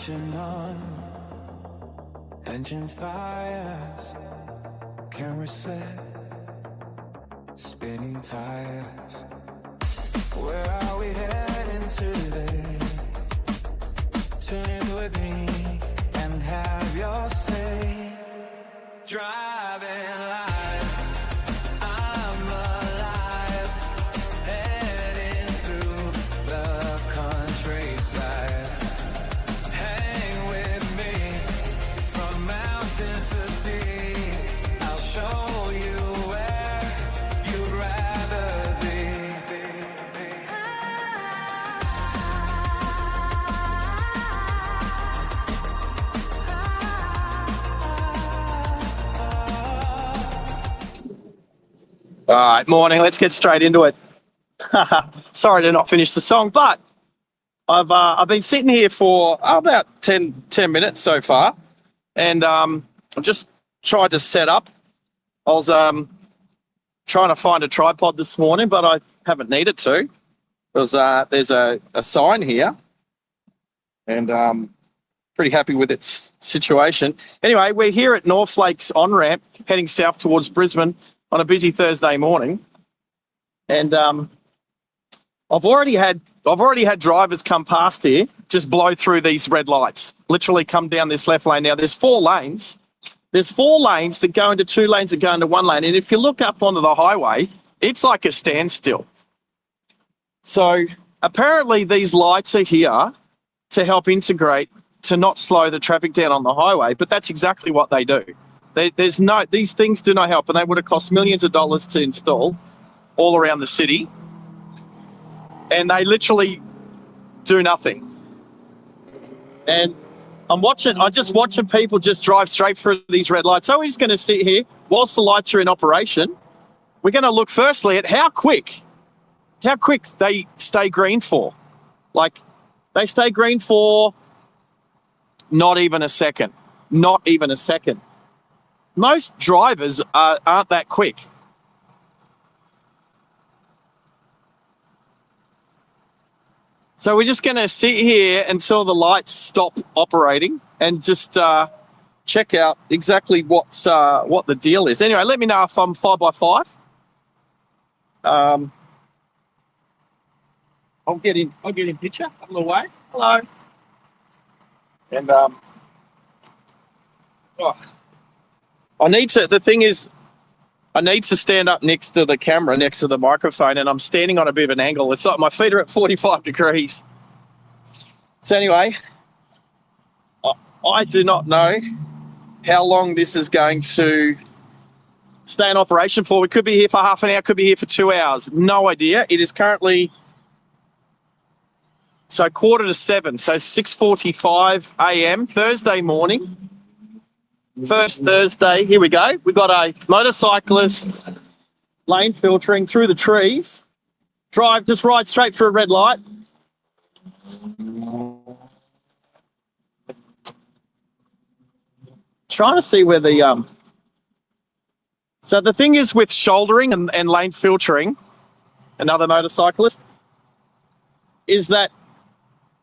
Ignition on, engine fires, camera set, spinning tires. Where are we heading today? Tune in with me and have your say. Driving life, I'm alive, heading through the countryside. Hang with me from mountain to sea. I'll show you where you'd rather be. All right, morning. Let's get straight into it. Sorry to not finish the song, but I've been sitting here for about 10 minutes so far, and I've just tried to set up. I was trying to find a tripod this morning, but I haven't needed to because there's a sign here, and pretty happy with its situation. Anyway, we're here at North Lakes on-ramp, heading south towards Brisbane on a busy Thursday morning, and I've already had drivers come past here, just blow through these red lights, literally come down this left lane. Now there's four lanes. There's four lanes that go into two lanes that go into one lane, and if you look up onto the highway, it's like a standstill. So apparently these lights are here to help integrate, to not slow the traffic down on the highway, but that's exactly what they do. These things do not help, and they would have cost millions of dollars to install all around the city, and they literally do nothing. And I'm just watching people just drive straight through these red lights. So we're just going to sit here whilst the lights are in operation. We're going to look firstly at how quick they stay green for. Like, they stay green for not even a second. Not even a second. Most drivers aren't that quick. So we're just going to sit here until the lights stop operating and just check out exactly what the deal is. Anyway, let me know if I'm 5x5. I'll get in picture. A little wave. Hello. And I need to stand up next to the camera, next to the microphone, and I'm standing on a bit of an angle. It's like my feet are at 45 degrees. So anyway, I do not know how long this is going to stay in operation for. We could be here for half an hour, could be here for 2 hours. No idea. It is currently 7:15, so 6:45 a.m. Thursday morning. First Thursday, here we go. We've got a motorcyclist lane filtering through the trees. Just ride straight through a red light. Trying to see where the so the thing is with shouldering and lane filtering, another motorcyclist, is that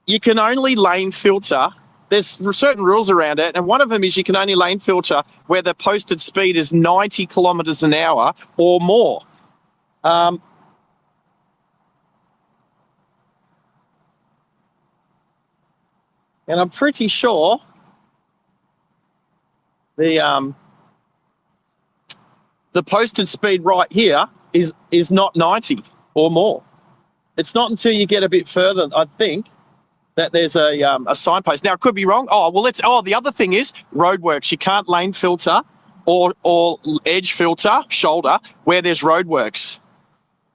you can only lane filter. There's certain rules around it, and one of them is you can only lane filter where the posted speed is 90 kilometres an hour or more. And I'm pretty sure the posted speed right here is not 90 or more. It's not until you get a bit further, I think, that there's a signpost. Now, it could be wrong. The other thing is roadworks. You can't lane filter or edge filter, shoulder, where there's roadworks.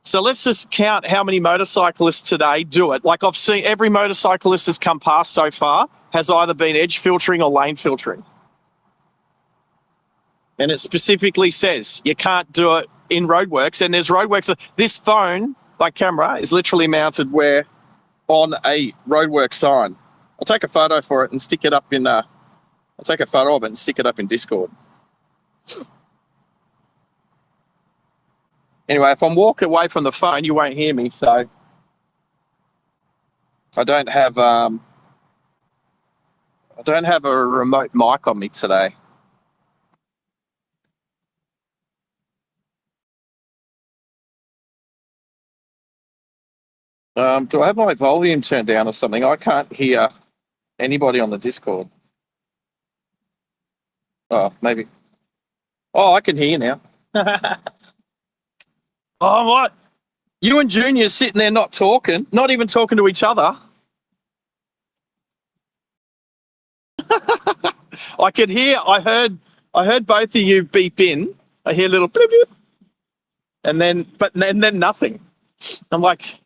So let's just count how many motorcyclists today do it. Like, I've seen every motorcyclist that's come past so far has either been edge filtering or lane filtering. And it specifically says you can't do it in roadworks. And there's roadworks. This phone, my camera, is literally mounted on a roadwork sign. I'll take a photo for it and stick it up in I'll take a photo of it and stick it up in Discord. Anyway, if I'm walking away from the phone, you won't hear me, so I don't have I don't have a remote mic on me today. Do I have my volume turned down or something? I can't hear anybody on the Discord. Oh, maybe. Oh, I can hear you now. Oh, what? You and Junior sitting there not talking, not even talking to each other. I could hear. I heard both of you beep in. I hear a little beep, beep, and then nothing. I'm like,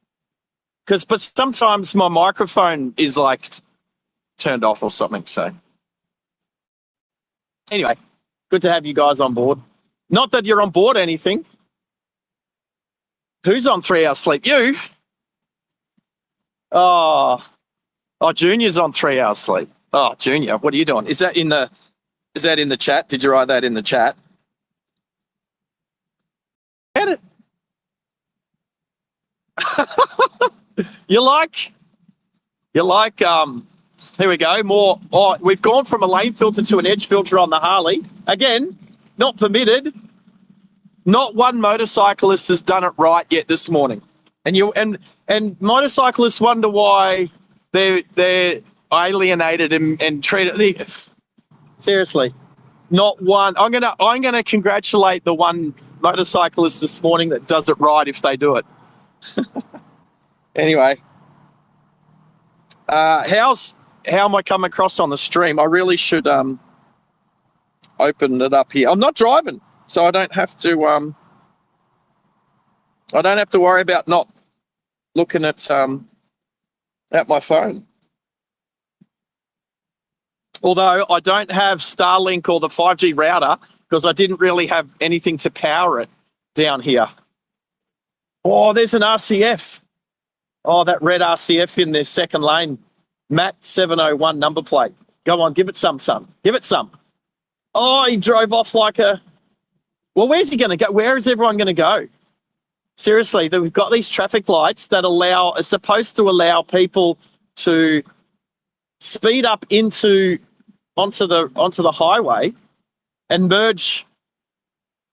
but sometimes my microphone is like turned off or something. So anyway, good to have you guys on board. Not that you're on board anything. Who's on 3 hours sleep? You? Oh, Junior's on 3 hours sleep. Oh, Junior, what are you doing? Is that in the chat? Did you write that in the chat? Get it. You like, here we go, more. Oh, we've gone from a lane filter to an edge filter on the Harley. Again, not permitted. Not one motorcyclist has done it right yet this morning. And motorcyclists wonder why they're alienated and treated. Seriously, not one. I'm gonna congratulate the one motorcyclist this morning that does it right if they do it. Anyway, how am I coming across on the stream? I really should open it up here. I'm not driving, so I don't have to worry about not looking at my phone. Although I don't have Starlink or the 5G router because I didn't really have anything to power it down here. Oh, there's an RCF. Oh, that red RCF in their second lane. Matt 701 number plate. Go on, give it some. Give it some. Oh, he drove off like a... Well, where's he going to go? Where is everyone going to go? Seriously, we've got these traffic lights that are supposed to allow people to speed up onto the highway and merge,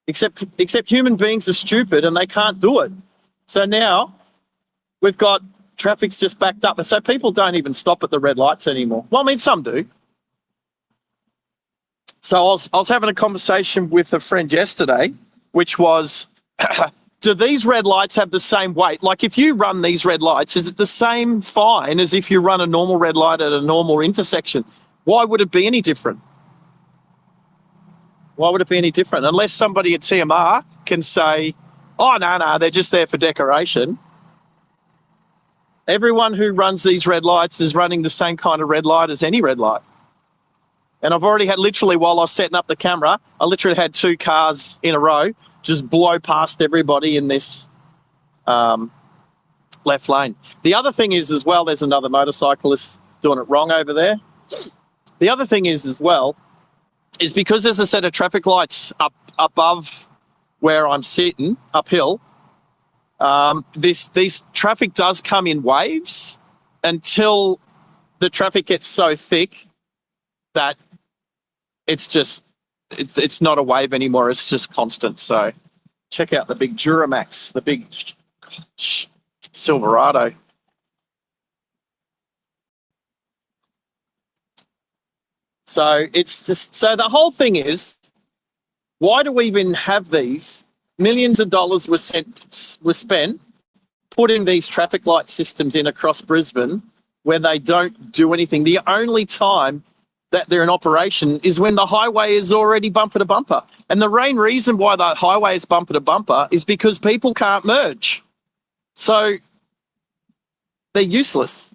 except human beings are stupid and they can't do it. So now we've got traffic's just backed up, and so people don't even stop at the red lights anymore. Well, I mean, some do. So I was having a conversation with a friend yesterday, which was, do these red lights have the same weight? Like, if you run these red lights, is it the same fine as if you run a normal red light at a normal intersection? Why would it be any different? Why would it be any different? Unless somebody at TMR can say, oh, no, they're just there for decoration. Everyone who runs these red lights is running the same kind of red light as any red light. And I've already had, literally, while I was setting up the camera, I literally had 2 cars in a row just blow past everybody in this left lane. The other thing is as well, there's another motorcyclist doing it wrong over there. The other thing is as well, is because there's a set of traffic lights up above where I'm sitting, uphill, this traffic does come in waves until the traffic gets so thick that it's not a wave anymore. It's just constant. So check out the big Duramax, the big Silverado. So it's just, so the whole thing is, why do we even have these? Millions of dollars were spent putting these traffic light systems in across Brisbane where they don't do anything. The only time that they're in operation is when the highway is already bumper to bumper. And the main reason why the highway is bumper to bumper is because people can't merge. So they're useless.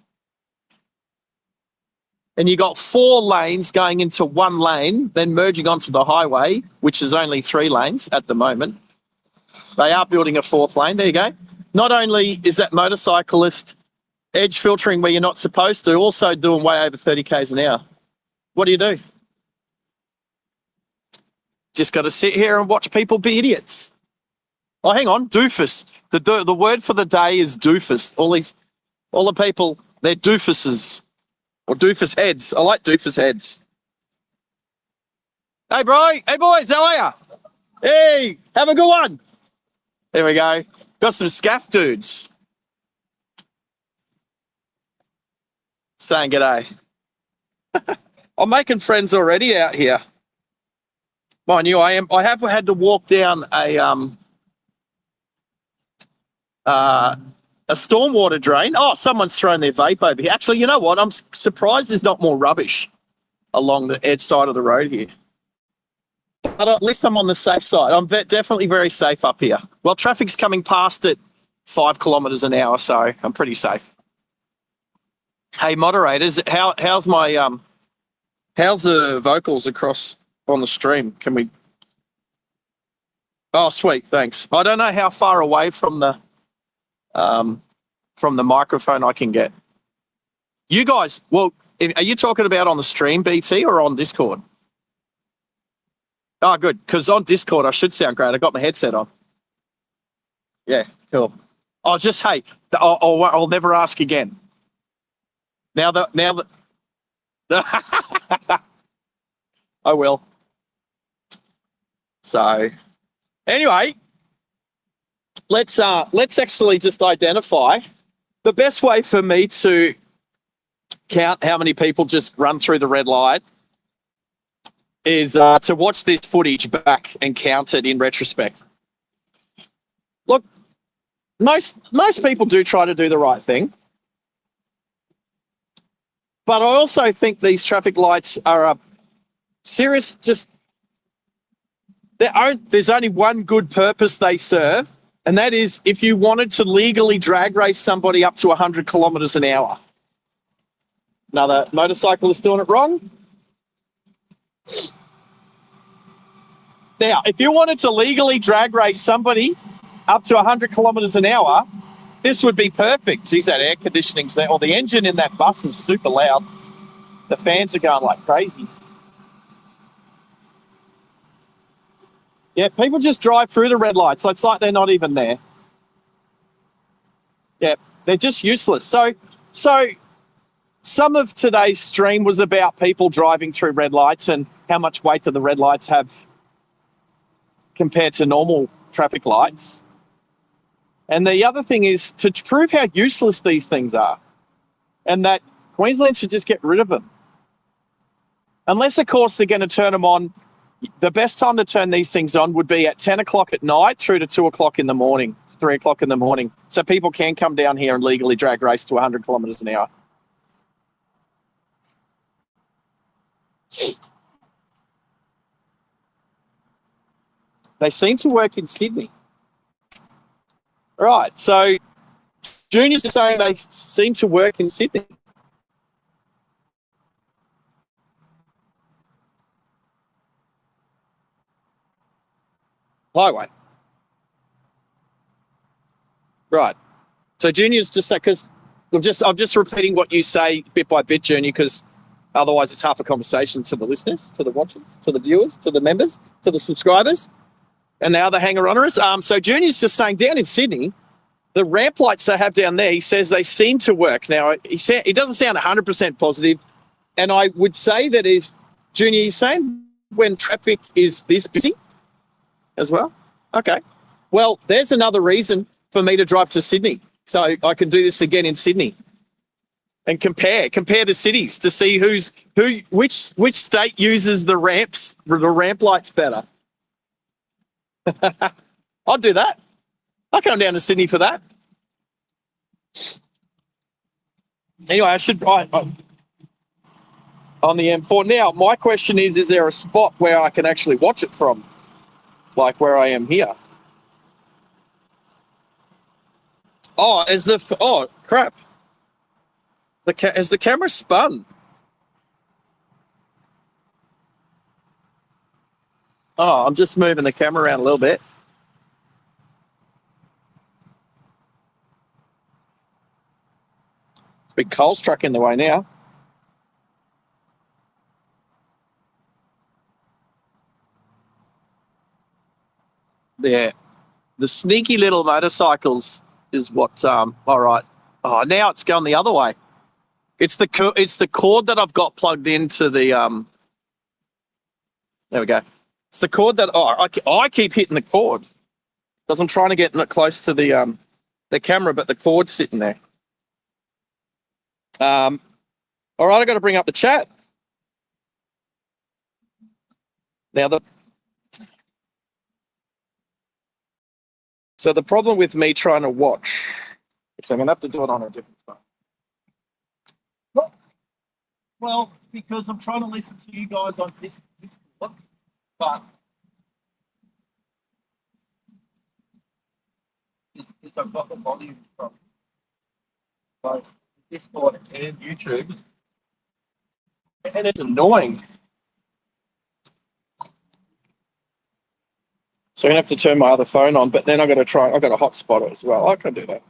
And you got 4 lanes going into 1 lane, then merging onto the highway, which is only 3 lanes at the moment. They are building a 4th lane. There you go. Not only is that motorcyclist edge filtering where you're not supposed to, also doing way over 30 k's an hour. What do? Just got to sit here and watch people be idiots. Oh, hang on, doofus. The word for the day is doofus. All the people, they're doofuses. Or doofus heads. I like doofus heads. Hey, bro. Hey, boys. How are ya? Hey, have a good one. There we go. Got some scaff dudes. Saying g'day. I'm making friends already out here. Mind you, I have had to walk down a stormwater drain. Oh, someone's thrown their vape over here. Actually, you know what? I'm surprised there's not more rubbish along the edge side of the road here. But at least I'm on the safe side. I'm definitely very safe up here. Well, traffic's coming past at 5 kilometres an hour, so I'm pretty safe. Hey, moderators, how's the vocals across on the stream? Can we? Oh, sweet, thanks. I don't know how far away from the microphone I can get. You guys, well, are you talking about on the stream, BT, or on Discord? Oh, good, because on Discord I should sound great. I got my headset on. Yeah, cool. Oh, just hey, I'll never ask again. Now that I will. So, anyway, let's actually just identify the best way for me to count how many people just run through the red light is to watch this footage back and count it in retrospect. Look, most people do try to do the right thing, but I also think these traffic lights are a serious. There's only one good purpose they serve, and that is if you wanted to legally drag race somebody up to 100 kilometres an hour. Another motorcyclist doing it wrong. Now, if you wanted to legally drag race somebody up to 100 kilometres an hour, this would be perfect. Geez, that air conditioning's there. Or the engine in that bus is super loud. The fans are going like crazy. Yeah, people just drive through the red lights. It's like they're not even there. Yeah, they're just useless. So some of today's stream was about people driving through red lights and how much weight do the red lights have compared to normal traffic lights. And the other thing is to prove how useless these things are and that Queensland should just get rid of them. Unless, of course, they're going to turn them on. The best time to turn these things on would be at 10 o'clock at night through to 2 o'clock in the morning, 3 o'clock in the morning. So people can come down here and legally drag race to 100 kilometres an hour. They seem to work in Sydney. Right, so Juniors are saying they seem to work in Sydney. Highway. Right. So Juniors just say, because I'm just repeating what you say bit by bit, Junior, because otherwise it's half a conversation to the listeners, to the watchers, to the viewers, to the members, to the subscribers, and the other hanger-oners. So Junior's just saying down in Sydney, the ramp lights they have down there, he says they seem to work. Now, he doesn't sound 100% positive, and I would say that if, Junior, you're saying when traffic is this busy as well? Okay. Well, there's another reason for me to drive to Sydney, so I can do this again in Sydney and compare the cities to see which state uses the ramp lights better. I'll do that. I'll come down to Sydney for that. Anyway, I should on the M4. Now, my question is there a spot where I can actually watch it from, like where I am here? Oh, crap. Has the camera spun? Oh, I'm just moving the camera around a little bit. Big Coles truck in the way now. Yeah. The sneaky little motorcycles is what, all right. Oh, now it's going the other way. It's the cord that I've got plugged into the There we go. It's the cord that I keep hitting the cord because I'm trying to get it close to the camera, but the cord's sitting there. All right, I got to bring up the chat now. So the problem with me trying to watch, so I'm gonna have to do it on a different phone. Well, because I'm trying to listen to you guys on Discord, but it's I've got the volume from both Discord and YouTube, and it's annoying. So I'm gonna have to turn my other phone on, but then I've got to hotspot it as well. I can do that.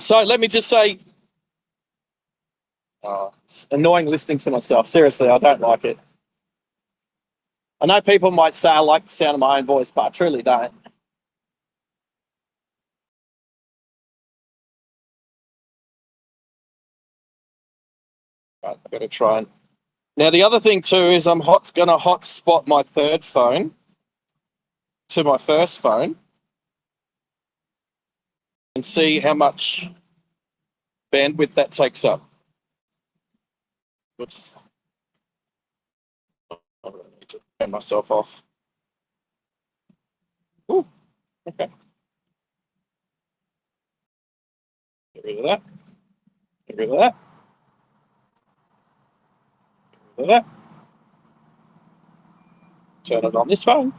So let me just say, it's annoying listening to myself. Seriously, I don't like it. I know people might say I like the sound of my own voice, but I truly don't. Right, I've got to try and... Now, the other thing too is I'm going to hotspot my third phone to my first phone and see how much bandwidth that takes up. Oops. I really need to turn myself off. Ooh, okay. Get rid of that. Get rid of that. Get rid of that. Turn it on this phone.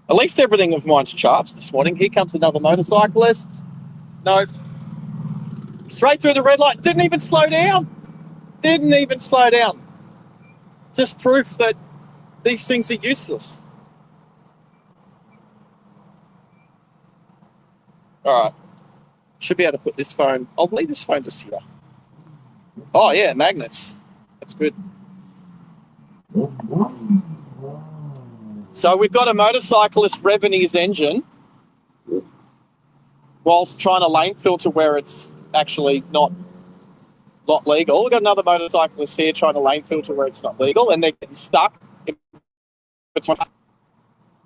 At least everything of mine's charged this morning. Here comes another motorcyclist. No. Straight through the red light. Didn't even slow down. Didn't even slow down. Just proof that these things are useless. All right. Should be able to put this phone. I'll leave this phone just here. Oh, yeah, magnets. That's good. So we've got a motorcyclist revving his engine whilst trying to lane filter where it's actually not legal. We've got another motorcyclist here trying to lane filter where it's not legal, and they're getting stuck in between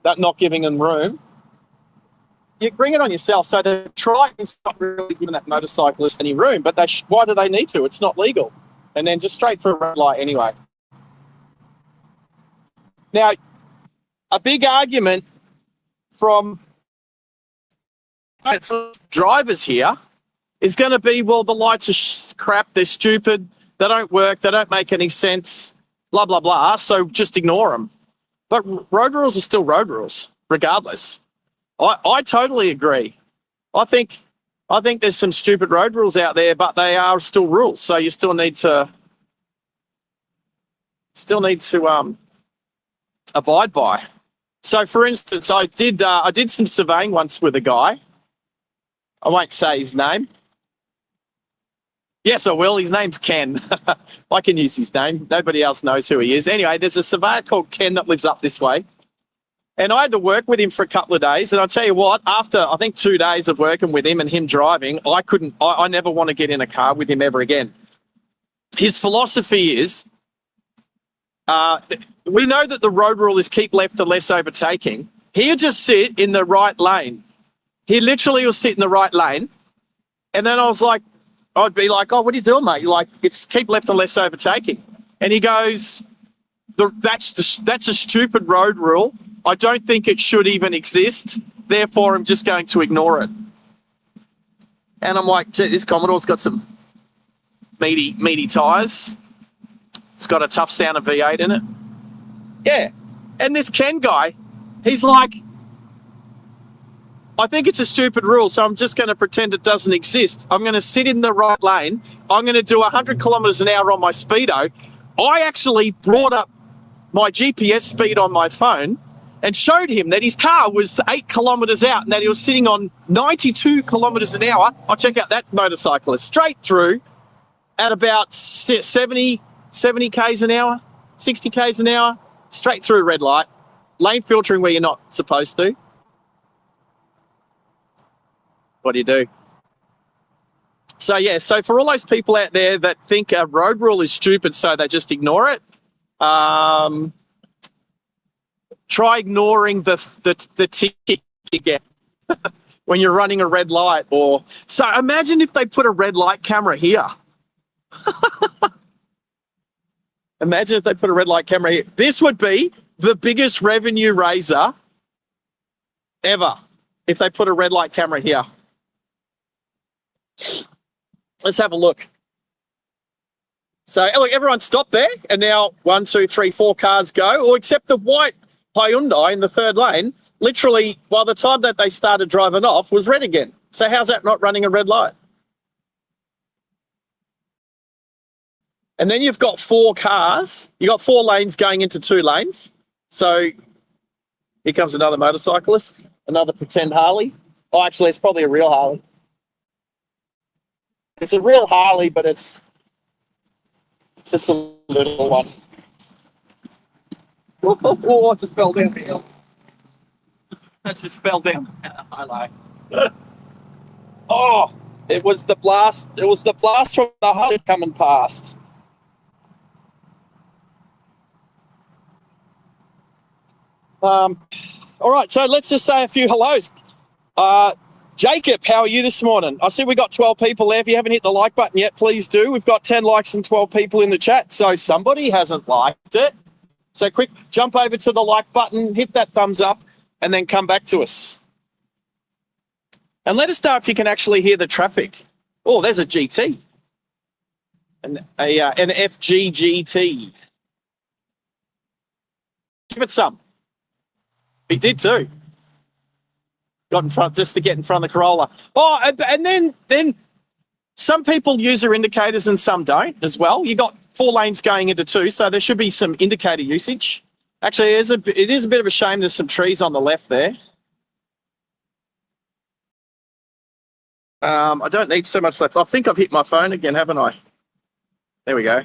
that, not giving them room. You bring it on yourself. So the Triton's not really giving that motorcyclist any room, but why do they need to? It's not legal. And then just straight through a red light anyway. Now, a big argument from drivers here is going to be, well, the lights are crap, they're stupid, they don't work, they don't make any sense, blah, blah, blah, so just ignore them. But road rules are still road rules, regardless. I totally agree. I think there's some stupid road rules out there, but they are still rules, so you still need to abide by. So, for instance, I did some surveying once with a guy. I won't say his name. Yes, I will. His name's Ken. I can use his name. Nobody else knows who he is. Anyway, there's a surveyor called Ken that lives up this way. And I had to work with him for a couple of days. And I'll tell you what, after, I think, 2 days of working with him and him driving, I never want to get in a car with him ever again. His philosophy is, we know that the road rule is keep left and less overtaking. He'll just sit in the right lane. He literally will sit in the right lane. And then I'd be like, oh, what are you doing, mate? You're like, it's keep left and less overtaking. And he goes, that's a stupid road rule. I don't think it should even exist. Therefore, I'm just going to ignore it. And I'm like, gee, this Commodore's got some meaty tyres. It's got a tough sound of V8 in it. Yeah. And this Ken guy, he's like, I think it's a stupid rule, so I'm just going to pretend it doesn't exist. I'm going to sit in the right lane. I'm going to do 100 kilometres an hour on my speedo. I actually brought up my GPS speed on my phone and showed him that his car was 8 kilometres out and that he was sitting on 92 kilometres an hour. I'll check out that motorcyclist straight through at about 70 k's an hour, 60 k's an hour, straight through red light, lane filtering where you're not supposed to. What do you do? So, yeah, so for all those people out there that think a road rule is stupid, so they just ignore it, try ignoring the ticket you get when you're running a red light. Or so imagine if they put a red light camera here. Imagine if they put a red light camera here. This would be the biggest revenue raiser ever if they put a red light camera here. Let's have a look. So, look, everyone stop there, and now 1, 2, 3, 4 cars go, or except the white Hyundai in the third lane, literally, by the time that they started driving off, was red again. So how's that not running a red light? And then you've got 4 cars. You've got 4 lanes going into 2 lanes. So here comes another motorcyclist, another pretend Harley. Oh, actually, it's probably a real Harley. It's a real Harley, but it's just a little one. Oh, I just fell down the hill. That just fell down. I know. Oh, it was the blast. It was the blast from the Harley coming past. All right, so let's just say a few hellos. Jacob, how are you this morning? I see we got 12 people there. If you haven't hit the like button yet, please do. We've got 10 likes and 12 people in the chat, so somebody hasn't liked it. So quick, jump over to the like button, hit that thumbs up, and then come back to us. And let us know if you can actually hear the traffic. Oh, there's a GT. An FGGT. Give it some. He did too. Got in front just to get in front of the Corolla. Oh, and then some people use their indicators and some don't as well. You got 4 lanes going into 2, so there should be some indicator usage. Actually, it is a bit of a shame there's some trees on the left there. I don't need so much left. I think I've hit my phone again, haven't I? There we go.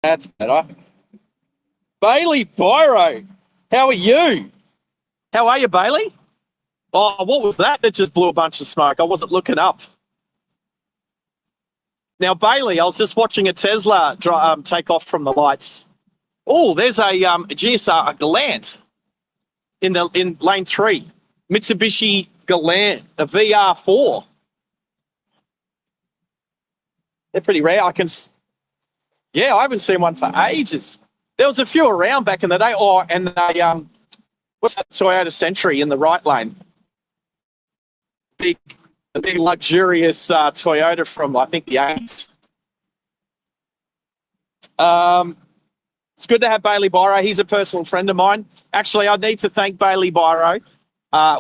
That's better. Bailey Byro, how are you? How are you, Bailey? Oh, what was that just blew a bunch of smoke? I wasn't looking up. Now, Bailey, I was just watching a Tesla take off from the lights. Oh, there's a GSR, a Galant in lane 3. Mitsubishi Galant, a VR4. They're pretty rare. Yeah, I haven't seen one for ages. There was a few around back in the day. Oh, and what's that Toyota Century in the right lane? The big luxurious Toyota from, I think, the 80s. It's good to have Bailey Byro. He's a personal friend of mine. Actually, I need to thank Bailey Byro.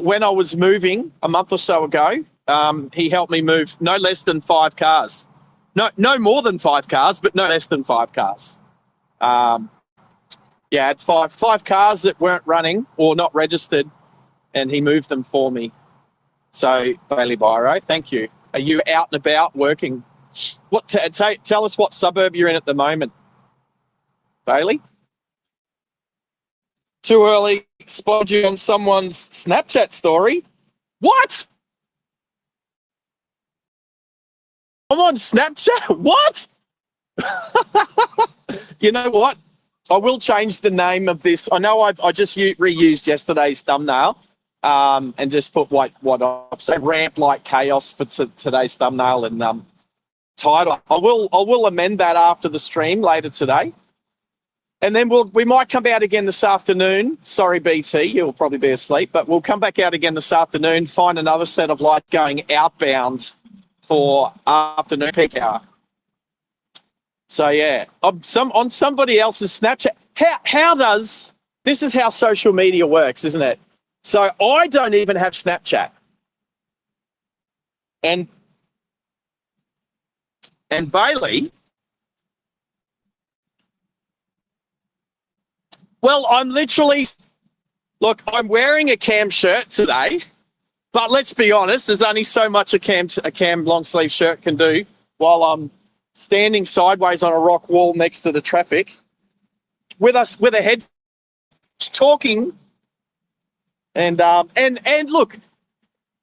When I was moving a month or so ago, he helped me move no less than 5 cars. No more than 5 cars, but no less than 5 cars. Yeah, I had five cars that weren't running or not registered, and he moved them for me. So, Bailey Byro, thank you. Are you out and about working? Tell us what suburb you're in at the moment, Bailey. Too early. Spotted you on someone's Snapchat story. What? I'm on Snapchat? What? You know what? I will change the name of this. I know I just reused yesterday's thumbnail and just put what I've said, ramp like chaos for today's thumbnail and title. I will amend that after the stream later today. And then we might come out again this afternoon. Sorry, BT, you'll probably be asleep, but we'll come back out again this afternoon, find another set of lights going outbound for afternoon peak hour. So yeah, on somebody else's Snapchat. How does this is how social media works, isn't it? So I don't even have Snapchat, and Bailey. Well, I'm wearing a Cam shirt today, but let's be honest, there's only so much a Cam long sleeve shirt can do while I'm standing sideways on a rock wall next to the traffic with a head talking. And look,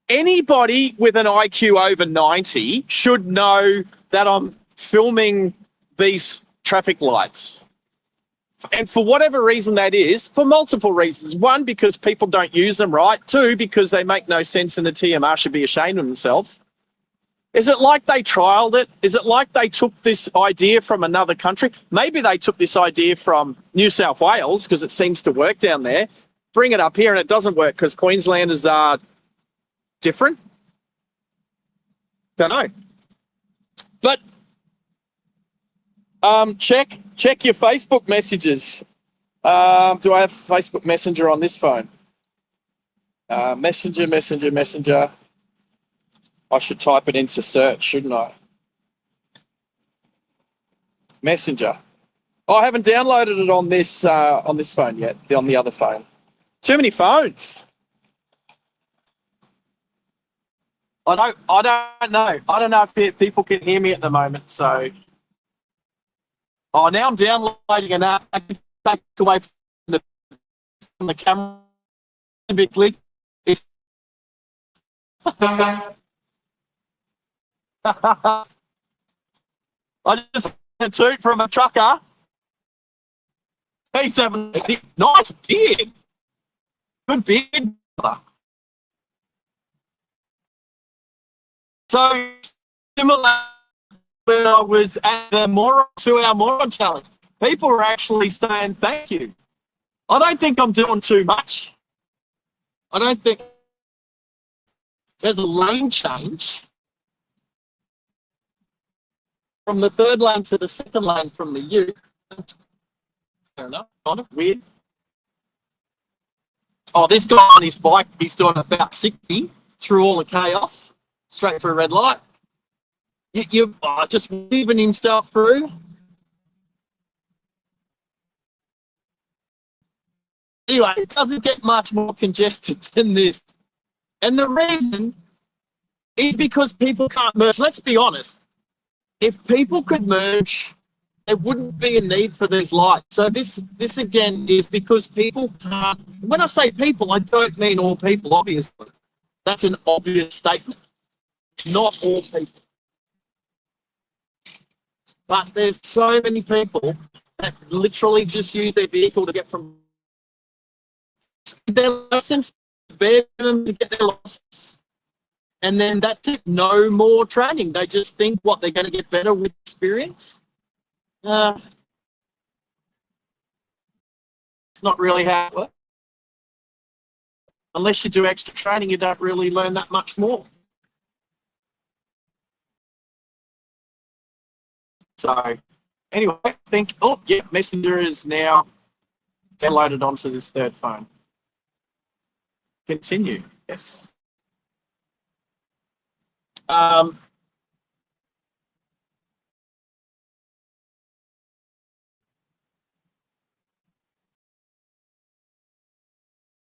anybody with an IQ over 90 should know that I'm filming these traffic lights. And for whatever reason that is, for multiple reasons. One, because people don't use them right. Two, because they make no sense and the TMR should be ashamed of themselves. Is it like they trialed it? Is it like they took this idea from another country? Maybe they took this idea from New South Wales because it seems to work down there. Bring it up here and it doesn't work because Queenslanders are different. Don't know. But check your Facebook messages. Do I have Facebook Messenger on this phone? Messenger. I should type it into search, shouldn't I? Messenger. Oh, I haven't downloaded it on this phone yet. On the other phone. Too many phones. I don't know. I don't know if people can hear me at the moment. So, now I'm downloading an app. I can take away from the camera a bit. Click. I just had a toot from a trucker. He's having a nice beard. Good beard, brother. So similar when I was at the Moron Challenge, people were actually saying thank you. I don't think I'm doing too much. I don't think there's a lane change from the third lane to the second lane from the U. Fair enough. Kind of weird. Oh, this guy on his bike, he's doing about 60 through all the chaos, straight for a red light. You just weaving himself through. Anyway, it doesn't get much more congested than this. And the reason is because people can't merge. Let's be honest. If people could merge, there wouldn't be a need for these lights. So this again is because people can't. When I say people, I don't mean all people, obviously. That's an obvious statement. Not all people. But there's so many people that literally just use their vehicle to get from their license, bear them to get their license. And then that's it. No more training. They just think what they're going to get better with experience. It's not really how it works. Unless you do extra training, you don't really learn that much more. So anyway, I think, Messenger is now downloaded onto this third phone. Continue, yes.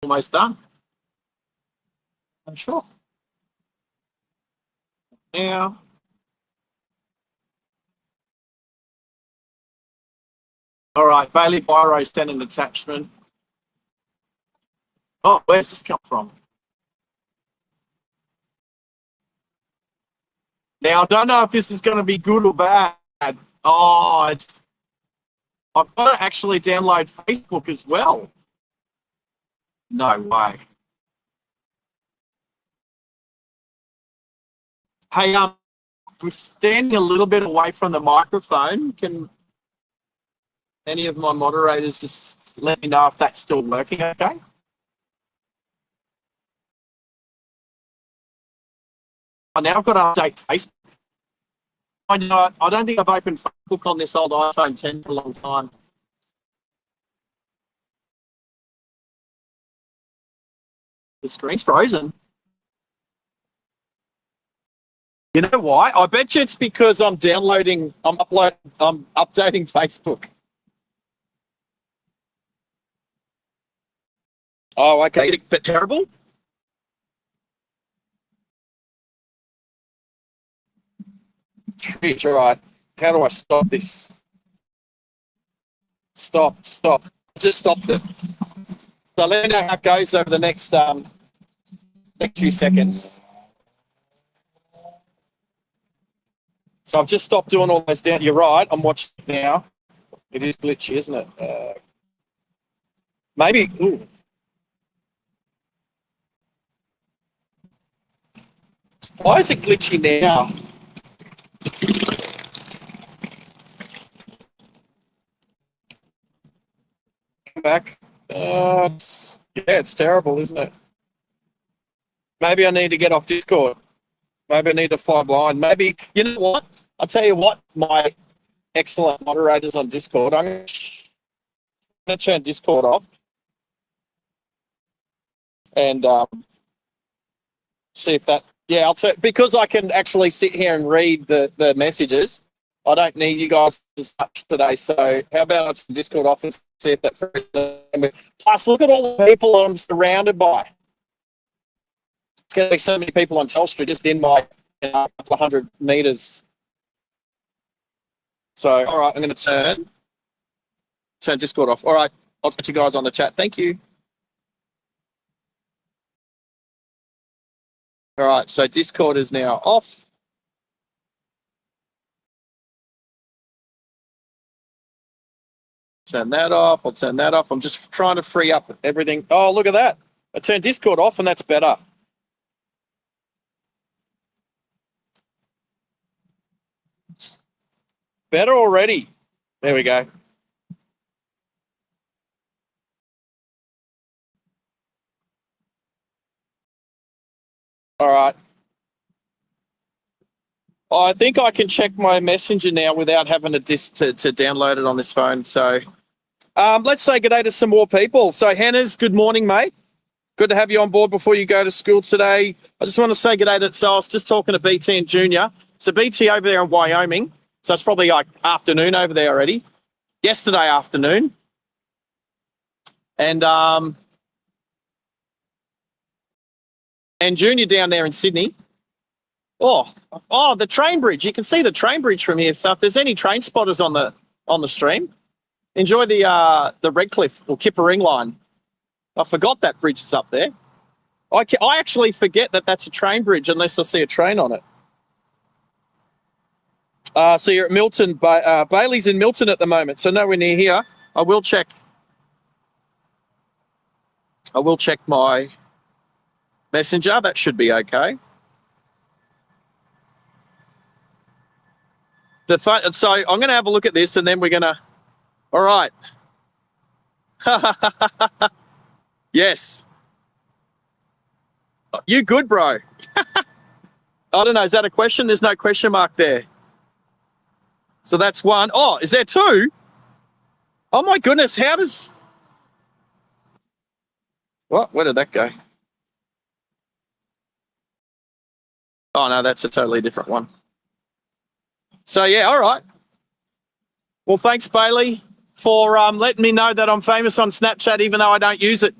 Almost done. I'm sure. Now, all right, Bailey Biro sent an attachment. Oh, where's this come from? Now, I don't know if this is going to be good or bad. Oh, I've got to actually download Facebook as well. No way. Hey, I'm standing a little bit away from the microphone. Can any of my moderators just let me know if that's still working okay? Now I've got to update Facebook. I don't think I've opened Facebook on this old iPhone 10 for a long time. The screen's frozen. You know why? I bet you it's because I'm updating Facebook. Oh, okay. But terrible? It's all right. How do I stop this? Stop. I just stopped it. So let me know how it goes over the next few seconds. So I've just stopped doing all those down. You're right. I'm watching now. It is glitchy, isn't it? Maybe. Ooh. Why is it glitchy now? Come back. It's terrible, isn't it? Maybe I need to get off Discord. Maybe I need to fly blind. Maybe, you know what? I'll tell you what, my excellent moderators on Discord, I'm going to turn Discord off and see if that, I'll turn, because I can actually sit here and read the messages. I don't need you guys as much today. So how about I turn Discord off and see if that frees them. Plus, look at all the people I'm surrounded by. It's going to be so many people on Telstra just in my couple of 100 meters. So, all right, I'm going to turn Discord off. All right, I'll put you guys on the chat. Thank you. All right, so Discord is now off. Turn that off. I'll turn that off. I'm just trying to free up everything. Oh, look at that. I turned Discord off and that's better. Better already. There we go. All right. I think I can check my messenger now without having to download it on this phone. So let's say good day to some more people. So Hannah's, good morning, mate. Good to have you on board before you go to school today. I just want to say good day to, so I was just talking to BT and Junior. So BT over there in Wyoming. So it's probably like afternoon over there already. Yesterday afternoon. And Junior down there in Sydney. Oh, the train bridge. You can see the train bridge from here. So if there's any train spotters on the stream, enjoy the Redcliffe or Kippa-Ring line. I forgot that bridge is up there. I actually forget that that's a train bridge unless I see a train on it. So you're at Milton. Bailey's in Milton at the moment, so nowhere near here. I will check my messenger. That should be okay. So I'm going to have a look at this and then we're going to... All right. Yes. You good, bro? I don't know. Is that a question? There's no question mark there. So that's one. Oh, is there two? Oh, my goodness. How does... What? Where did that go? Oh, no, that's a totally different one. So, yeah, all right. Well, thanks, Bailey, for letting me know that I'm famous on Snapchat, even though I don't use it.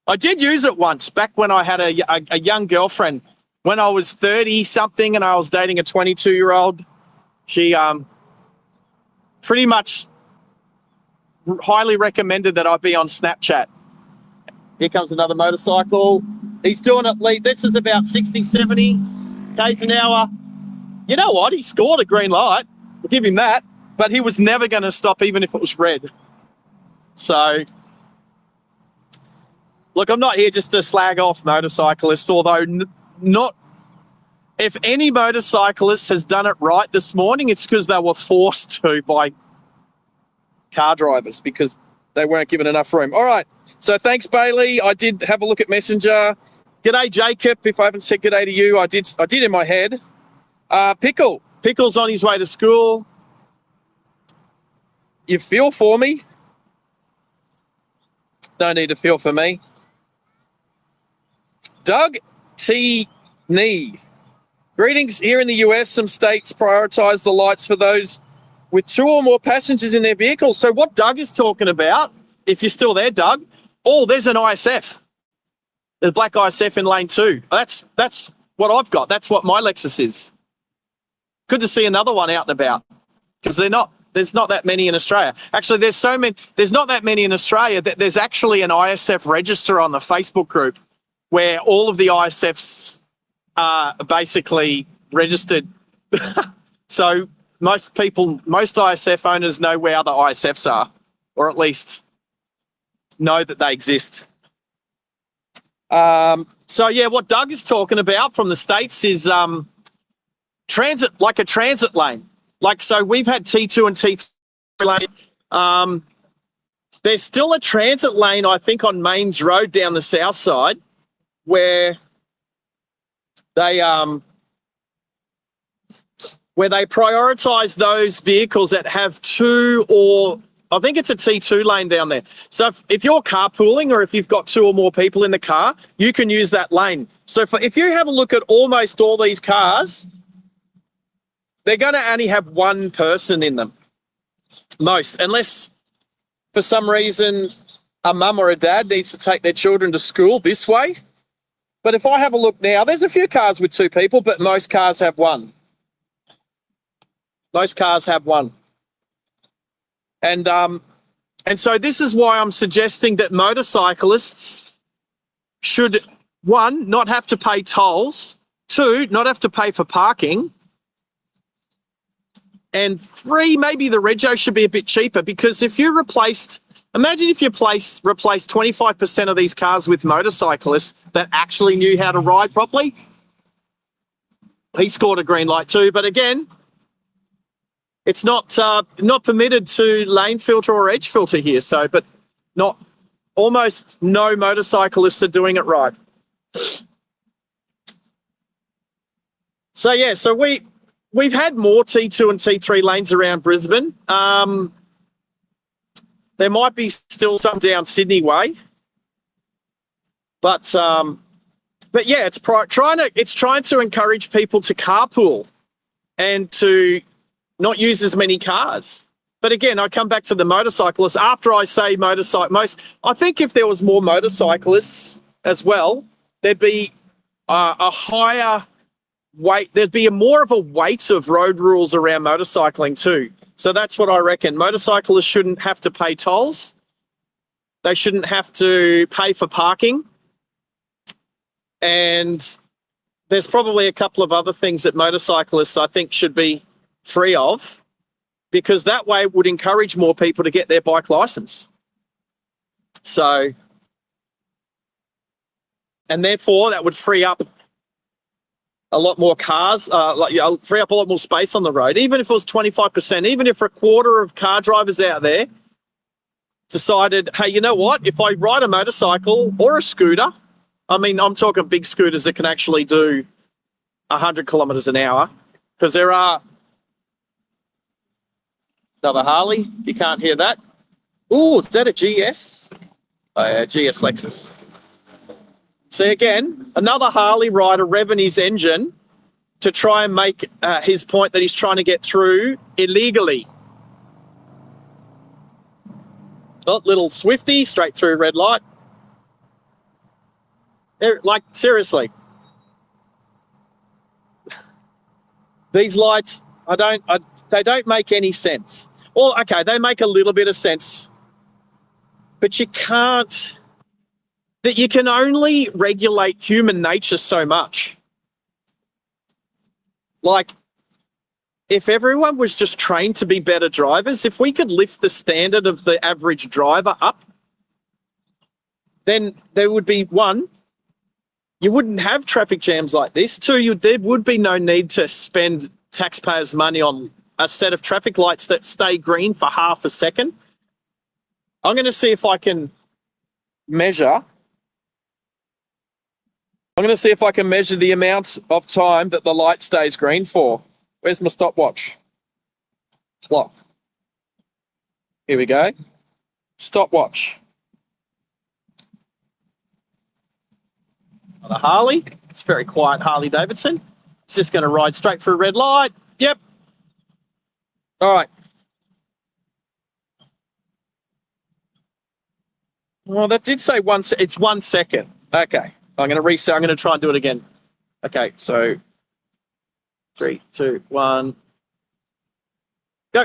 I did use it once, back when I had a young girlfriend. When I was 30-something and I was dating a 22-year-old, she pretty much highly recommended that I be on Snapchat. Here comes another motorcycle. He's doing it. This is about 60, 70 k's an hour. You know what? He scored a green light. We'll give him that. But he was never going to stop even if it was red. So, look, I'm not here just to slag off motorcyclists, although not... If any motorcyclist has done it right this morning, it's because they were forced to by car drivers because they weren't given enough room. All right. So thanks, Bailey. I did have a look at Messenger. G'day, Jacob. If I haven't said g'day to you, I did in my head. Pickle's on his way to school. You feel for me? No need to feel for me. Doug T. Nee. Greetings. Here in the US, some states prioritize the lights for those with 2 or more passengers in their vehicles. So what Doug is talking about, if you're still there, Doug, there's an ISF. There's a black ISF in lane 2. That's what I've got. That's what my Lexus is. Good to see another one out and about. because there's not that many in Australia. Actually, there's not that many in Australia. That there's actually an ISF register on the Facebook group where all of the ISFs are basically registered. So most ISF owners know where other ISFs are, or at least know that they exist. So yeah, what Doug is talking about from the States is transit, like a transit lane. Like, so we've had T2 and T3 lane. There's still a transit lane, I think, on Mains Road down the south side where they prioritise those vehicles that have two, or I think it's a T2 lane down there. So if you're carpooling or if you've got two or more people in the car, you can use that lane. So if you have a look at almost all these cars, they're going to only have one person in them, most, unless for some reason a mum or a dad needs to take their children to school this way. But if I have a look now, there's a few cars with two people, but most cars have one. Most cars have one. And so this is why I'm suggesting that motorcyclists should, one, not have to pay tolls, two, not have to pay for parking, and three, maybe the rego should be a bit cheaper, because if you imagine if you replaced 25% of these cars with motorcyclists that actually knew how to ride properly. He scored a green light too, but again, it's not permitted to lane filter or edge filter here. So, but almost no motorcyclists are doing it right. So yeah, so we've had more T2 and T3 lanes around Brisbane. There might be still some down Sydney way, but yeah, it's trying to encourage people to carpool and to not use as many cars. But again, I come back to the motorcyclists. After I say I think if there was more motorcyclists as well, there'd be a higher weight. There'd be more of a weight of road rules around motorcycling too. So that's what I reckon. Motorcyclists shouldn't have to pay tolls. They shouldn't have to pay for parking. And there's probably a couple of other things that motorcyclists, I think, should be free of, because that way it would encourage more people to get their bike license. So, and therefore that would free up a lot more cars, free up a lot more space on the road. Even if it was 25%, even if a quarter of car drivers out there decided, hey, you know what? If I ride a motorcycle or a scooter, I mean, I'm talking big scooters that can actually do 100 kilometres an hour, because there are another Harley, if you can't hear that. Oh, is that a GS? Oh, yeah, GS Lexus. See, again, another Harley rider revving his engine to try and make his point that he's trying to get through illegally. Oh, little Swifty, straight through red light. Like, seriously. These lights, they don't make any sense. Well, okay, they make a little bit of sense, but you can't. That you can only regulate human nature so much. Like, if everyone was just trained to be better drivers, if we could lift the standard of the average driver up, then there would be, one, you wouldn't have traffic jams like this. Two, there would be no need to spend taxpayers' money on a set of traffic lights that stay green for half a second. I'm going to see if I can measure. I'm going to see if I can measure the amount of time that the light stays green for. Where's my stopwatch? Clock. Here we go. Stopwatch. The Harley. It's a very quiet Harley Davidson. It's just going to ride straight through a red light. Yep. All right. Well, that did say it's 1 second. Okay. I'm going to reset. I'm going to try and do it again. Okay, so 3, 2, 1, go.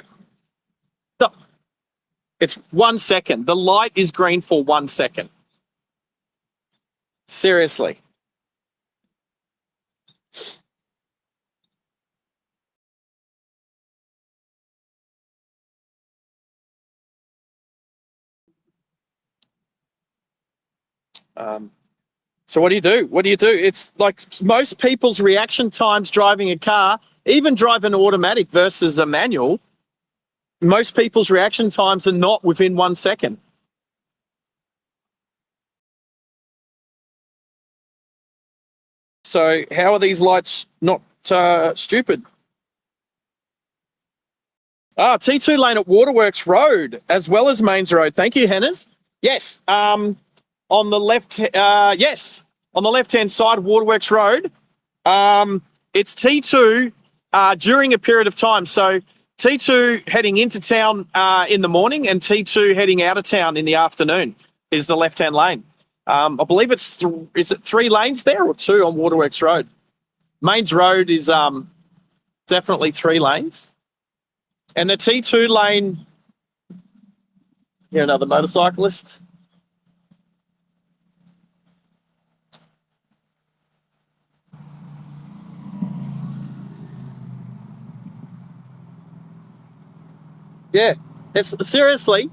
It's 1 second. The light is green for 1 second. Seriously. So what do you do? What do you do? It's like most people's reaction times driving a car, even driving an automatic versus a manual, most people's reaction times are not within 1 second. So how are these lights not stupid? T2 lane at Waterworks Road as well as Mains Road. Thank you, Hennas. Yes. On the left, yes, on the left-hand side of Waterworks Road, it's T2 during a period of time. So T2 heading into town in the morning and T2 heading out of town in the afternoon is the left-hand lane. I believe it's, is it 3 lanes there or 2 on Waterworks Road? Mains Road is definitely 3 lanes. And the T2 lane, here another motorcyclist. Yeah, it's seriously,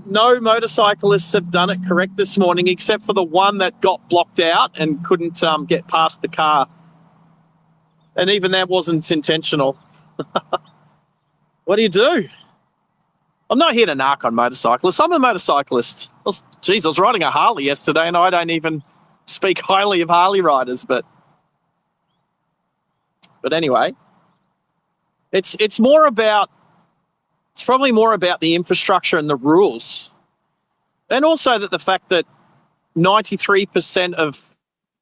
no motorcyclists have done it correct this morning except for the one that got blocked out and couldn't get past the car. And even that wasn't intentional. What do you do? I'm not here to narc on motorcyclists. I'm a motorcyclist. Geez, I was riding a Harley yesterday and I don't even speak highly of Harley riders, but anyway. It's probably more about the infrastructure and the rules. And also that the fact that 93% of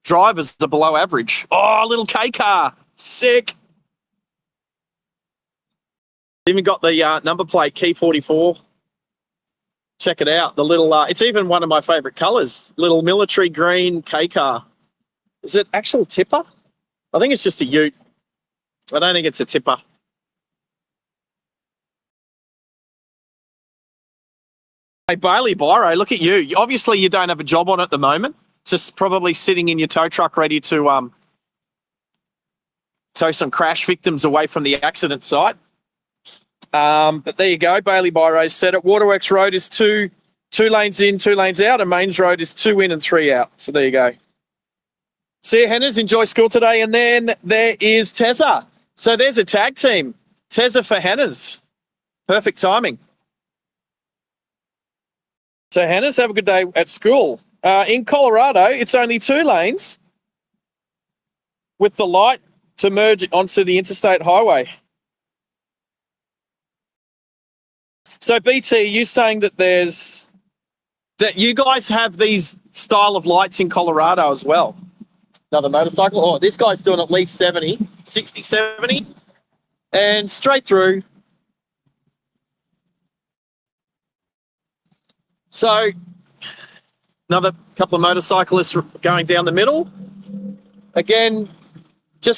drivers are below average. Oh, a little K car. Sick. Even got the number plate Key 44. Check it out. The little, it's even one of my favorite colors. Little military green K car. Is it actual tipper? I think it's just a ute. I don't think it's a tipper. Hey, Bailey Biro, look at you. Obviously, you don't have a job on at the moment. Just probably sitting in your tow truck ready to tow some crash victims away from the accident site. But there you go. Bailey Biro said it. Waterworks Road is two lanes in, 2 lanes out, and Mains Road is 2 in and 3 out. So there you go. See you, Hennas. Enjoy school today. And then there is Tezza. So there's a tag team. Tezza for Hennas. Perfect timing. So, Hennas, have a good day at school. In Colorado, it's only 2 lanes with the light to merge onto the interstate highway. So, BT, are you saying that you guys have these style of lights in Colorado as well? Another motorcycle? Oh, this guy's doing at least 70, 60, 70, and straight through. So, another couple of motorcyclists going down the middle. Again, so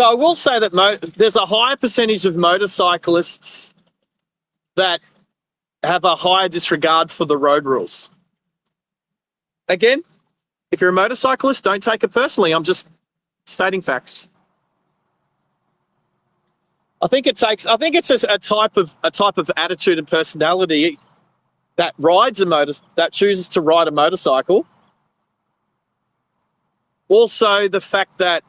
I will say that there's a higher percentage of motorcyclists that have a higher disregard for the road rules. Again, if you're a motorcyclist, don't take it personally. I'm just stating facts. I think it's a type of attitude and personality that chooses to ride a motorcycle. Also, the fact that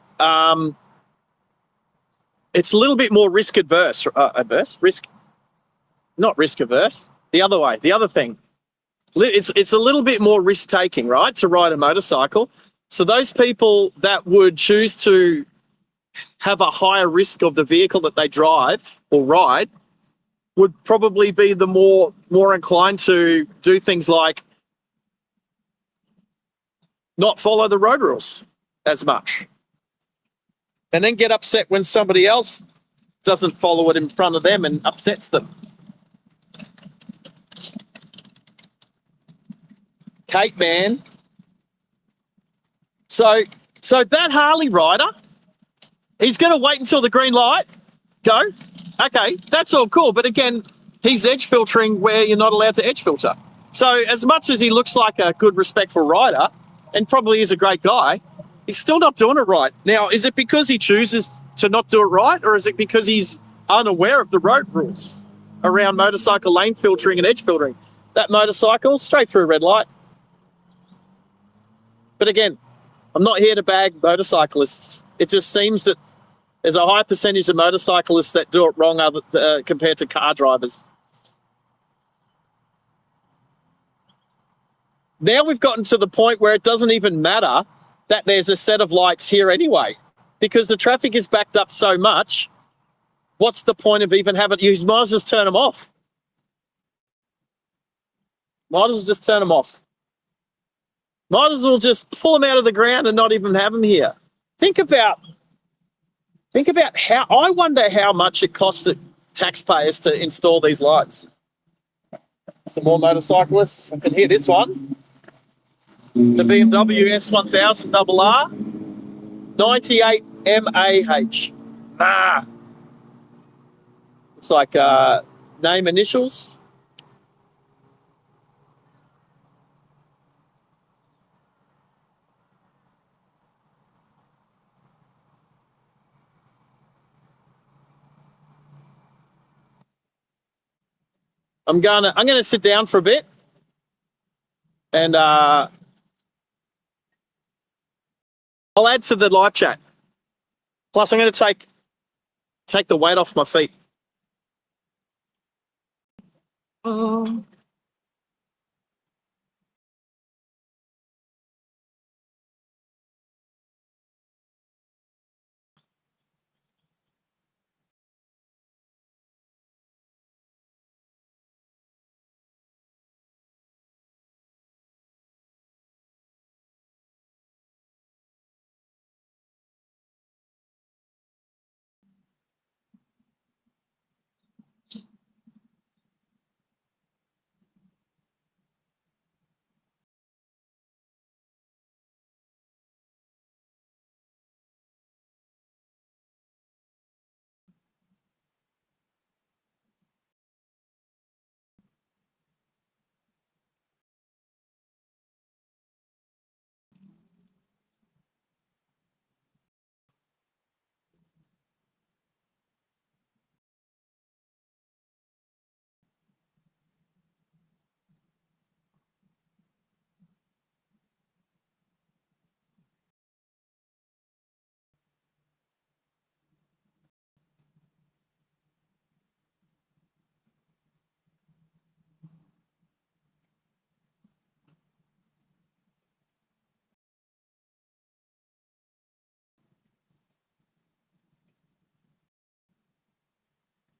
it's a little bit more risk averse. Not risk averse. The other way. The other thing. It's a little bit more risk taking, right, to ride a motorcycle. So those people that would choose to have a higher risk of the vehicle that they drive or ride would probably be the more inclined to do things like not follow the road rules as much, and then get upset when somebody else doesn't follow it in front of them and upsets them. Kate, man. So that Harley rider, he's going to wait until the green light. Go. Okay, that's all cool. But again, he's edge filtering where you're not allowed to edge filter. So as much as he looks like a good, respectful rider, and probably is a great guy, he's still not doing it right. Now, is it because he chooses to not do it right, or is it because he's unaware of the road rules around motorcycle lane filtering and edge filtering? That motorcycle, straight through a red light. But again, I'm not here to bag motorcyclists. It just seems that there's a high percentage of motorcyclists that do it wrong compared to car drivers. Now we've gotten to the point where it doesn't even matter that there's a set of lights here anyway, because the traffic is backed up so much. What's the point of even having? You might as well just turn them off. Might as well just turn them off. Might as well just pull them out of the ground and not even have them here. Think about how, I wonder how much it costs the taxpayers to install these lights. Some more motorcyclists. I can hear this one. The BMW S1000 RR 98 MAH. Looks like name initials. I'm gonna sit down for a bit, and I'll add to the live chat. Plus, I'm going to take the weight off my feet.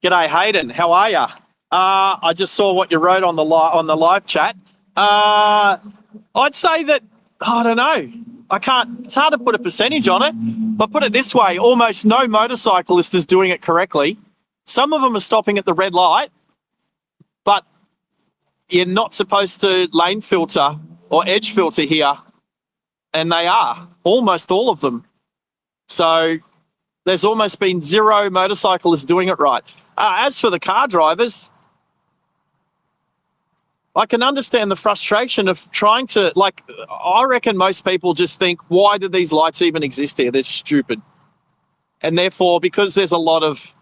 G'day, Hayden. How are you? I just saw what you wrote on the live chat. I'd say that, I don't know. I can't. It's hard to put a percentage on it, but put it this way: almost no motorcyclist is doing it correctly. Some of them are stopping at the red light, but you're not supposed to lane filter or edge filter here, and they are, almost all of them. So there's almost been zero motorcyclists doing it right. As for the car drivers, I can understand the frustration of trying to, like, I reckon most people just think, why do these lights even exist here? They're stupid. And therefore, because there's a lot of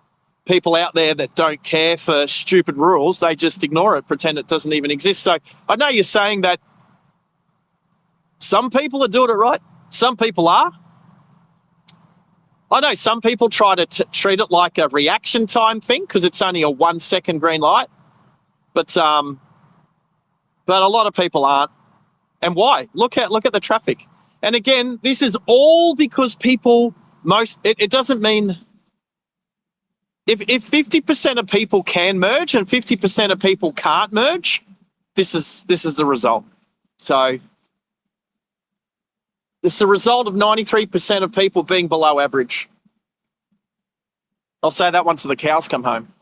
people out there that don't care for stupid rules, they just ignore it, pretend it doesn't even exist. So I know you're saying that some people are doing it right. Some people are. I know some people try to treat it like a reaction time thing because it's only a 1 second green light. But a lot of people aren't. And why? Look at the traffic. And again, this is all because people it doesn't mean if 50% of people can merge and 50% of people can't merge, this is the result. So it's the result of 93% of people being below average. I'll say that once the cows come home.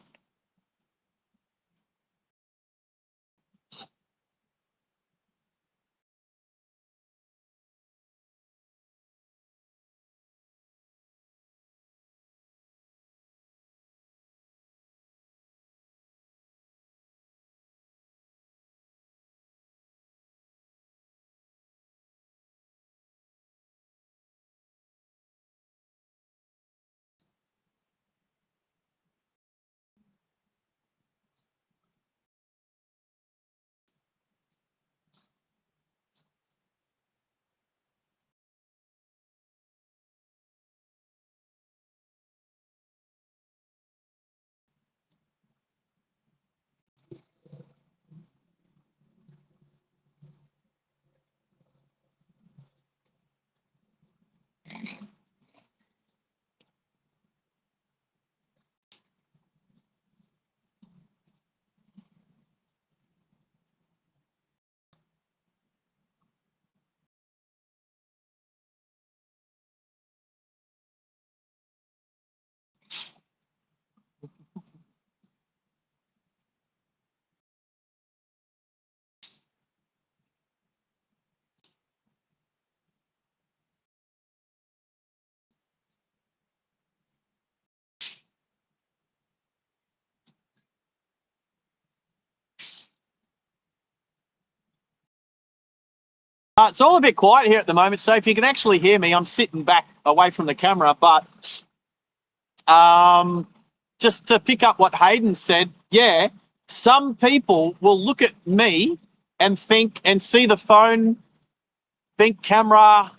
It's all a bit quiet here at the moment, so if you can actually hear me, I'm sitting back away from the camera, but just to pick up what Hayden said, yeah, some people will look at me and think and see the phone, think camera,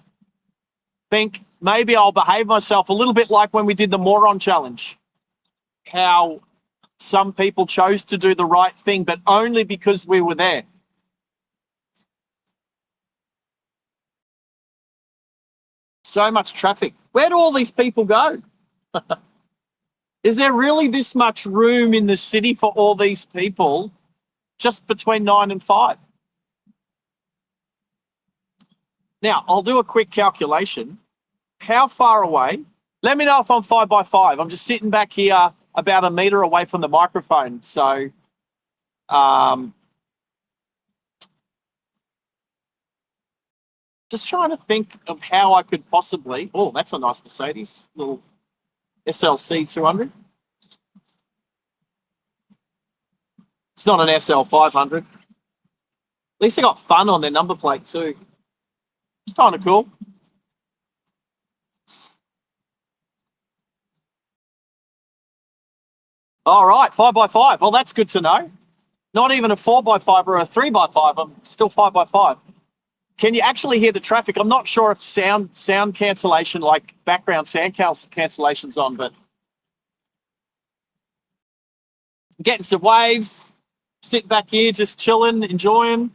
think maybe I'll behave myself a little bit like when we did the moron challenge. How some people chose to do the right thing, but only because we were there. So much traffic. Where do all these people go? Is there really this much room in the city for all these people just between 9 and 5? Now, I'll do a quick calculation. How far away? Let me know if I'm 5 by 5. I'm just sitting back here about a metre away from the microphone. So, just trying to think of how I could possibly. Oh, that's a nice Mercedes, little SLC 200. It's not an SL 500. At least they got fun on their number plate too. It's kind of cool. All right, 5 by 5. Well, that's good to know. Not even a 4 by 5 or a 3 by 5. I'm still 5 by 5. Can you actually hear the traffic? I'm not sure if sound cancellation, like background sound cancellation's on, but getting some waves, sitting back here, just chilling, enjoying.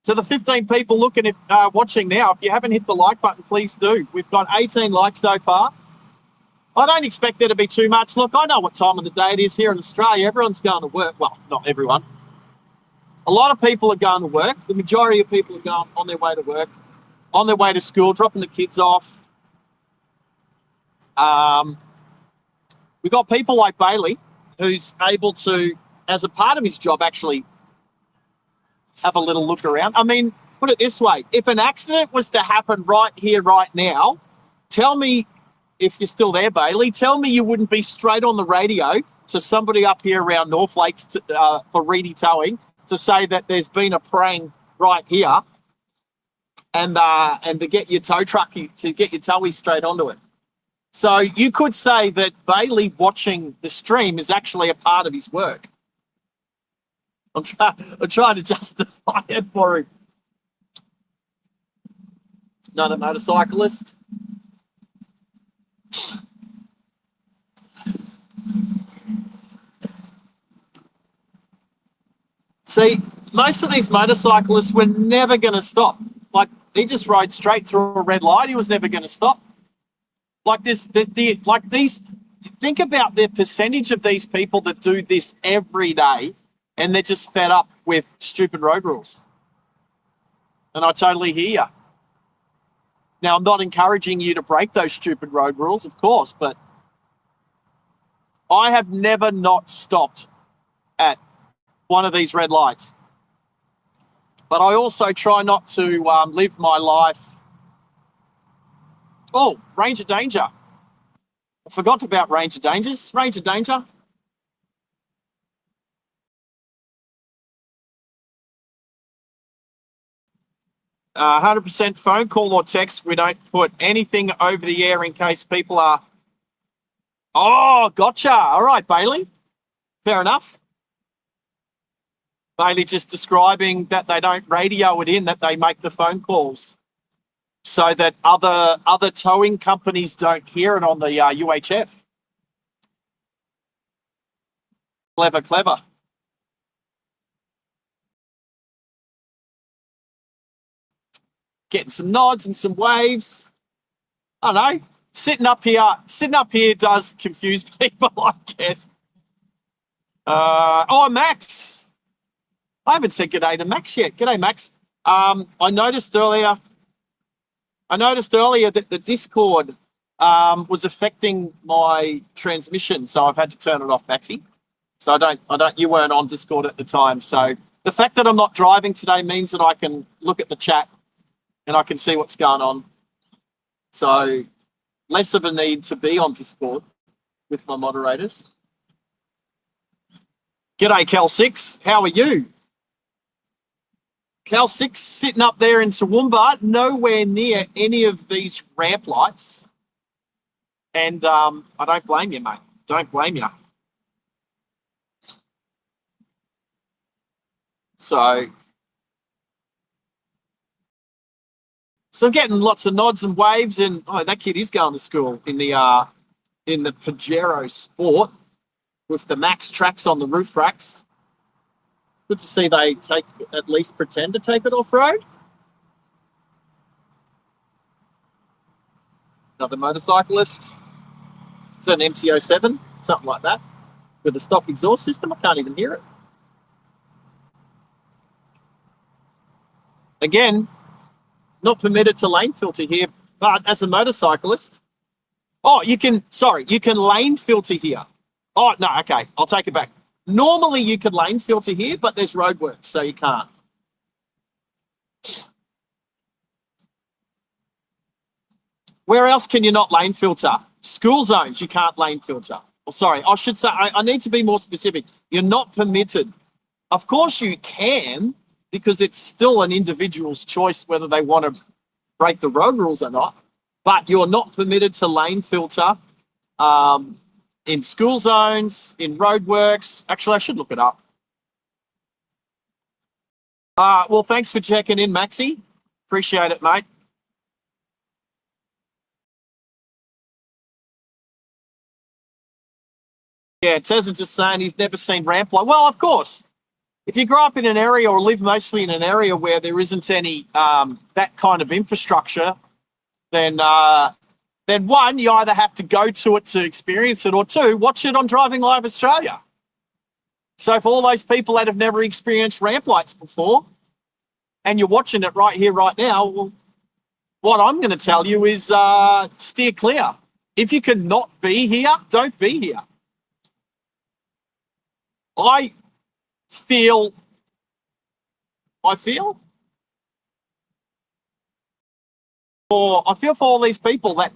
To the 15 people looking at watching now, if you haven't hit the like button, please do. We've got 18 likes so far. I don't expect there to be too much. Look, I know what time of the day it is here in Australia. Everyone's going to work. Well, not everyone. A lot of people are going to work. The majority of people are going on their way to work, on their way to school, dropping the kids off. We've got people like Bailey, who's able to, as a part of his job, actually have a little look around. I mean, put it this way. If an accident was to happen right here, right now, tell me, if you're still there, Bailey, tell me you wouldn't be straight on the radio to somebody up here around North Lakes for Reedy Towing to say that there's been a praying right here and to get your tow truck, to get your towee straight onto it. So you could say that Bailey watching the stream is actually a part of his work. I'm trying to justify it for him. Another motorcyclist. See, most of these motorcyclists were never going to stop. Like, he just rode straight through a red light. He was never going to stop. Like these. Think about the percentage of these people that do this every day, and they're just fed up with stupid road rules. And I totally hear you. Now, I'm not encouraging you to break those stupid road rules, of course, but I have never not stopped at one of these red lights. But I also try not to live my life. Oh, Ranger Danger. I forgot about Ranger Dangers. Ranger Danger. Uh, 100% phone call or text. We don't put anything over the air in case people are. Oh, gotcha. All right, Bailey. Fair enough. Bailey just describing that they don't radio it in, that they make the phone calls so that other towing companies don't hear it on the UHF. Clever, clever. Getting some nods and some waves. I don't know. Sitting up here does confuse people, I guess. Oh, Max. I haven't said g'day to Max yet. G'day, Max. I noticed earlier that the Discord was affecting my transmission, so I've had to turn it off, Maxie. So you weren't on Discord at the time. So the fact that I'm not driving today means that I can look at the chat and I can see what's going on. So less of a need to be on Discord with my moderators. G'day, Cal6. How are you? Cal 6 sitting up there in Toowoomba, nowhere near any of these ramp lights. And I don't blame you, mate. Don't blame you. So I'm getting lots of nods and waves, and that kid is going to school in the Pajero Sport with the Max tracks on the roof racks. Good to see they at least pretend to take it off road. Another motorcyclist. It's an MT-07, something like that, with a stock exhaust system. I can't even hear it. Again, not permitted to lane filter here, but as a motorcyclist, you can lane filter here. Oh, no, okay, I'll take it back. Normally you could lane filter here, but there's roadworks, so you can't. Where else can you not lane filter? School zones, you can't lane filter. Well, sorry, I should say, I need to be more specific. You're not permitted. Of course you can, because it's still an individual's choice whether they want to break the road rules or not, but you're not permitted to lane filter in school zones, in roadworks. Actually, I should look it up. Well, thanks for checking in, Maxie. Appreciate it, mate. Yeah, Tez's just saying he's never seen ramp light. Well, of course. If you grow up in an area or live mostly in an area where there isn't any that kind of infrastructure, then one, you either have to go to it to experience it, or two, watch it on Driving Live Australia. So for all those people that have never experienced ramp lights before, and you're watching it right here, right now, well, what I'm going to tell you is steer clear. If you cannot be here, don't be here. I feel for all these people that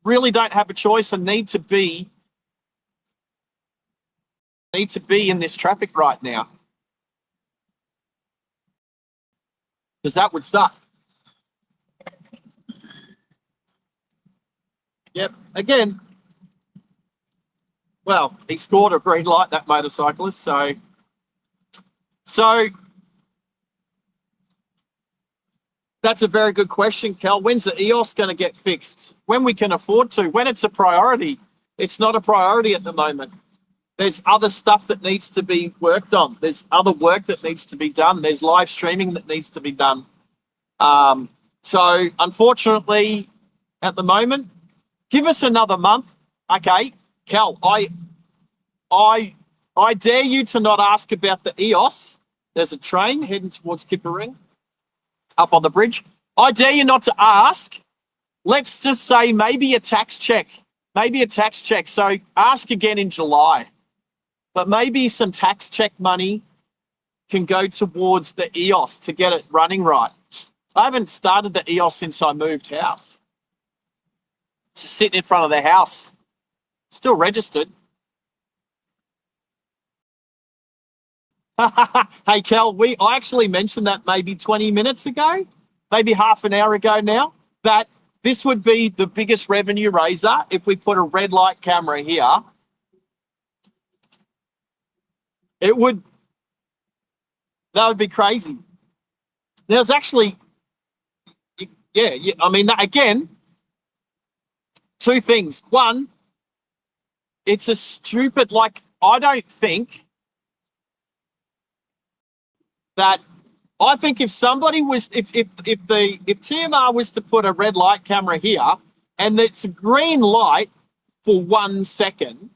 really don't have a choice and need to be in this traffic right now, because that would suck. Yep. Again, well, he scored a green light, that motorcyclist. So that's a very good question, Cal. When's the EOS going to get fixed? When we can afford to, when it's a priority. It's not a priority at the moment. There's other stuff that needs to be worked on. There's other work that needs to be done. There's live streaming that needs to be done. So unfortunately, at the moment, give us another month. Okay, Cal, I dare you to not ask about the EOS. There's a train heading towards Kipparing up on the bridge. I dare you not to ask. Let's just say maybe a tax check. So ask again in July. But maybe some tax check money can go towards the EOS to get it running right. I haven't started the EOS since I moved house. It's just sitting in front of the house. Still registered. Hey, Cal, I actually mentioned that maybe 20 minutes ago, maybe half an hour ago now, that this would be the biggest revenue raiser if we put a red light camera here. That would be crazy. There's actually, I mean, again, two things. One, it's a stupid, I don't think that, I think if somebody was, if TMR was to put a red light camera here and it's a green light for 1 second,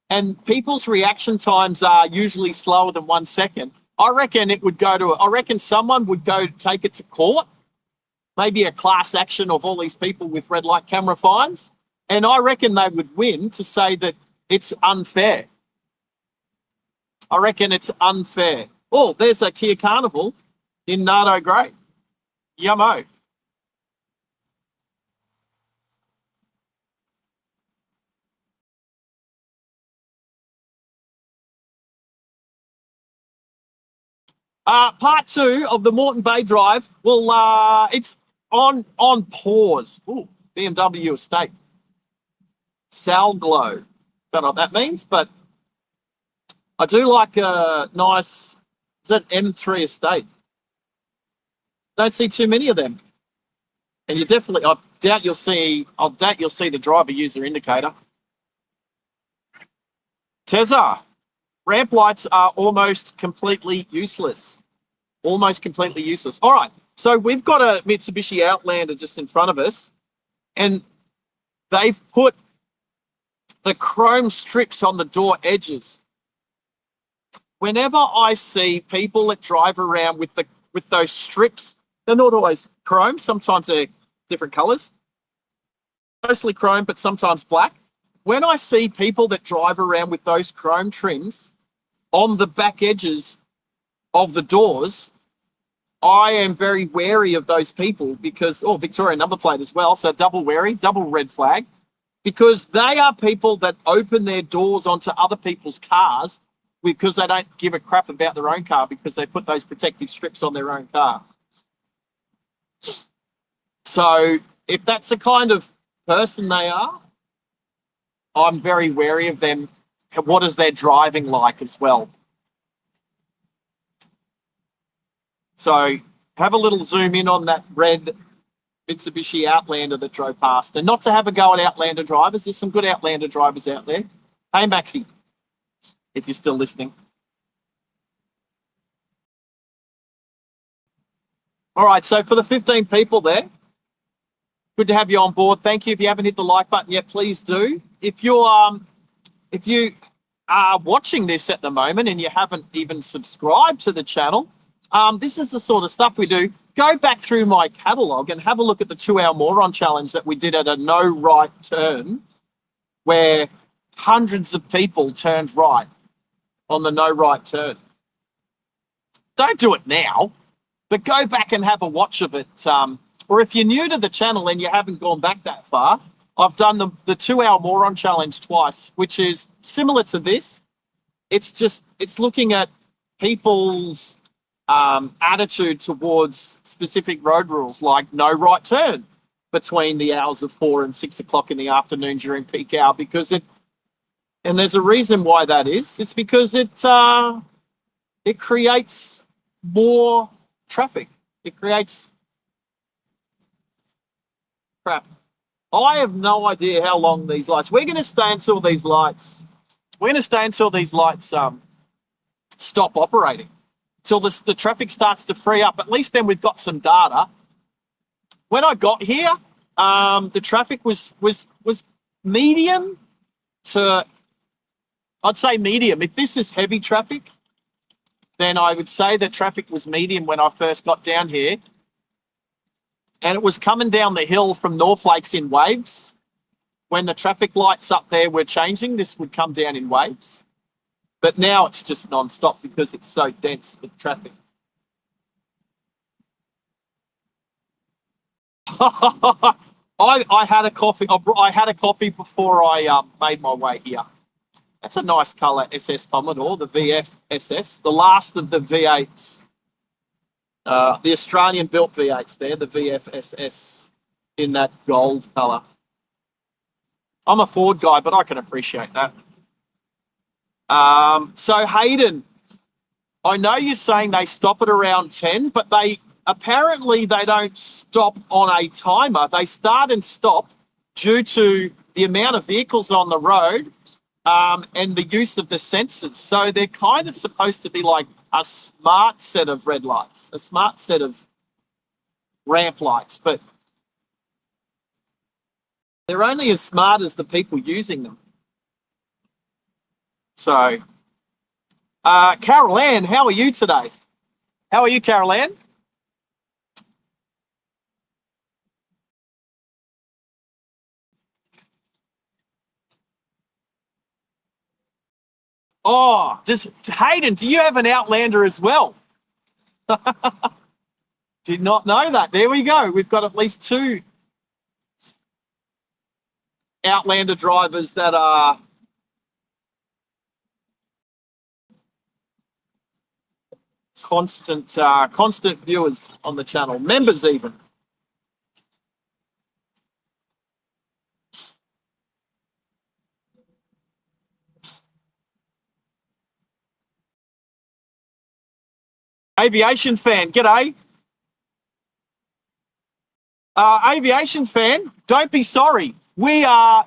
and people's reaction times are usually slower than 1 second, I reckon someone would go take it to court, maybe a class action of all these people with red light camera fines, and I reckon they would win to say that it's unfair. I reckon it's unfair. Oh, there's a Kia Carnival in Nardo Grey. Yummo. Part two of the Moreton Bay Drive will it's on pause. Ooh, BMW estate. Salglow. Don't know what that means, but I do like a nice, is that M3 estate? Don't see too many of them. And you definitely, I doubt you'll see the driver user indicator. Tezza, ramp lights are almost completely useless. Almost completely useless. All right, so we've got a Mitsubishi Outlander just in front of us, and they've put the chrome strips on the door edges. Whenever I see people that drive around with those strips, they're not always chrome. Sometimes they're different colors. Mostly chrome, but sometimes black. When I see people that drive around with those chrome trims on the back edges of the doors, I am very wary of those people because, Victoria number plate as well, so double wary, double red flag, because they are people that open their doors onto other people's cars because they don't give a crap about their own car because they put those protective strips on their own car. So if that's the kind of person they are, I'm very wary of them. What is their driving like as well? So have a little zoom in on that red Mitsubishi Outlander that drove past. And not to have a go at Outlander drivers. There's some good Outlander drivers out there. Hey, Maxie, if you're still listening. All right, so for the 15 people there, good to have you on board. Thank you. If you haven't hit the like button yet, please do. If you are watching this at the moment and you haven't even subscribed to the channel, this is the sort of stuff we do. Go back through my catalogue and have a look at the 2-hour moron challenge that we did at a no right turn, where hundreds of people turned right on the no right turn. Don't do it now, but go back and have a watch of it. Or if you're new to the channel and you haven't gone back that far, I've done the 2-hour moron challenge twice, which is similar to this. It's looking at people's attitude towards specific road rules, like no right turn between the hours of 4 and 6 o'clock in the afternoon during peak hour, and there's a reason why that is. It's because it creates more traffic. It creates crap. I have no idea how long these lights. We're going to stay until these lights. Stop operating. Till the traffic starts to free up. At least then we've got some data. When I got here, the traffic was medium to, I'd say medium. If this is heavy traffic, then I would say the traffic was medium when I first got down here. And it was coming down the hill from North Lakes in waves. When the traffic lights up there were changing, this would come down in waves. But now it's just non-stop because it's so dense with traffic. I had a coffee. I had a coffee before I made my way here. That's a nice colour SS Commodore, the VF SS, the last of the V8s. The Australian-built V8s there, the VF SS in that gold colour. I'm a Ford guy, but I can appreciate that. So Hayden, I know you're saying they stop at around 10, but they don't stop on a timer. They start and stop due to the amount of vehicles on the road and the use of the sensors. So they're kind of supposed to be like a smart set of red lights, a smart set of ramp lights, but they're only as smart as the people using them. So, Carol Ann, how are you today? How are you, Carol Ann? Oh, Hayden, do you have an Outlander as well? Did not know that. There we go. We've got at least 2 Outlander drivers that are constant viewers on the channel, members even. Aviation fan, g'day. Aviation fan, don't be sorry. We are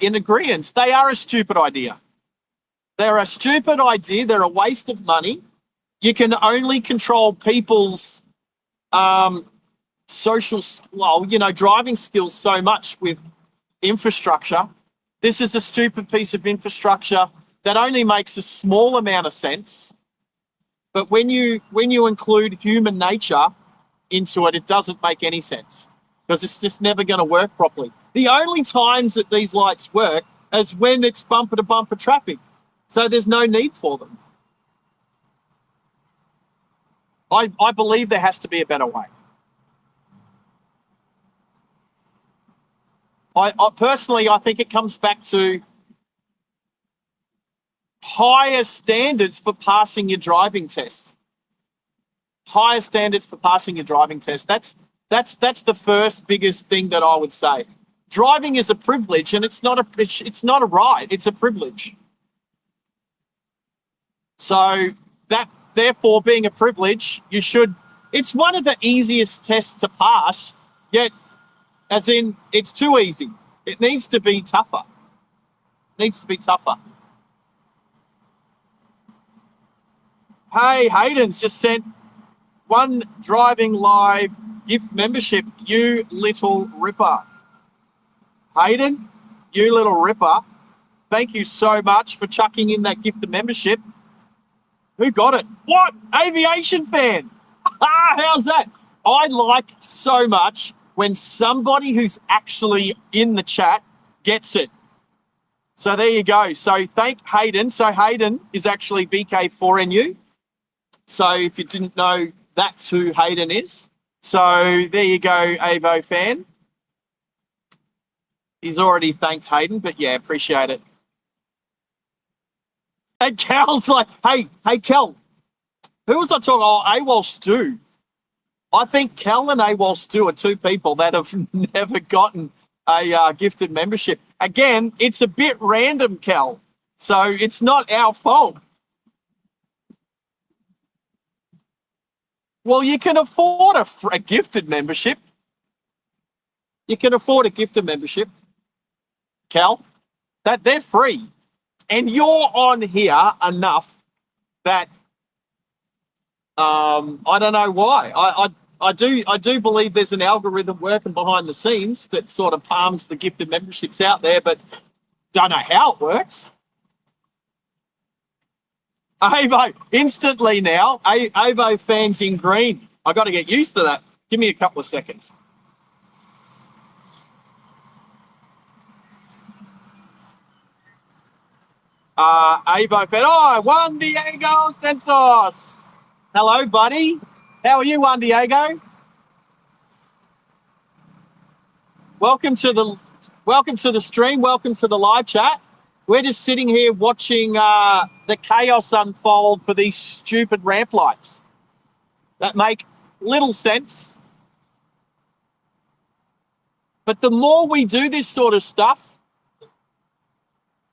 in agreement. They are a stupid idea. They're a stupid idea. They're a waste of money. You can only control people's driving skills so much with infrastructure. This is a stupid piece of infrastructure that only makes a small amount of sense. But when you include human nature into it, it doesn't make any sense because it's just never going to work properly. The only times that these lights work is when it's bumper to bumper traffic. So there's no need for them. I believe there has to be a better way. I personally, I think it comes back to higher standards for passing your driving test. Higher standards for passing your driving test. That's the first biggest thing that I would say. Driving is a privilege, and it's not a right. It's a privilege. So that, therefore, being a privilege, you should. It's one of the easiest tests to pass. Yet, as in, it's too easy. It needs to be tougher. It needs to be tougher. Hey, Hayden's just sent one driving live gift membership. You little ripper. Hayden, you little ripper. Thank you so much for chucking in that gift of membership. Who got it? What? Aviation fan. How's that? I like so much when somebody who's actually in the chat gets it. So there you go. So thank Hayden. So Hayden is actually VK4NU. So if you didn't know, that's who Hayden is. So there you go, Avo fan. He's already thanked Hayden, but yeah, appreciate it. And Cal's like, hey, Cal, who was I talking? Oh, AWOL Stu. I think Cal and AWOL Stu are two people that have never gotten a gifted membership. Again, it's a bit random, Cal. So it's not our fault. Well, you can afford a gifted membership. You can afford a gifted membership, Cal. That they're free. And you're on here enough that I don't know why. I do believe there's an algorithm working behind the scenes that sort of palms the gifted memberships out there, but don't know how it works. Avo, instantly now, Avo fans in green. I got to get used to that. Give me a couple of seconds. Avo fan. Oh, Juan Diego Santos. Hello, buddy. How are you, Juan Diego? Welcome to the stream. Welcome to the live chat. We're just sitting here watching the chaos unfold for these stupid ramp lights that make little sense. But the more we do this sort of stuff,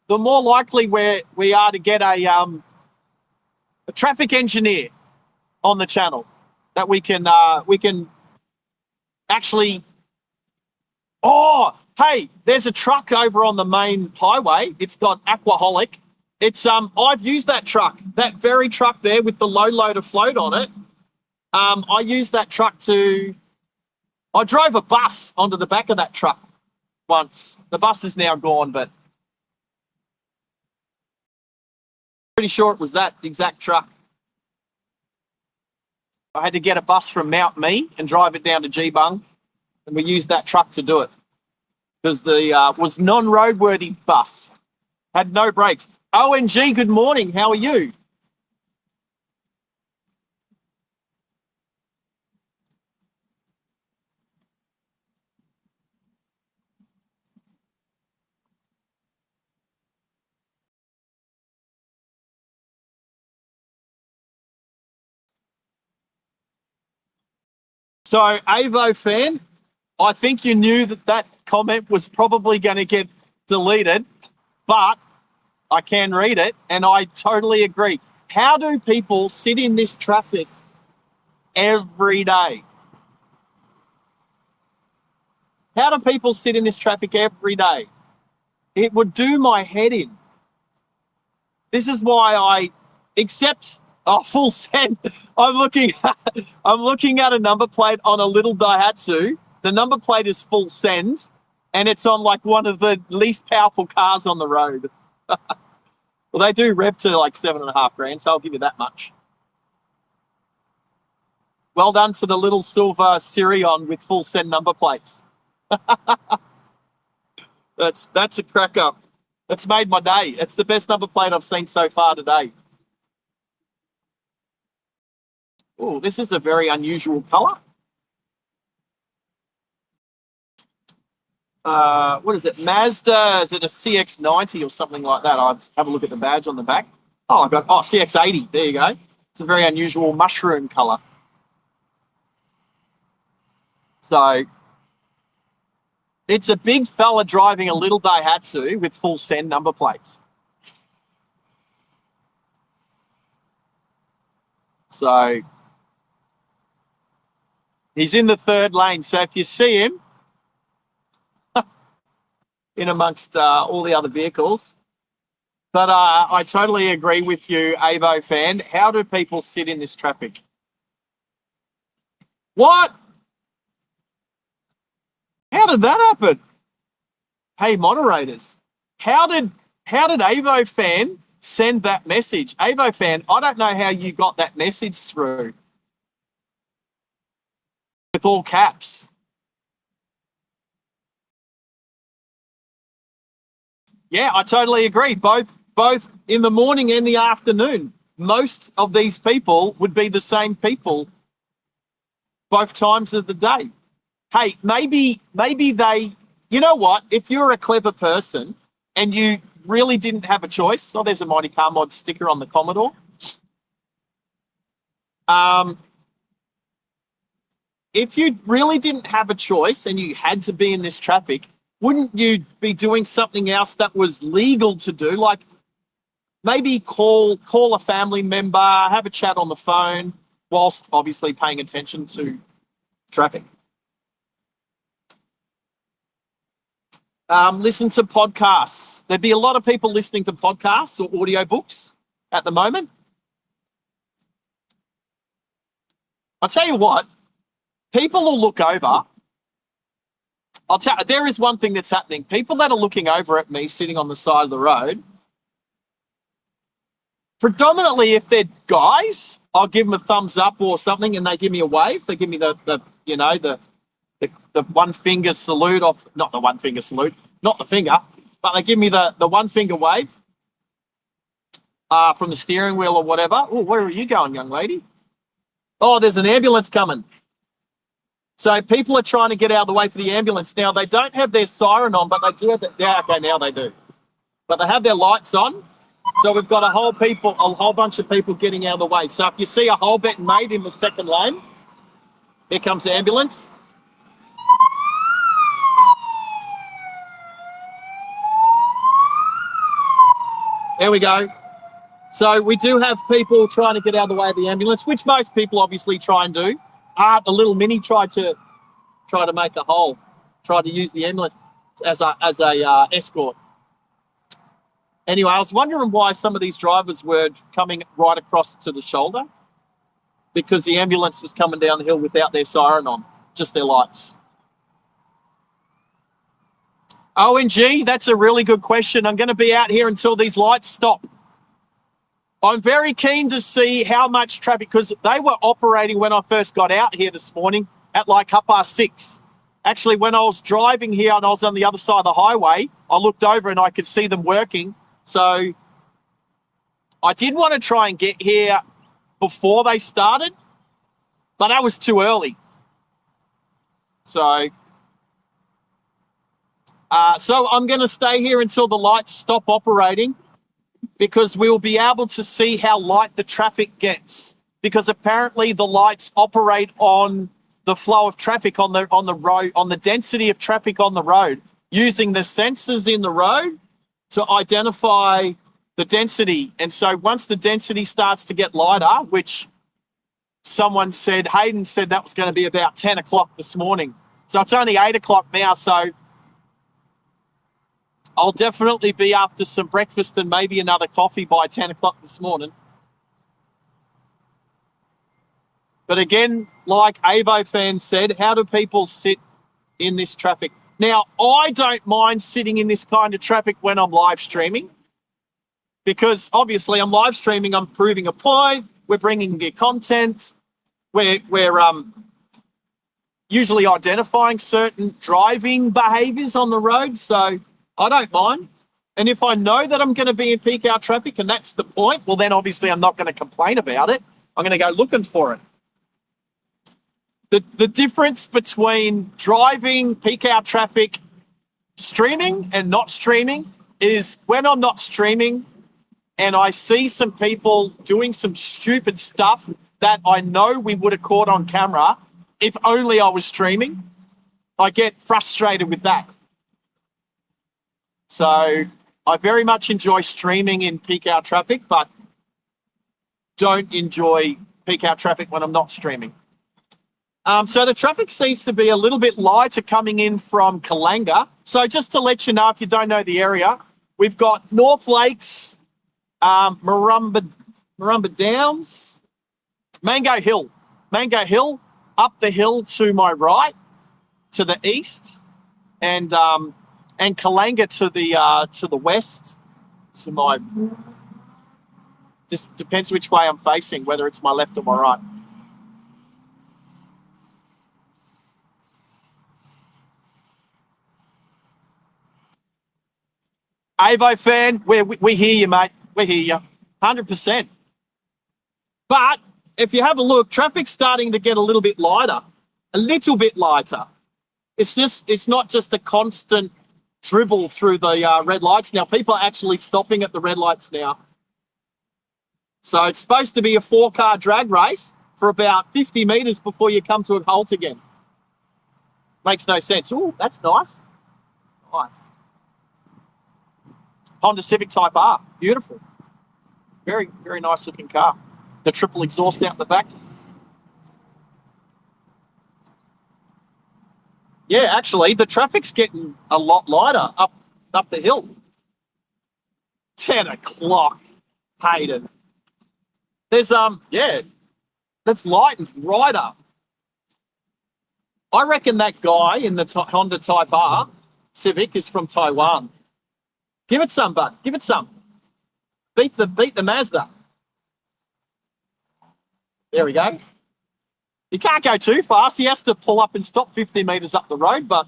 the more likely we are to get a traffic engineer on the channel that we can actually. Oh, hey, there's a truck over on the main highway. It's got Aquaholic. It's I've used that truck, that very truck there with the low loader float on it. I used that truck I drove a bus onto the back of that truck once. The bus is now gone, but pretty sure it was that exact truck. I had to get a bus from Mount Me and drive it down to Geebung, and we used that truck to do it because the was non-roadworthy bus, had no brakes. ONG, good morning. How are you? So, Avo fan, I think you knew that comment was probably going to get deleted, but I can read it, and I totally agree. How do people sit in this traffic every day? How do people sit in this traffic every day? It would do my head in. This is why I accept full send. I'm looking at a number plate on a little Daihatsu. The number plate is full send, and it's on like one of the least powerful cars on the road. Well, they do rev to like $7,500, so I'll give you that much. Well done to the little silver Sirion with full send number plates. That's a cracker. That's made my day. It's the best number plate I've seen so far today. Oh, this is a very unusual color. What is it? Mazda, is it a CX-90 or something like that? I'll have a look at the badge on the back. Oh, CX-80. There you go. It's a very unusual mushroom color. So it's a big fella driving a little Daihatsu with full send number plates. So he's in the third lane. So if you see him in amongst all the other vehicles, but I totally agree with you, Avo fan. How do people sit in this traffic? What? How did that happen? Hey, moderators, how did Avo fan send that message? Avo fan, I don't know how you got that message through with all caps. Yeah, I totally agree. Both in the morning and the afternoon. Most of these people would be the same people both times of the day. Hey, maybe they, you know what? If you're a clever person and you really didn't have a choice, there's a Mighty Car Mod sticker on the Commodore. If you really didn't have a choice and you had to be in this traffic, wouldn't you be doing something else that was legal to do? Like maybe call a family member, have a chat on the phone, whilst obviously paying attention to traffic. Listen to podcasts. There'd be a lot of people listening to podcasts or audiobooks at the moment. I'll tell you what, people will look over. There is one thing that's happening. People that are looking over at me sitting on the side of the road, predominantly if they're guys, I'll give them a thumbs up or something and they give me a wave. They give me the one finger salute off, not the one finger salute, not the finger, but they give me the one finger wave from the steering wheel or whatever. Oh, where are you going, young lady? Oh, there's an ambulance coming. So people are trying to get out of the way for the ambulance. Now, they don't have their siren on, but they do have okay, now they do. But they have their lights on. So we've got a whole bunch of people getting out of the way. So if you see a whole bet made in the second lane, here comes the ambulance. There we go. So we do have people trying to get out of the way of the ambulance, which most people obviously try and do. The little mini tried to make a hole, tried to use the ambulance as a escort. Anyway, I was wondering why some of these drivers were coming right across to the shoulder, because the ambulance was coming down the hill without their siren on, just their lights. ONG, that's a really good question. I'm going to be out here until these lights stop. I'm very keen to see how much traffic, because they were operating when I first got out here this morning at like 6:30. Actually, when I was driving here and I was on the other side of the highway, I looked over and I could see them working. So I did want to try and get here before they started, but that was too early. So I'm going to stay here until the lights stop operating, because we'll be able to see how light the traffic gets, because apparently the lights operate on the flow of traffic on the road, on the density of traffic on the road, using the sensors in the road to identify the density. And so once the density starts to get lighter, which someone said, Hayden said that was going to be about 10 o'clock this morning. So it's only 8 o'clock now. So I'll definitely be after some breakfast and maybe another coffee by 10 o'clock this morning. But again, like Avo fans said, how do people sit in this traffic? Now, I don't mind sitting in this kind of traffic when I'm live streaming, because obviously I'm live streaming, I'm proving a point, we're bringing the content, we're usually identifying certain driving behaviours on the road, so I don't mind. And if I know that I'm going to be in peak hour traffic and that's the point, well, then obviously I'm not going to complain about it. I'm going to go looking for it. The difference between driving peak hour traffic, streaming and not streaming, is when I'm not streaming and I see some people doing some stupid stuff that I know we would have caught on camera if only I was streaming, I get frustrated with that. So I very much enjoy streaming in peak hour traffic, but don't enjoy peak hour traffic when I'm not streaming. So the traffic seems to be a little bit lighter coming in from Kalanga. So just to let you know, if you don't know the area, we've got North Lakes, Marumba Downs, Mango Hill, up the hill to my right, to the east, and Kalanga to the west, to my, just depends which way I'm facing, whether it's my left or my right. Avo fan, we hear you, mate. We hear you, 100%. But if you have a look, traffic's starting to get a little bit lighter. It's not just a constant dribble through the red lights. Now, people are actually stopping at the red lights now. So it's supposed to be a 4-car drag race for about 50 metres before you come to a halt again. Makes no sense. Oh, that's nice. Nice. Honda Civic Type R, beautiful. Very, very nice looking car. The triple exhaust out the back. Yeah, actually, the traffic's getting a lot lighter up the hill. 10 o'clock, Hayden. There's, that's lightened right up. I reckon that guy in the Honda Type R Civic is from Taiwan. Give it some, bud. Give it some. Beat the Mazda. There we go. He can't go too fast. He has to pull up and stop 50 metres up the road, but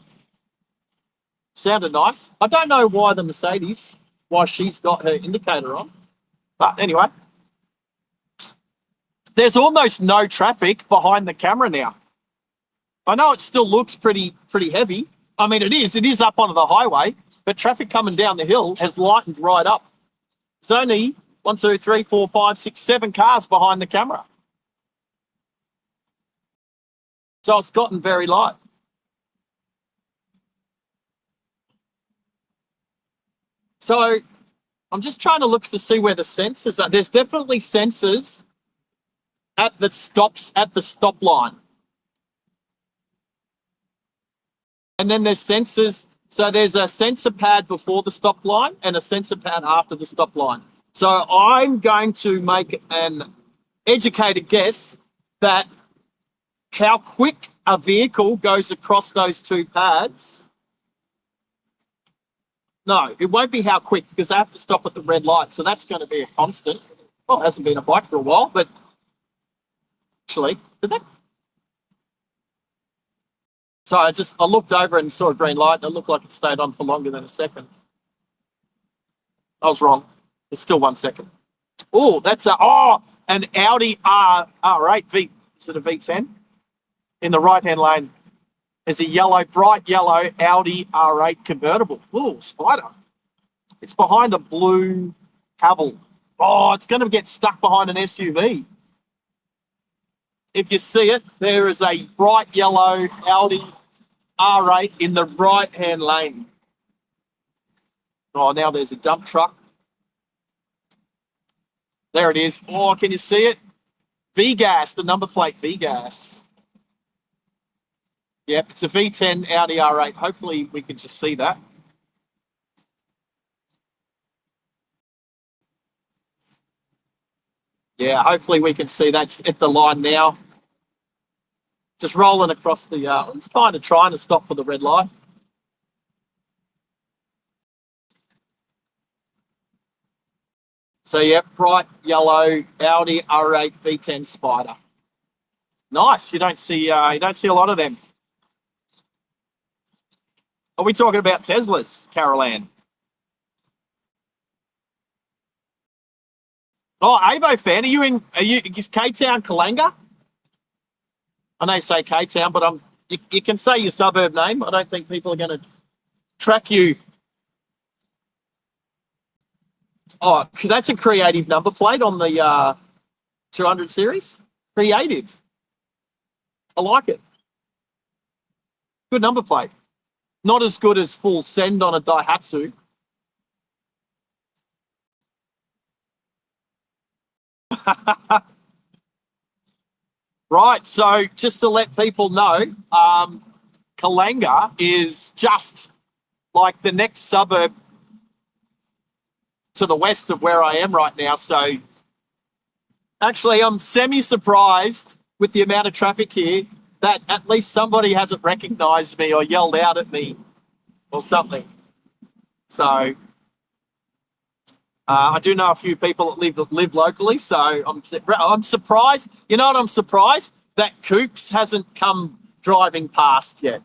sounded nice. I don't know why the Mercedes, why she's got her indicator on. But anyway, there's almost no traffic behind the camera now. I know it still looks pretty heavy. I mean, it is up onto the highway, but traffic coming down the hill has lightened right up. It's only 1, 2, 3, 4, 5, 6, 7 cars behind the camera. So it's gotten very light. So I'm just trying to look to see where the sensors are. There's definitely sensors at the stop line. And then there's sensors. So there's a sensor pad before the stop line and a sensor pad after the stop line. So I'm going to make an educated guess that how quick a vehicle goes across those two pads. No, it won't be how quick, because they have to stop at the red light. So that's going to be a constant. Well, it hasn't been a bike for a while, but actually, did that? So I looked over and saw a green light, and it looked like it stayed on for longer than a second. I was wrong. It's still 1 second. Oh, that's an Audi R8 V. Is it a V10? In the right-hand lane is a bright yellow Audi R8 convertible. Oh, Spider. It's behind a blue Haval. Oh, it's going to get stuck behind an SUV. if you see it, there is a bright yellow Audi R8 in the right-hand lane. Oh, now there's a dump truck. There it is. Oh, can you see it? V-Gas, the number plate V-Gas. Yep, it's a V10 Audi R8. Hopefully we can just see that. Yeah, hopefully we can see that's at the line now. Just rolling across the, it's kind of trying to stop for the red light. So yeah, bright yellow Audi R8 V10 Spider. Nice. You don't see a lot of them. Are we talking about Teslas, Carol Ann? Oh, Avo fan, is K-Town Kalanga? I know you say K-Town, but you can say your suburb name. I don't think people are going to track you. Oh, that's a creative number plate on the 200 series. Creative. I like it. Good number plate. Not as good as full send on a Daihatsu. Right, so just to let people know, Kalanga is just like the next suburb to the west of where I am right now. So actually, I'm semi-surprised with the amount of traffic here that at least somebody hasn't recognised me or yelled out at me or something. So I do know a few people that live locally, so I'm surprised. You know what? I'm surprised that Coops hasn't come driving past yet.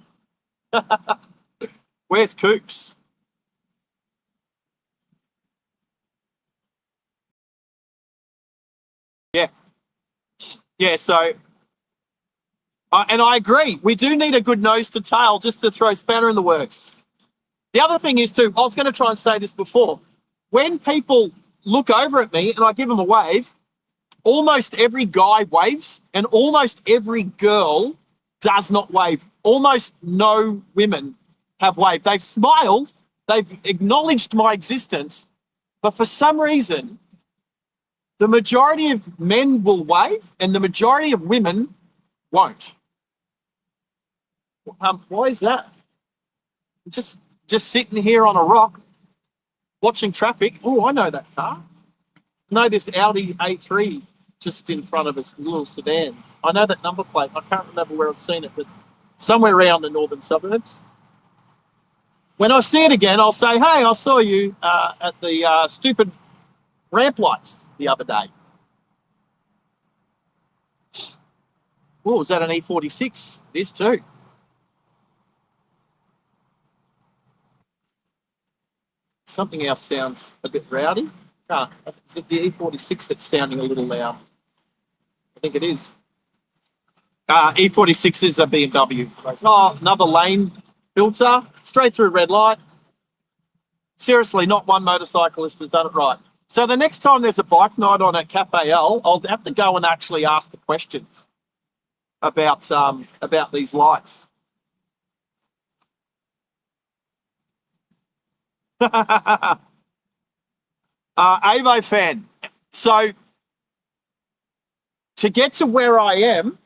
Where's Coops? Yeah. So, and I agree. We do need a good nose to tail just to throw spanner in the works. The other thing is too. I was going to try and say this before. When people look over at me and I give them a wave, almost every guy waves and almost every girl does not wave. Almost no women have waved. They've smiled, they've acknowledged my existence, but for some reason, the majority of men will wave and the majority of women won't. Why is that? Just sitting here on a rock, watching traffic. Oh, I know that car. I know this Audi A3 just in front of us, the little sedan. I know that number plate. I can't remember where I've seen it, but somewhere around the northern suburbs. When I see it again, I'll say, hey, I saw you at the stupid ramp lights the other day. Oh, is that an E46? It is too. Something else sounds a bit rowdy. Is it the E46 that's sounding a little loud? I think it is. E46 is a BMW. Oh, another lane filter, straight through red light. Seriously, not one motorcyclist has done it right. So the next time there's a bike night on at Cafe L, I'll have to go and actually ask the questions about these lights. Avo fan. So to get to where I am,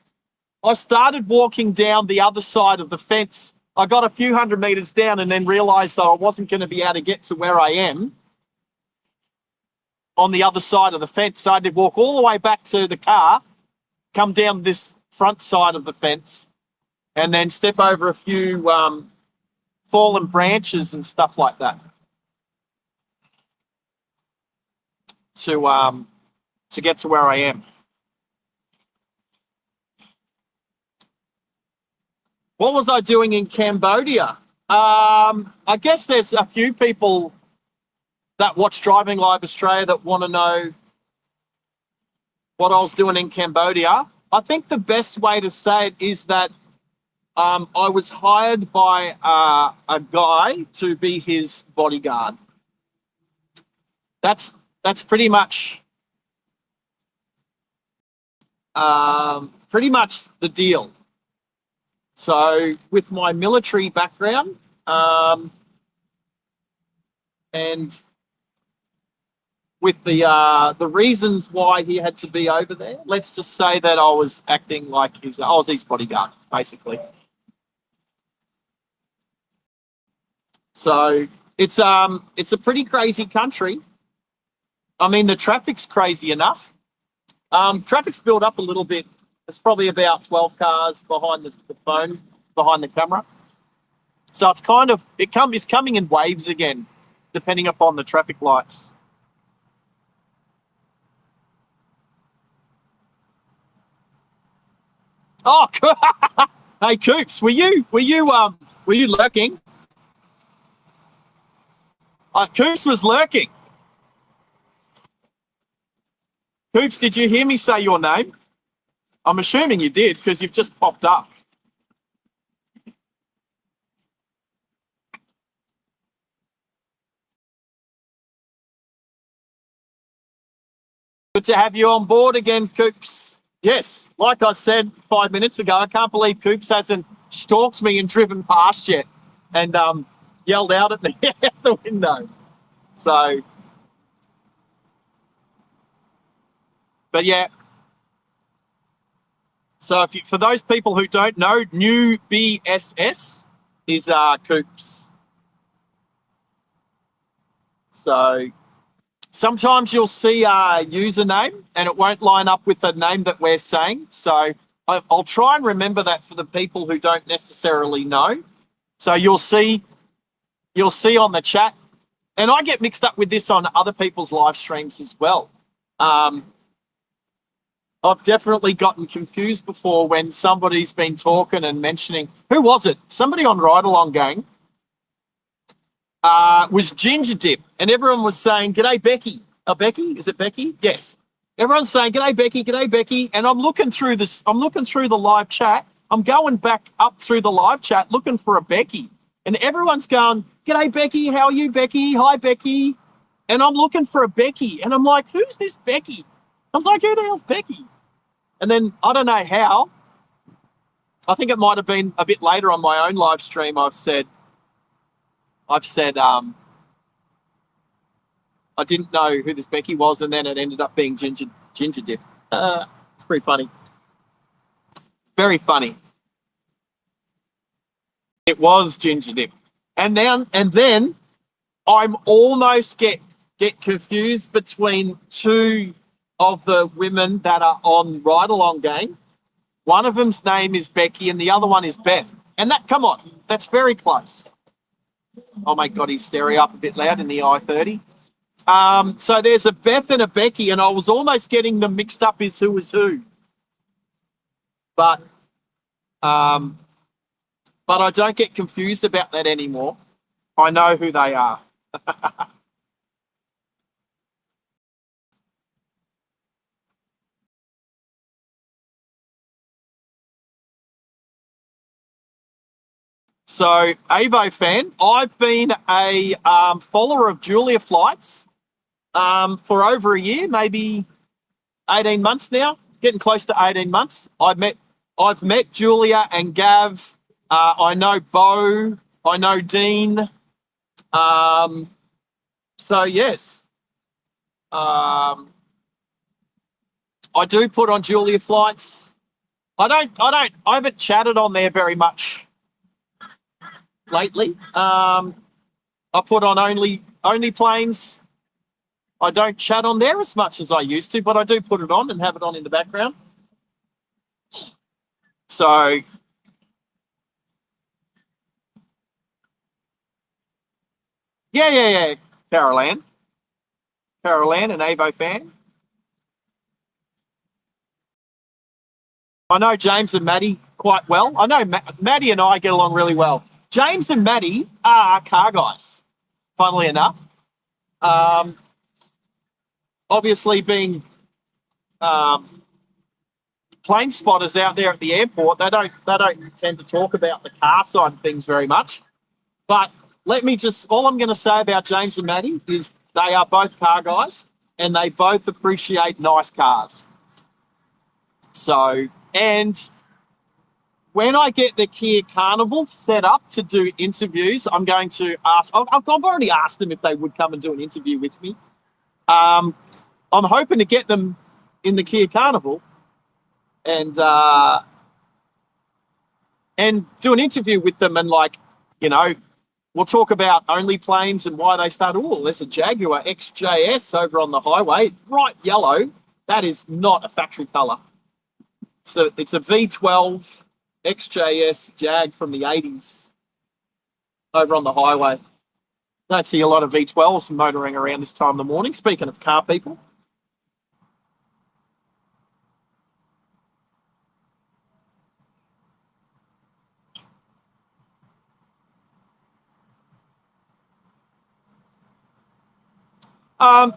I started walking down the other side of the fence. I got a few hundred meters down and then realized that I wasn't going to be able to get to where I am on the other side of the fence. So I had to walk all the way back to the car, come down this front side of the fence, and then step over a few fallen branches and stuff like that to get to where I am. What was I doing in Cambodia? I guess there's a few people that watch Driving Live Australia that want to know what I was doing in Cambodia. I think the best way to say it is that I was hired by a guy to be his bodyguard. That's pretty much pretty much the deal. So with my military background, and with the reasons why he had to be over there, let's just say that I was acting like I was his bodyguard, basically. So it's a pretty crazy country. I mean, the traffic's crazy enough. Traffic's built up a little bit. There's probably about 12 cars behind the phone, behind the camera. So it's kind of it's coming in waves again, depending upon the traffic lights. Oh, hey Coops, were you lurking? Coops was lurking. Coops, did you hear me say your name? I'm assuming you did because you've just popped up. Good to have you on board again, Coops. Yes, like I said 5 minutes ago, I can't believe Coops hasn't stalked me and driven past yet and yelled out at me out the window. So, but yeah. So for those people who don't know, new BSS is Coops. So sometimes you'll see a username and it won't line up with the name that we're saying. So I'll try and remember that for the people who don't necessarily know. So you'll see on the chat, and I get mixed up with this on other people's live streams as well. I've definitely gotten confused before when somebody's been talking and mentioning, who was it? Somebody on Ride Along Gang was Ginger Dip, and everyone was saying, "G'day, Becky." Becky? Is it Becky? Yes. Everyone's saying, "G'day, Becky. G'day, Becky." And I'm looking through the live chat. I'm going back up through the live chat looking for a Becky, and everyone's going, "G'day, Becky. How are you, Becky? Hi, Becky." And I'm looking for a Becky, and I'm like, "Who's this Becky?" I was like, "Who the hell's Becky?" And then I don't know how. I think it might have been a bit later on my own live stream. I've said I didn't know who this Becky was, and then it ended up being Ginger Dip. It's pretty funny. Very funny. It was Ginger Dip. And then I'm almost get confused between two of the women that are on Ride Along Gang. One of them's name is Becky and the other one is Beth. And come on, that's very close. Oh my God, he's stereo up a bit loud in the I-30. So there's a Beth and a Becky, and I was almost getting them mixed up as who was who. But I don't get confused about that anymore. I know who they are. So, Avo fan, I've been a follower of Julia Flights for over a year, maybe 18 months now, getting close to 18 months. I've met Julia and Gav. I know Bo. I know Dean. So yes, I do put on Julia Flights. I haven't chatted on there very much lately. I put on only planes. I don't chat on there as much as I used to, but I do put it on and have it on in the background. So yeah. Carol Ann, an Avo fan. I know James and Maddie quite well. I know Maddie and I get along really well. James and Maddie are car guys, funnily enough. Obviously, being plane spotters out there at the airport, they don't tend to talk about the car side of things very much. But all I'm going to say about James and Maddie is they are both car guys and they both appreciate nice cars. So And when I get the Kia Carnival set up to do interviews, I'm going to ask. I've already asked them if they would come and do an interview with me. I'm hoping to get them in the Kia Carnival and do an interview with them, and we'll talk about only planes and why they started. Oh, there's a Jaguar XJS over on the highway, bright yellow. That is not a factory color. So it's a V12 XJS Jag from the 80s over on the highway. Don't see a lot of V12s motoring around this time of the morning. Speaking of car people.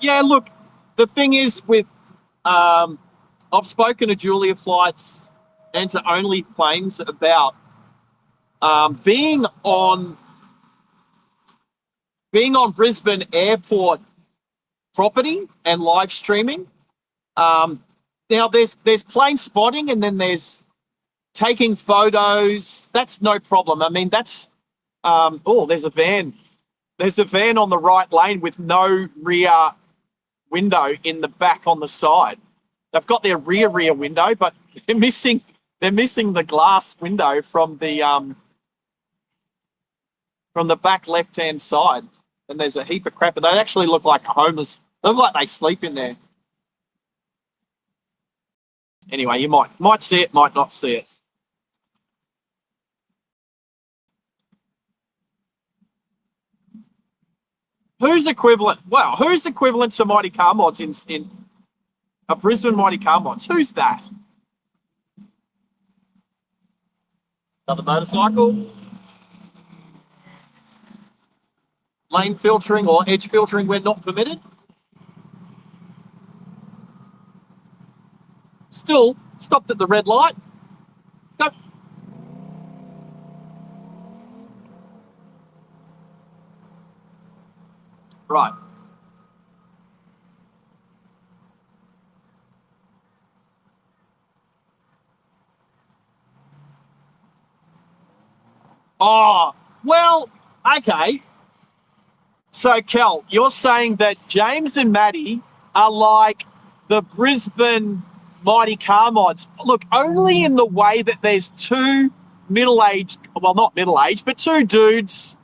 Yeah, look, the thing is I've spoken to Julia Flights and to Only Planes about being on Brisbane Airport property and live streaming. Now there's plane spotting, and then there's taking photos. That's no problem. I mean, that's there's a van. There's a van on the right lane with no rear window in the back on the side. They've got their rear window, but they're missing the glass window from the back left-hand side. And there's a heap of crap, but they actually look like homeless. They look like they sleep in there. Anyway, you might see it, might not see it. Who's equivalent to Mighty Car Mods in a Brisbane Mighty Car Mods? Who's that? Another motorcycle? Lane filtering or edge filtering where not permitted? Still stopped at the red light. Go. Right. Oh, well, okay. So, Kel, you're saying that James and Maddie are like the Brisbane Mighty Car Mods. Look, only in the way that there's two middle-aged, well, not middle-aged, but two dudes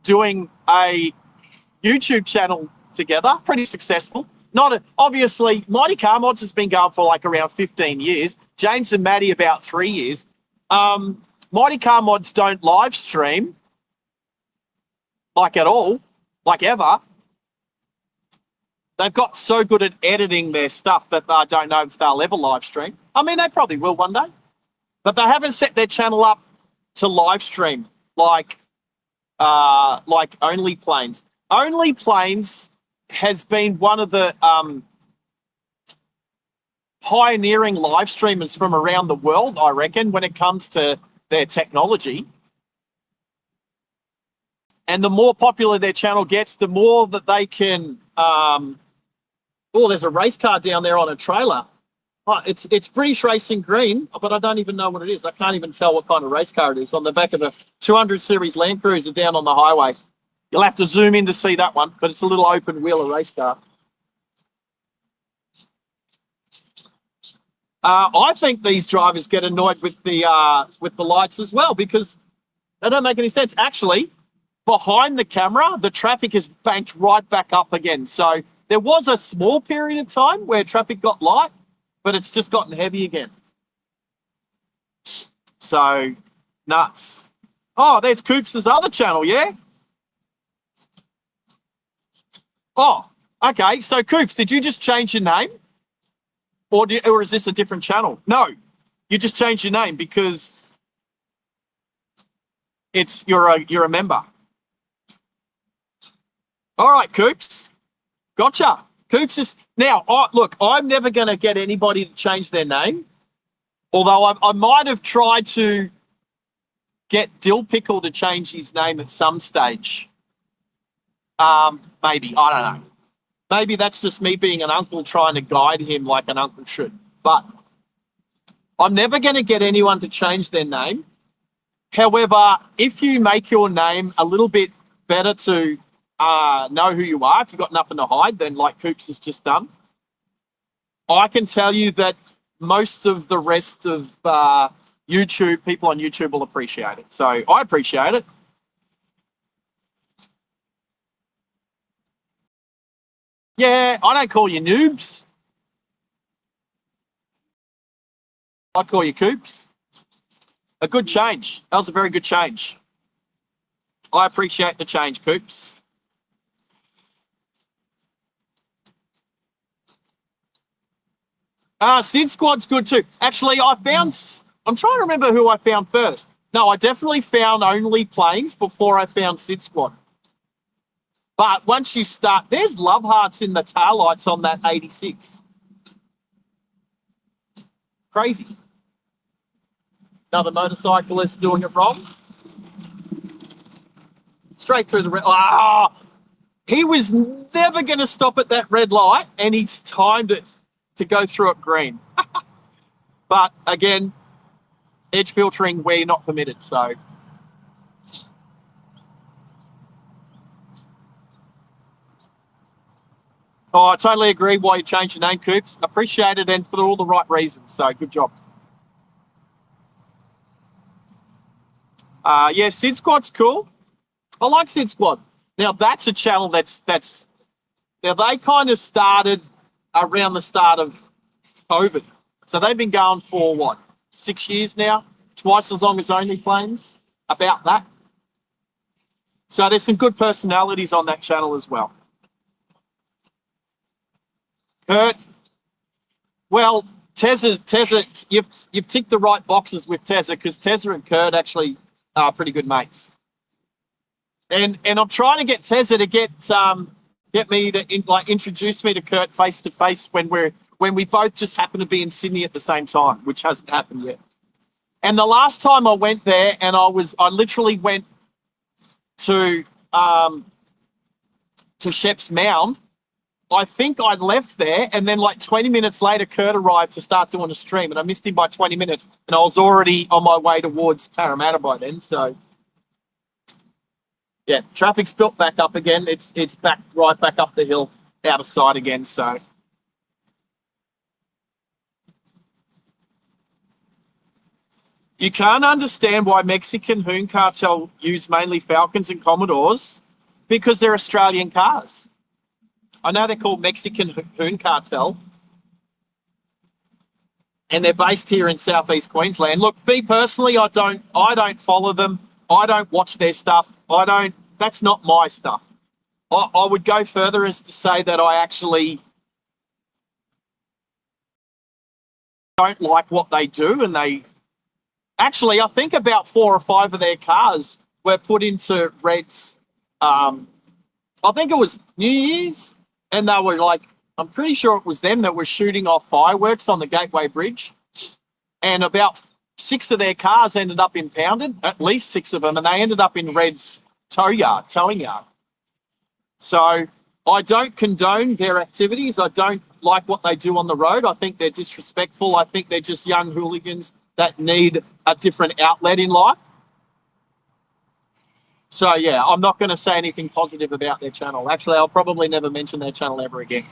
doing a YouTube channel together, pretty successful. Obviously, Mighty Car Mods has been going for like around 15 years. James and Maddie about 3 years. Mighty Car Mods don't live stream like at all, like ever. They've got so good at editing their stuff that I don't know if they'll ever live stream. I mean, they probably will one day, but they haven't set their channel up to live stream like Only Planes. Only Planes has been one of the pioneering live streamers from around the world, I reckon, when it comes to their technology. And the more popular their channel gets, the more that they can... there's a race car down there on a trailer. Oh, it's British Racing Green, but I don't even know what it is. I can't even tell what kind of race car it is. On the back of a 200 Series Land Cruiser down on the highway. You'll have to zoom in to see that one, but it's a little open-wheeler race car. I think these drivers get annoyed with the lights as well, because they don't make any sense. Actually, behind the camera, the traffic is banked right back up again. So there was a small period of time where traffic got light, but it's just gotten heavy again. So, nuts. Oh, there's Coops' other channel, yeah? Oh, okay. So, Coops, did you just change your name? Or is this a different channel? No, you just changed your name because you're a member. All right, Coops. Gotcha. Coops is... Now, look, I'm never going to get anybody to change their name, although I might have tried to get Dill Pickle to change his name at some stage. Maybe. I don't know. Maybe that's just me being an uncle trying to guide him like an uncle should. But I'm never going to get anyone to change their name. However, if you make your name a little bit better to know who you are, if you've got nothing to hide, then like Coops has just done, I can tell you that most of the rest of YouTube, people on YouTube will appreciate it. So I appreciate it. Yeah, I don't call you noobs. I call you Coops. A good change. That was a very good change. I appreciate the change, Coops. Sid Squad's good too. Actually, I'm trying to remember who I found first. No, I definitely found Only Planes before I found Sid Squad. But once you start, there's love hearts in the taillights on that 86. Crazy. Another motorcyclist doing it wrong. Straight through the red. He was never going to stop at that red light, and he's timed it to go through it green. But again, edge filtering, we're not permitted, so. Oh, I totally agree why you changed your name, Coops. Appreciate it, and for all the right reasons, so good job. Yeah, Sid Squad's cool. I like Sid Squad. Now, that's a channel that's now they kind of started around the start of COVID. So they've been going for, what, 6 years now? Twice as long as Only Planes, about that. So there's some good personalities on that channel as well. Kurt, well, Tezza, you've ticked the right boxes with Tezza, because Tezza and Kurt actually are pretty good mates. And I'm trying to get Tezza to get me to introduce me to Kurt face to face when we both just happen to be in Sydney at the same time, which hasn't happened yet. And the last time I went there, and I literally went to Shep's Mound. I think I left there, and then like 20 minutes later, Kurt arrived to start doing a stream, and I missed him by 20 minutes, and I was already on my way towards Parramatta by then. So, yeah, traffic's built back up again. It's back right back up the hill, out of sight again. So, you can't understand why Mexican Hoon Cartel use mainly Falcons and Commodores, because they're Australian cars. I know they're called Mexican Hoon Cartel, and they're based here in southeast Queensland. Look, me personally, I don't follow them. I don't watch their stuff. That's not my stuff. I would go further as to say that I actually don't like what they do, and I think about 4 or 5 of their cars were put into Reds. I think it was New Year's. And they were like, I'm pretty sure it was them that were shooting off fireworks on the Gateway Bridge. And about 6 of their cars ended up impounded, at least 6 of them, and they ended up in Red's towing yard. So I don't condone their activities. I don't like what they do on the road. I think they're disrespectful. I think they're just young hooligans that need a different outlet in life. So, yeah, I'm not going to say anything positive about their channel. Actually, I'll probably never mention their channel ever again.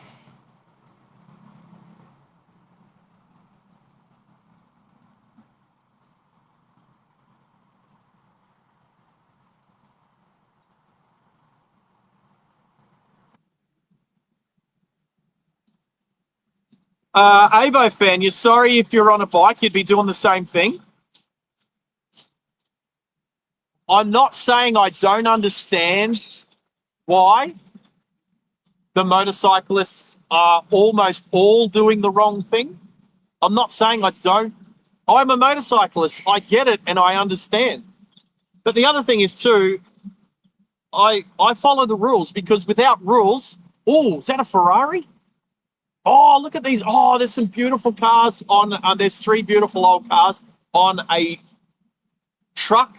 Avo fan, you're sorry if you're on a bike, you'd be doing the same thing. I'm not saying I don't understand why the motorcyclists are almost all doing the wrong thing. I'm not saying I don't. I'm a motorcyclist. I get it and I understand. But the other thing is too, I follow the rules, because without rules, is that a Ferrari? Oh, look at these. Oh, there's some beautiful cars on, there's 3 beautiful old cars on a truck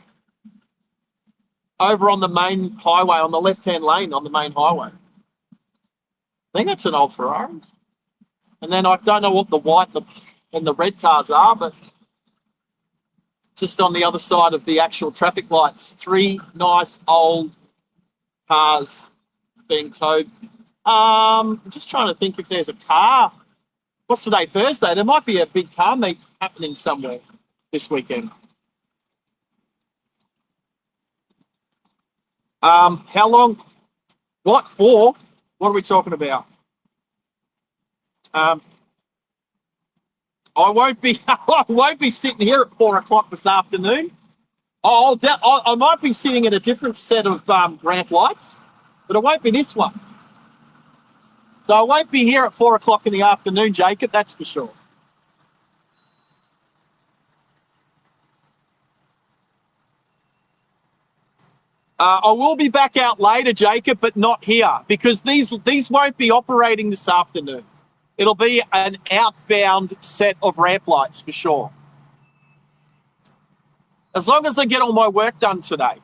over on the main highway, on the left-hand lane on the main highway. I think that's an old Ferrari. And then I don't know what the white and the red cars are, but just on the other side of the actual traffic lights. 3 nice old cars being towed. I'm just trying to think if there's a car. What's today? Thursday. There might be a big car meet happening somewhere this weekend. How long? What for? What are we talking about? I won't be. I won't be sitting here at 4 o'clock this afternoon. I might be sitting at a different set of ramp lights, but it won't be this one. So I won't be here at 4 o'clock in the afternoon, Jacob. That's for sure. I will be back out later, Jacob, but not here because these won't be operating this afternoon. It'll be an outbound set of ramp lights for sure. As long as I get all my work done today.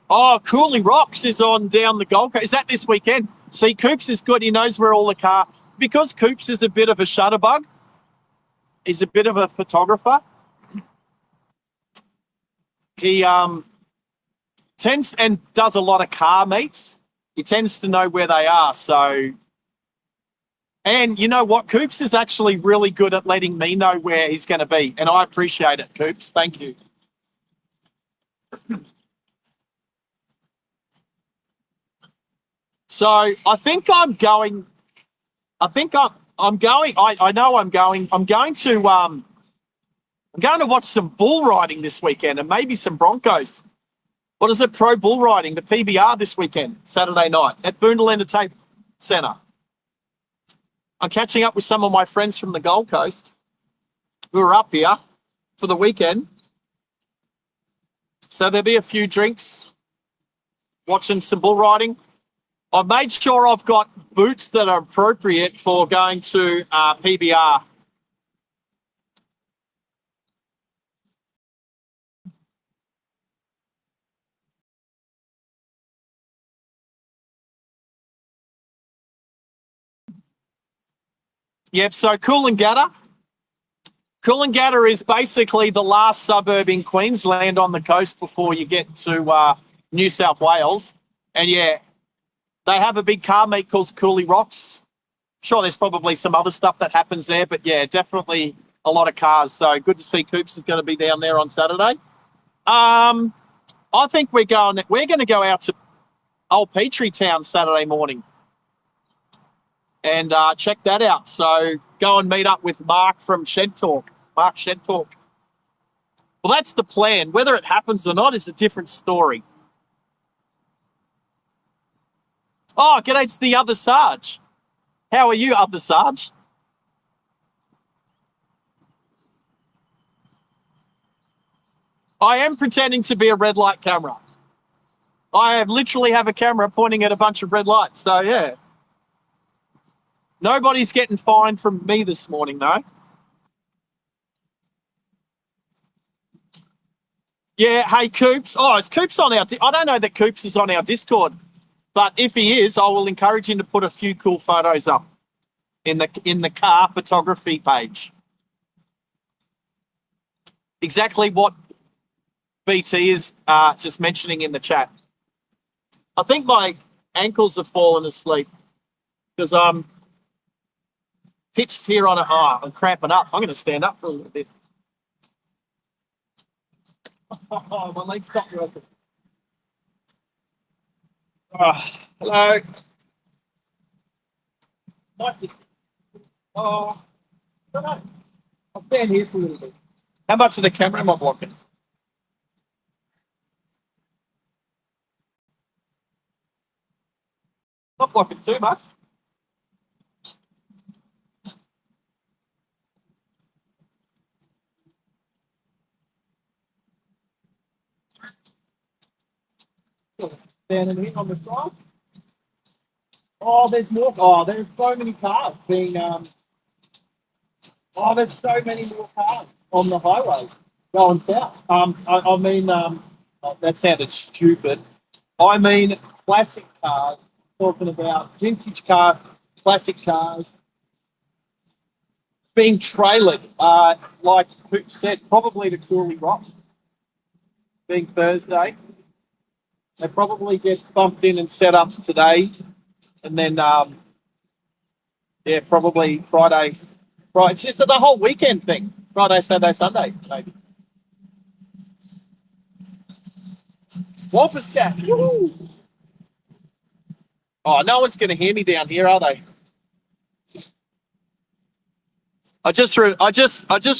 Oh, Cooley Rocks is on down the Gold Coast. Is that this weekend? See, Coops is good. He knows where all the car... Because Coops is a bit of a shutterbug, he's a bit of a photographer. He tends and does a lot of car meets. He tends to know where they are. So, and you know what? Coops is actually really good at letting me know where he's going to be. And I appreciate it, Coops. Thank you. So I think I'm going. I know I'm going. I'm going to watch some bull riding this weekend and maybe some Broncos. What is it? Pro bull riding, the PBR this weekend, Saturday night at Boondall Entertainment Centre. I'm catching up with some of my friends from the Gold Coast who are up here for the weekend. So there'll be a few drinks, watching some bull riding. I've made sure I've got boots that are appropriate for going to PBR. Yep, so Coolangatta. Coolangatta is basically the last suburb in Queensland on the coast before you get to New South Wales. And yeah, they have a big car meet called Cooley Rocks. Sure, there's probably some other stuff that happens there, but yeah, definitely a lot of cars. So good to see Coops is going to be down there on Saturday. I think we're going to go out to Old Petrie Town Saturday morning and check that out. So go and meet up with Mark from Shed Talk. Mark Shed Talk. Well, that's the plan. Whether it happens or not is a different story. Oh, g'day, it's the other Sarge. How are you, other Sarge? I am pretending to be a red light camera. I literally have a camera pointing at a bunch of red lights. So, yeah. Nobody's getting fined from me this morning, though. Yeah, hey, Coops. Oh, is Coops on our... I don't know that Coops is on our Discord. But if he is, I will encourage him to put a few cool photos up in the car photography page. Exactly what BT is just mentioning in the chat. I think my ankles have fallen asleep because I'm pitched here on I'm cramping up. I'm going to stand up for a little bit. Oh, my legs stopped working. Hello. Might just, I don't know. I'll stand here for a little bit. How much of the camera am I blocking? Not blocking too much. Standing here on the side. Oh, there's more. Oh, there's so many cars being. Oh, there's so many more cars on the highway going south. That sounded stupid. I mean, classic cars. Talking about vintage cars, classic cars. being trailered, like Hoop said, probably to Cooley Rock, being Thursday. They probably get bumped in and set up today, and then probably Friday. Right, it's just the whole weekend thing. Friday, Saturday, Sunday, maybe. Wampus cat. Woo! Oh, no one's going to hear me down here, are they? I just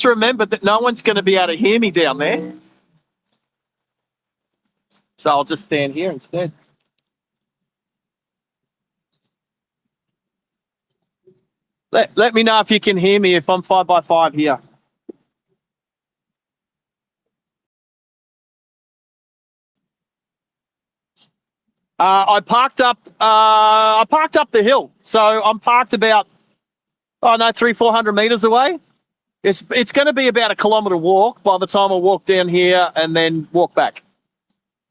remembered that no one's going to be able to hear me down there, so I'll just stand here instead. Let me know if you can hear me if I'm 5x5 here. I parked up the hill, so I'm parked about 300-400 meters away. It's going to be about a kilometre walk by the time I walk down here and then walk back.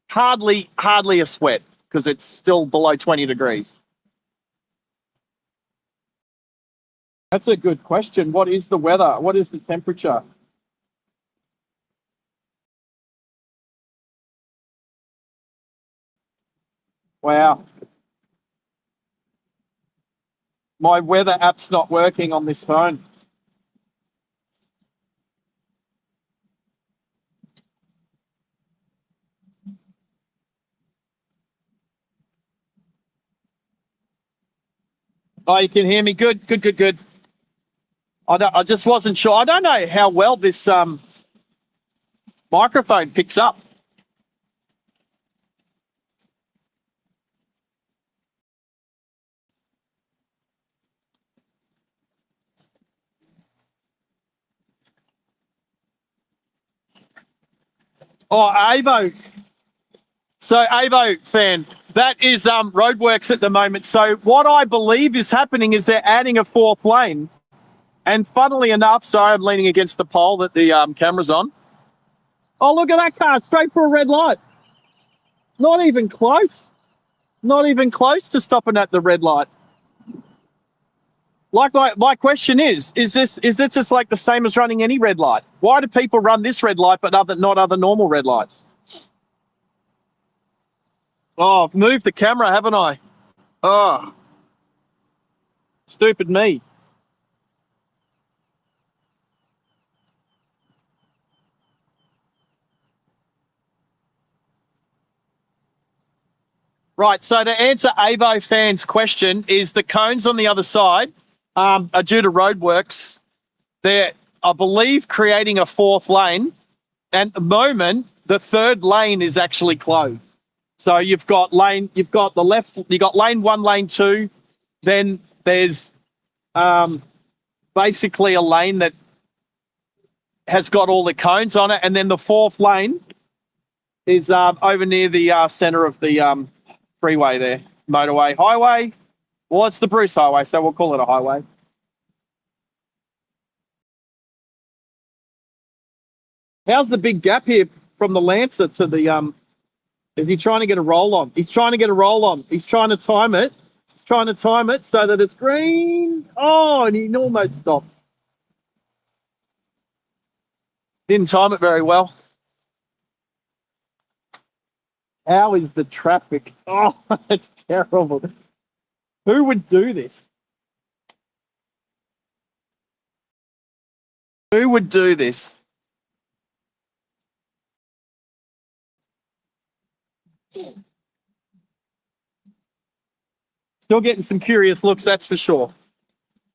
Hardly a sweat because it's still below 20 degrees. That's a good question. What is the weather? What is the temperature? Wow. My weather app's not working on this phone. Oh, you can hear me? Good. I just wasn't sure. I don't know how well this microphone picks up. Oh, Avo. So, Avo fan, that is roadworks at the moment. So what I believe is happening is they're adding a fourth lane. And funnily enough, sorry, I'm leaning against the pole that the camera's on. Oh, look at that car, straight for a red light. Not even close. Not even close to stopping at the red light. Like my question is this just like the same as running any red light? Why do people run this red light but not other normal red lights? Oh, I've moved the camera, haven't I? Oh, stupid me. Right, so to answer Avo fans' question is the cones on the other side are due to roadworks. They're, I believe, creating a fourth lane. And at the moment, the third lane is actually closed. So you've got lane one, lane two. Then there's basically a lane that has got all the cones on it. And then the fourth lane is over near the center of the freeway there, motorway, highway. Well, it's the Bruce Highway, so we'll call it a highway. How's the big gap here from the Lancer to the is he trying to get a roll on? He's trying to get a roll on. He's trying to time it. He's trying to time it so that it's green. Oh, and he almost stopped. Didn't time it very well. How is the traffic? Oh, that's terrible. Who would do this? Who would do this? Still getting some curious looks, that's for sure.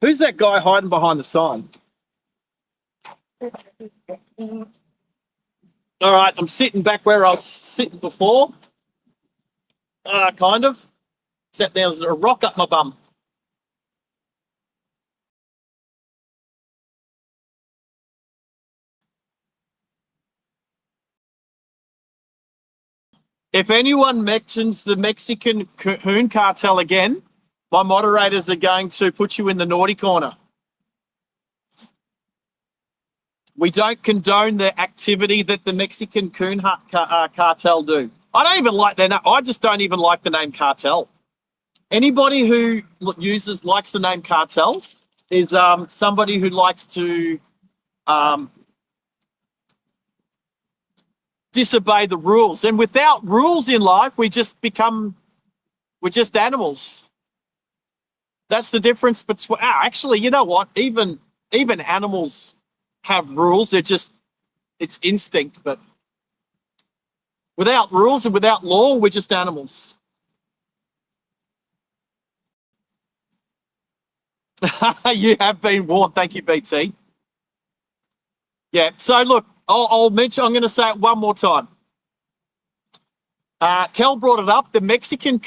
Who's that guy hiding behind the sign? All right, I'm sitting back where I was sitting before. Kind of. Except there's a rock up my bum. If anyone mentions the Mexican coon cartel again, my moderators are going to put you in the naughty corner. We don't condone the activity that the Mexican coon cartel do. I don't even like their name. I just don't even like the name cartel. Anybody who likes the name cartel is somebody who likes to disobey the rules. And without rules in life, we're just animals. That's the difference between, actually, you know what? Even animals have rules. It's instinct, but without rules and without law, we're just animals. You have been warned. Thank you, BT. Yeah. So look, I'll mention. I'm going to say it one more time. Kel brought it up. The Mexican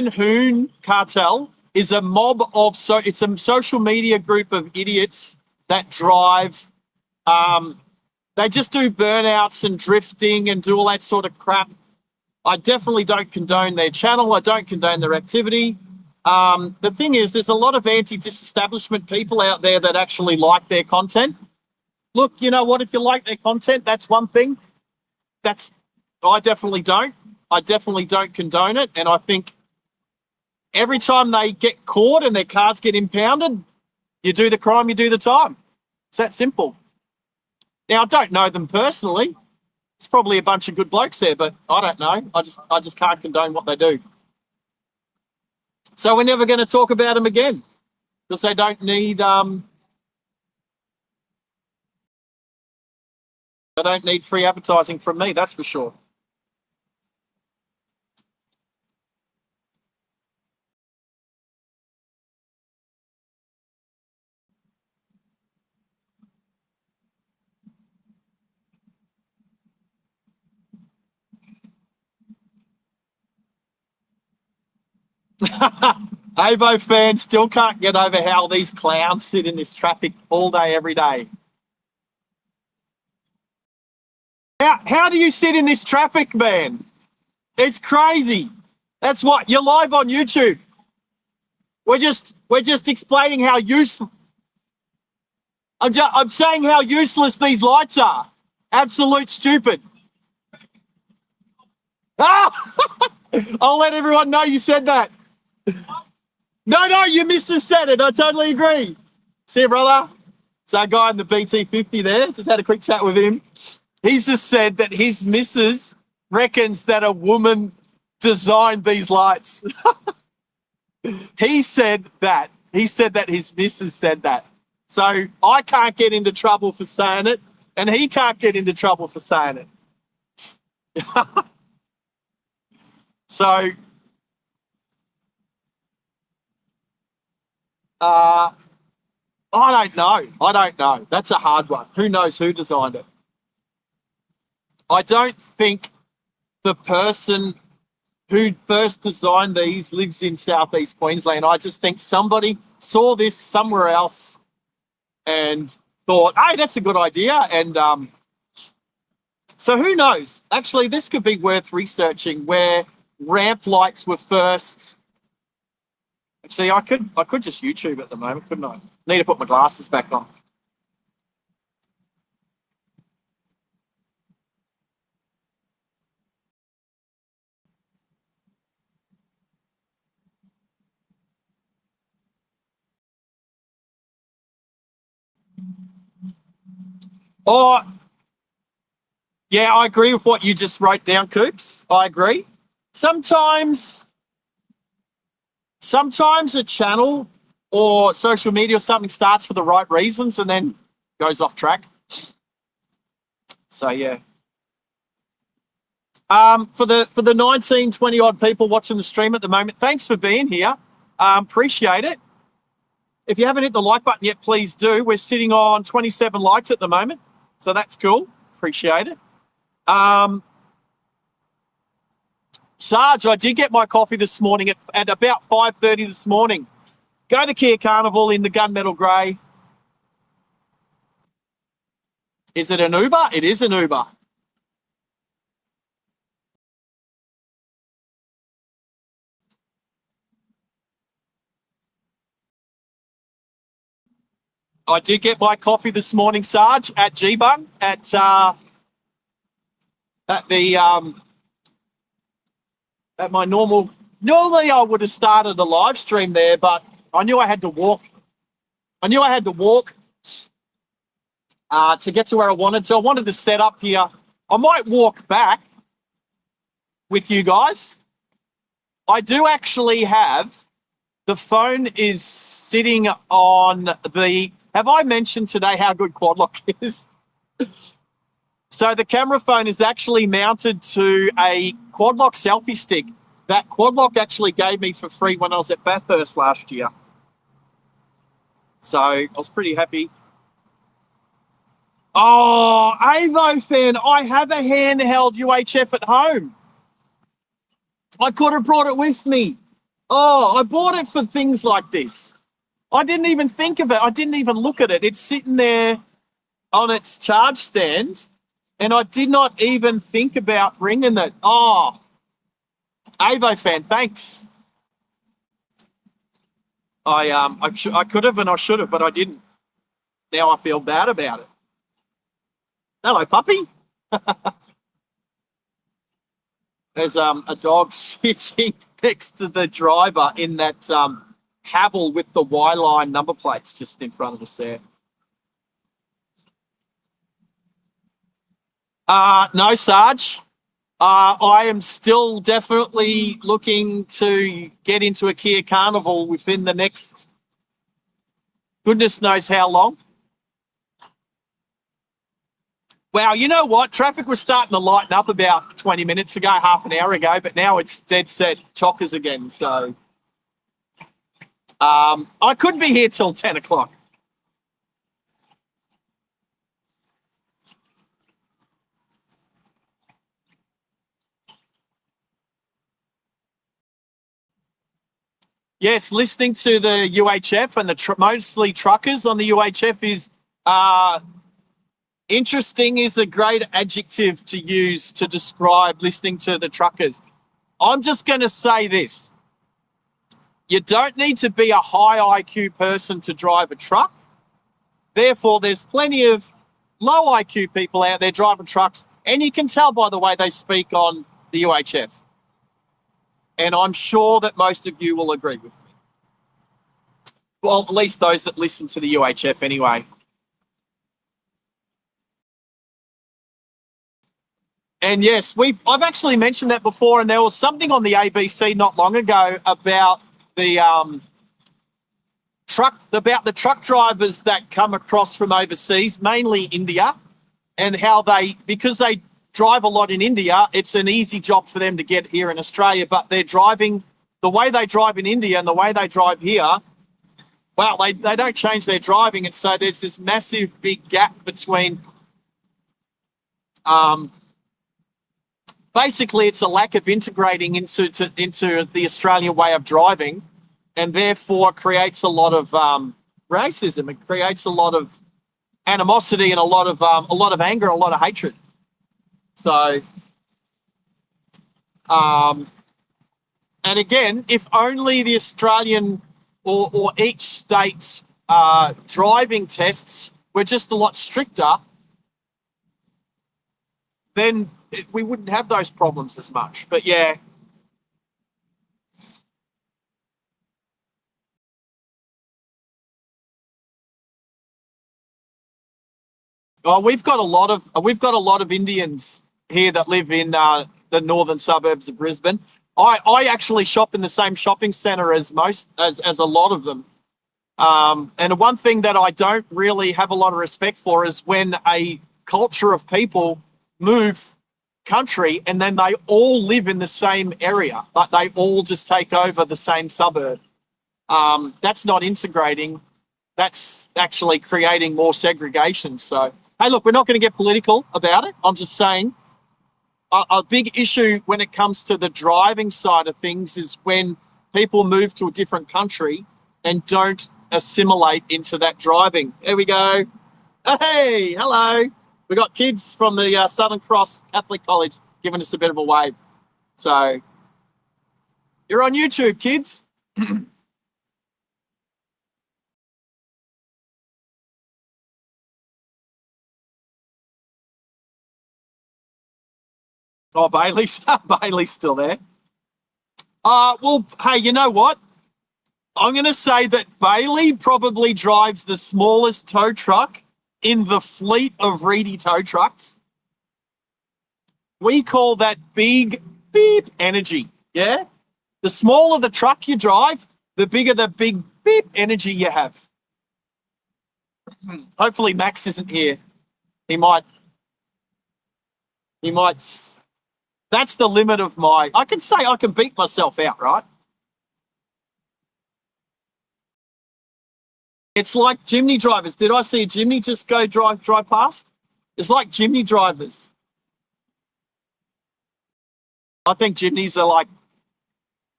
Hoon cartel is a mob of it's a social media group of idiots that drive. They just do burnouts and drifting and do all that sort of crap. I definitely don't condone their channel. I don't condone their activity. The thing is, there's a lot of anti-disestablishment people out there that actually like their content. Look, you know what? If you like their content, that's one thing. I definitely don't. I definitely don't condone it. And I think every time they get caught and their cars get impounded, you do the crime, you do the time. It's that simple. Now, I don't know them personally. It's probably a bunch of good blokes there, but I don't know. I just can't condone what they do. So we're never going to talk about them again because they don't need free advertising from me, that's for sure. Avo fans still can't get over how these clowns sit in this traffic all day, every day. How do you sit in this traffic, man? It's crazy. That's what you're live on YouTube. We're just explaining how useless. I'm saying how useless these lights are. Absolute stupid. I'll let everyone know you said that. No, your missus said it. I totally agree. See you, brother. So that guy in the BT50 there, just had a quick chat with him. He's just said that his missus reckons that a woman designed these lights. He said that. He said that his missus said that. So I can't get into trouble for saying it, and he can't get into trouble for saying it. So I don't know. That's a hard one. Who knows who designed it? I don't think the person who first designed these lives in Southeast Queensland. I just think somebody saw this somewhere else and thought, hey, that's a good idea. And so who knows? Actually, this could be worth researching where ramp lights were first. Actually, I could just YouTube at the moment, couldn't I? Need to put my glasses back on. Oh, yeah, I agree with what you just wrote down, Coops. I agree. Sometimes a channel or social media or something starts for the right reasons and then goes off track. So yeah. For the 19, 20 odd people watching the stream at the moment, thanks for being here. Appreciate it. If you haven't hit the like button yet, please do. We're sitting on 27 likes at the moment, so that's cool. Appreciate it. Sarge, I did get my coffee this morning at about 5:30 this morning. Go to the Kia Carnival in the gunmetal grey. Is it an Uber? It is an Uber. I did get my coffee this morning, Sarge, at G-Bung at my normal. Normally, I would have started a live stream there, but I knew I had to walk I knew I had to walk to get to where I wanted to. I wanted to set up here. I might walk back with you guys. I do actually have, the phone is sitting on the, have I mentioned today how good quad lock is? So the camera phone is actually mounted to a quad lock selfie stick that quad lock actually gave me for free when I was at Bathurst last year. So I was pretty happy. Oh, Avo fan, I have a handheld UHF at home. I could have brought it with me. Oh, I bought it for things like this. I didn't even think of it. I didn't even look at it. It's sitting there on its charge stand, and I did not even think about bringing it. Oh, Avo fan, thanks. I could have and I should have, but I didn't. Now I feel bad about it. Hello, puppy. There's a dog sitting next to the driver in that Havel with the Y-line number plates just in front of us there. No, Sarge. I am still definitely looking to get into a Kia Carnival within the next goodness knows how long. Wow, you know what? Traffic was starting to lighten up about 20 minutes ago, half an hour ago, but now it's dead set chockers again. So I could be here till 10 o'clock. Yes, listening to the UHF and the mostly truckers on the UHF is interesting is a great adjective to use to describe listening to the truckers. I'm just going to say this. You don't need to be a high IQ person to drive a truck. Therefore, there's plenty of low IQ people out there driving trucks, and you can tell by the way they speak on the UHF. And I'm sure that most of you will agree with me. Well, at least those that listen to the UHF anyway. And yes, I've actually mentioned that before, and there was something on the ABC not long ago about the truck drivers that come across from overseas, mainly India, and how because they drive a lot in India, it's an easy job for them to get here in Australia, but they're driving, the way they drive in India and the way they drive here, well, they don't change their driving, and so there's this massive big gap between basically, it's a lack of integrating into the Australian way of driving, and therefore creates a lot of racism. It creates a lot of animosity and a lot of anger, a lot of hatred. So, and again, if only the Australian or each state's driving tests were just a lot stricter, then we wouldn't have those problems as much. But yeah. Oh, we've got a lot of Indians here that live in the northern suburbs of Brisbane. I actually shop in the same shopping centre as a lot of them. And one thing that I don't really have a lot of respect for is when a culture of people move country and then they all live in the same area, but they all just take over the same suburb. That's not integrating. That's actually creating more segregation. So, hey, look, we're not going to get political about it. I'm just saying a big issue when it comes to the driving side of things is when people move to a different country and don't assimilate into that driving. There we go. Hey, hello. We got kids from the Southern Cross Catholic College giving us a bit of a wave. So you're on YouTube, kids. Oh, Bailey's still there. Well, hey, you know what? I'm going to say that Bailey probably drives the smallest tow truck in the fleet of Reedy tow trucks. We call that big beep energy, yeah? The smaller the truck you drive, the bigger the big beep energy you have. Hopefully Max isn't here. He might. That's the limit of I can say I can beat myself out, right? It's like Jimny drivers. Did I see a Jimny just go drive past? It's like Jimny drivers. I think Jimnys are like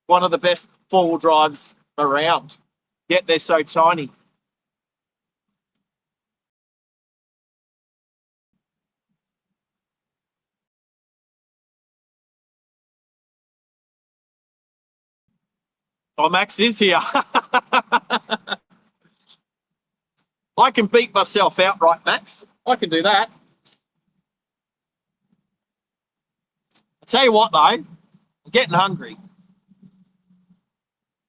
one of the best four-wheel drives around, yet they're so tiny. Oh, Max is here. I can beat myself out, right, Max? I can do that. I tell you what, though, I'm getting hungry.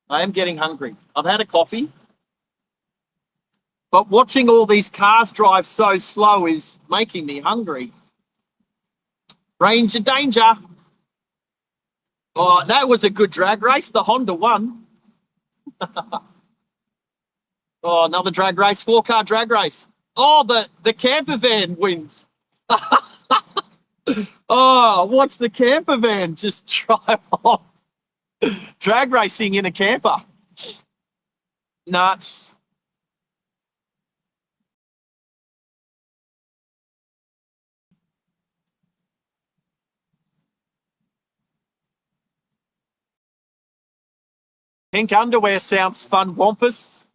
I am getting hungry. I've had a coffee, but watching all these cars drive so slow is making me hungry. Ranger danger. Oh, that was a good drag race. The Honda won. Oh, another drag race, 4-car drag race. Oh, the camper van wins. Oh, what's the camper van just drive off? Drag racing in a camper. Nuts. Pink underwear sounds fun, Wampus.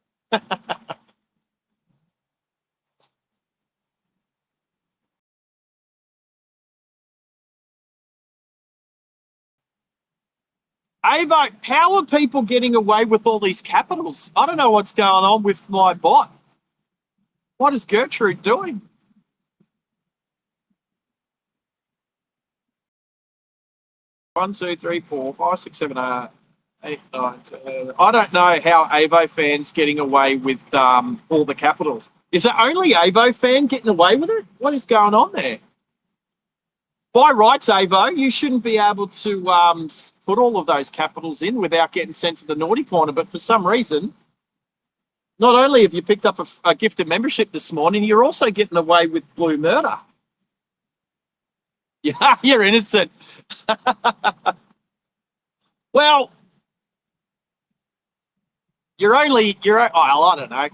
Avo, how are people getting away with all these capitals? I don't know what's going on with my bot. What is Gertrude doing? One, two, three, four, five, six, seven, 8, 9, 10. I don't know how Avo fans getting away with all the capitals. Is it only Avo fan getting away with it? What is going on there? By rights, Avo, you shouldn't be able to put all of those capitals in without getting sent to the naughty corner. But for some reason, not only have you picked up a gifted membership this morning, you're also getting away with blue murder. Yeah, you're innocent. Well, I don't know.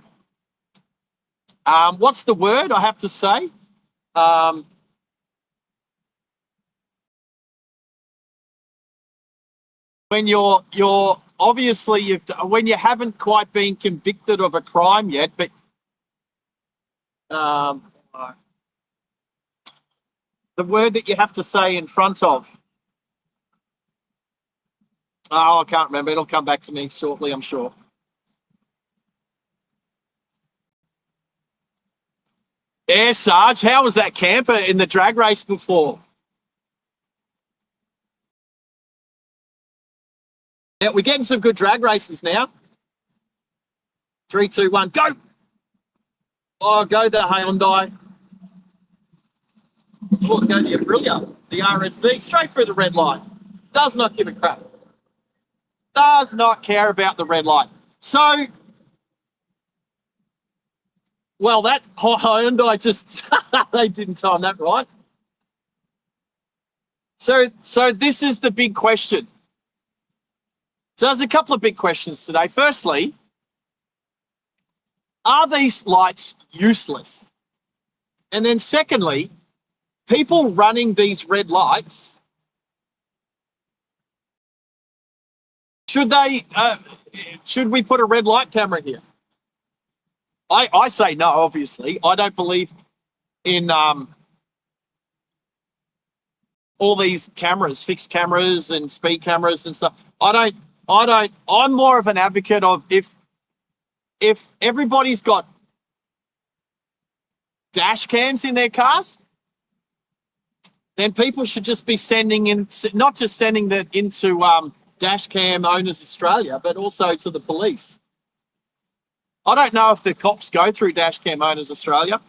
What's the word I have to say? When you're obviously when you haven't quite been convicted of a crime yet, but the word that you have to say in front of. Oh, I can't remember. It'll come back to me shortly, I'm sure. Yeah, Sarge, how was that camper in the drag race before? Yeah, we're getting some good drag races now. 3, 2, 1, go! Oh, go the Hyundai. Oh, go the Aprilia, the RSV, straight through the red light. Does not give a crap. Does not care about the red light. So, well, that Hyundai just, they didn't time that right. So this is the big question. So there's a couple of big questions today. Firstly, are these lights useless? And then secondly, people running these red lights, should we put a red light camera here? I say no, obviously. I don't believe in all these cameras, fixed cameras and speed cameras and stuff. I'm more of an advocate of if everybody's got dash cams in their cars, then people should just be not just sending that into Dash Cam Owners Australia, but also to the police. I don't know if the cops go through Dashcam Owners Australia.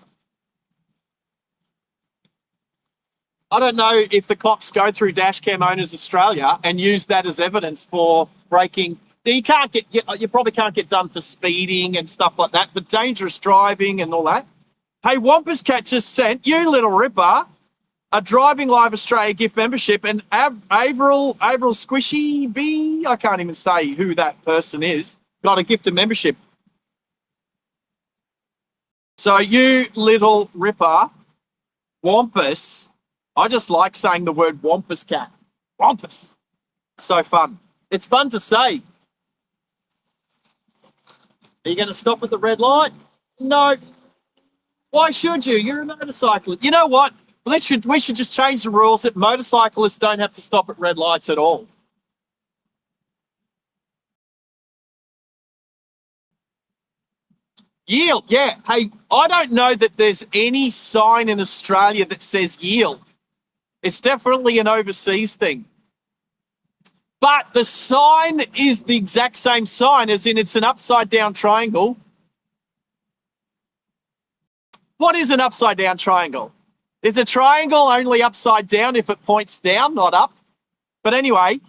I don't know if the cops go through Dashcam Owners Australia and use that as evidence for breaking. You probably can't get done for speeding and stuff like that, but dangerous driving and all that. Hey, Wampus Cat just sent you, Little Ripper, a Driving Live Australia gift membership, and Avril Squishy B, I can't even say who that person is, got a gift of membership. So you, Little Ripper, Wampus, I just like saying the word Wampus Cat. Wampus. So fun. It's fun to say. Are you going to stop at the red light? No. Why should you? You're a motorcyclist. You know what? We should just change the rules that motorcyclists don't have to stop at red lights at all. Yield, yeah. Hey, I don't know that there's any sign in Australia that says yield. It's definitely an overseas thing. But the sign is the exact same sign, as in it's an upside down triangle. What is an upside down triangle? Is a triangle only upside down if it points down, not up? But anyway,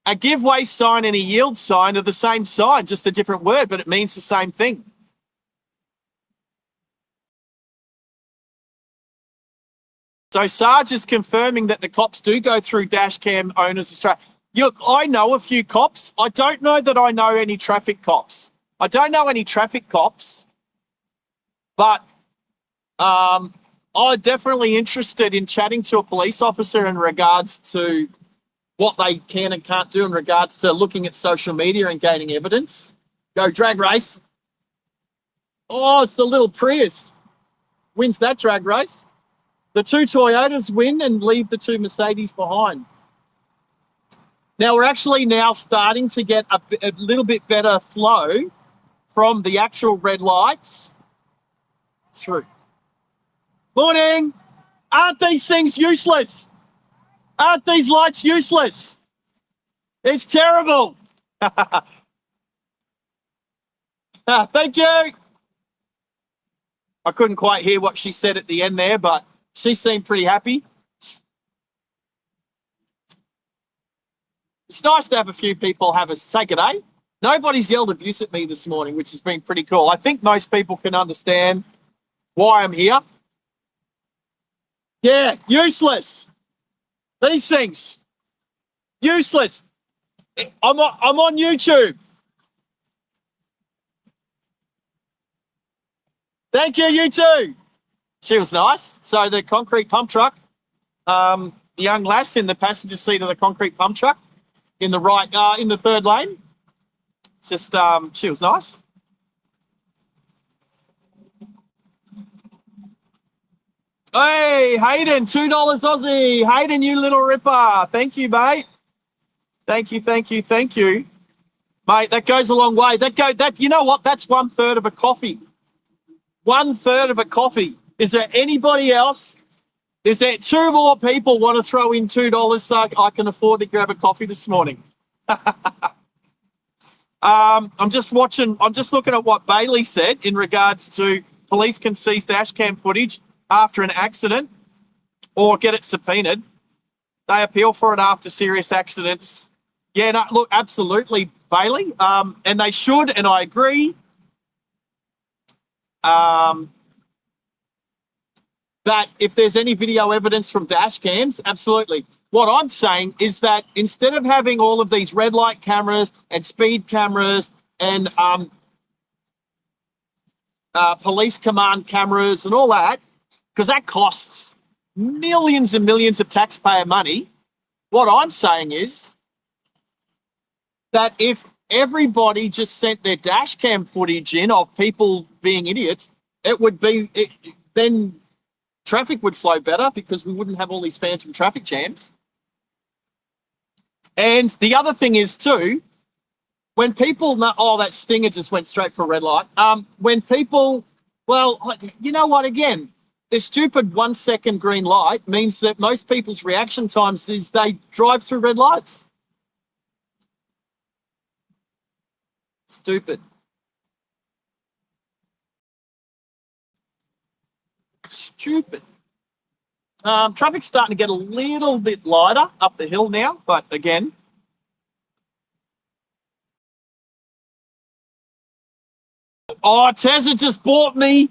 a give way sign and a yield sign are the same sign, just a different word, but it means the same thing. So Sarge is confirming that the cops do go through Dashcam Owners Australia. Look, I know a few cops. I don't know that I know any traffic cops. But I'm definitely interested in chatting to a police officer in regards to what they can and can't do in regards to looking at social media and gaining evidence. Go drag race. Oh, it's the little Prius. Wins that drag race. The two Toyotas win and leave the two Mercedes behind. Now, we're actually now starting to get a little bit better flow from the actual red lights through. Morning. Aren't these things useless? Aren't these lights useless? It's terrible. Thank you. I couldn't quite hear what she said at the end there, but she seemed pretty happy. It's nice to have a few people say good day. Nobody's yelled abuse at me this morning, which has been pretty cool. I think most people can understand why I'm here. Yeah, useless. These things, useless. I'm on YouTube. Thank you, you too. She was nice. So the concrete pump truck, the young lass in the passenger seat of the concrete pump truck, in the right, in the third lane. Just, she was nice. Hey, Hayden, $2 Aussie. Hayden, you little ripper. Thank you, mate. Thank you. Mate, that goes a long way. You know what? That's 1/3 of a coffee. 1/3 of a coffee. Is there anybody else? Is there two more people want to throw in $2 so I can afford to grab a coffee this morning? I'm just looking at what Bailey said in regards to police can seize dash cam footage after an accident or get it subpoenaed. They appeal for it after serious accidents. Yeah, no, look, absolutely, Bailey. And they should, and I agree. That if there's any video evidence from dash cams, absolutely. What I'm saying is that instead of having all of these red light cameras and speed cameras and police command cameras and all that, because that costs millions and millions of taxpayer money, what I'm saying is that if everybody just sent their dash cam footage in of people being idiots, then traffic would flow better because we wouldn't have all these phantom traffic jams. And the other thing is too, when people know, oh, that stinger just went straight for a red light. When people, well, you know what, again, the stupid 1 second green light means that most people's reaction times is they drive through red lights. Stupid. stupid. Traffic's starting to get a little bit lighter up the hill now, but again. Oh, Tezza just bought me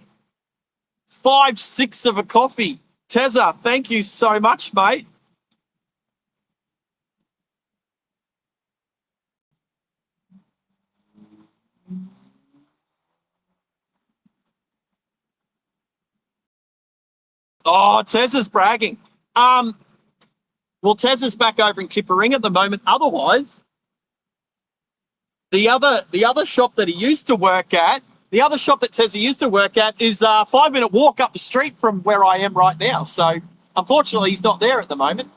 5/6 of a coffee. Tezza, thank you so much, mate. Oh, Tezza's bragging. Well, Tezza's back over in Kipparing at the moment. Otherwise, the other shop that he used to work at, the other shop that Tezza used to work at is a 5-minute walk up the street from where I am right now. So unfortunately, he's not there at the moment.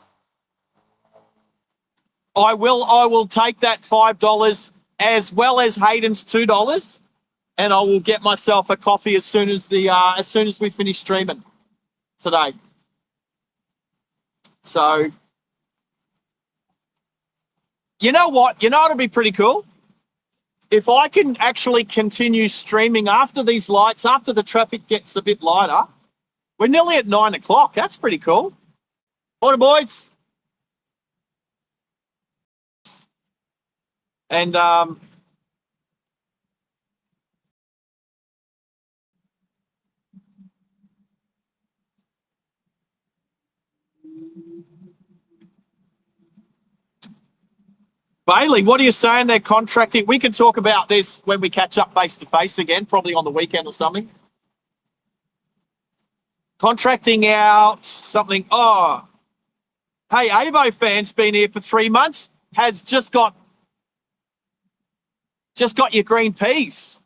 I will take that $5 as well as Hayden's $2, and I will get myself a coffee as soon as we finish streaming today. So, you know what? You know it'll be pretty cool? If I can actually continue streaming after these lights, after the traffic gets a bit lighter. We're nearly at 9 o'clock. That's pretty cool. Morning, boys. And Bailey, what are you saying? They're contracting. We can talk about this when we catch up face to face again, probably on the weekend or something. Contracting out something. Oh, hey, Avo fan's been here for 3 months. Has just got your green peas.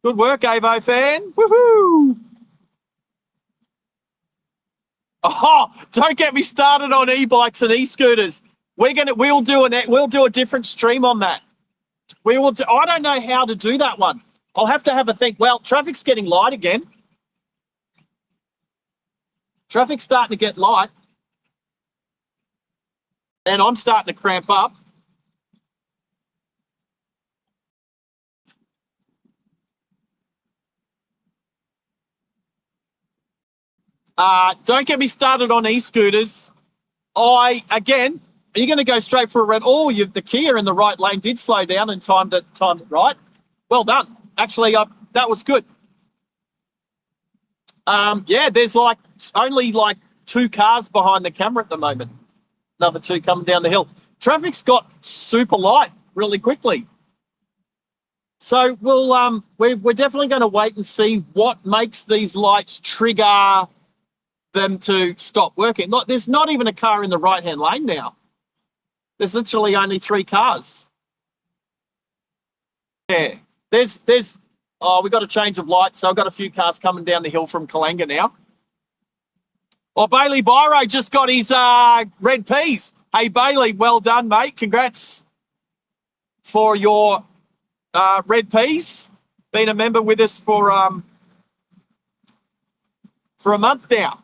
Good work, Avo fan. Woohoo! Oh, don't get me started on e-bikes and e-scooters. We'll do a different stream on that. I don't know how to do that one. I'll have to have a think. Well, traffic's getting light again. Traffic's starting to get light. And I'm starting to cramp up. Don't get me started on e-scooters. Are you going to go straight for a red? Oh, the Kia in the right lane did slow down and timed it right. Well done. Actually, that was good. Yeah, there's only 2 cars behind the camera at the moment. Another 2 coming down the hill. Traffic's got super light really quickly. So we're definitely going to wait and see what makes these lights trigger them to stop working. There's not even a car in the right-hand lane now. There's literally only 3 cars. Yeah, we've got a change of lights, so I've got a few cars coming down the hill from Kalanga now. Well, Bailey Byro just got his red peas. Hey, Bailey, well done, mate. Congrats for your red peas. Been a member with us for a month now.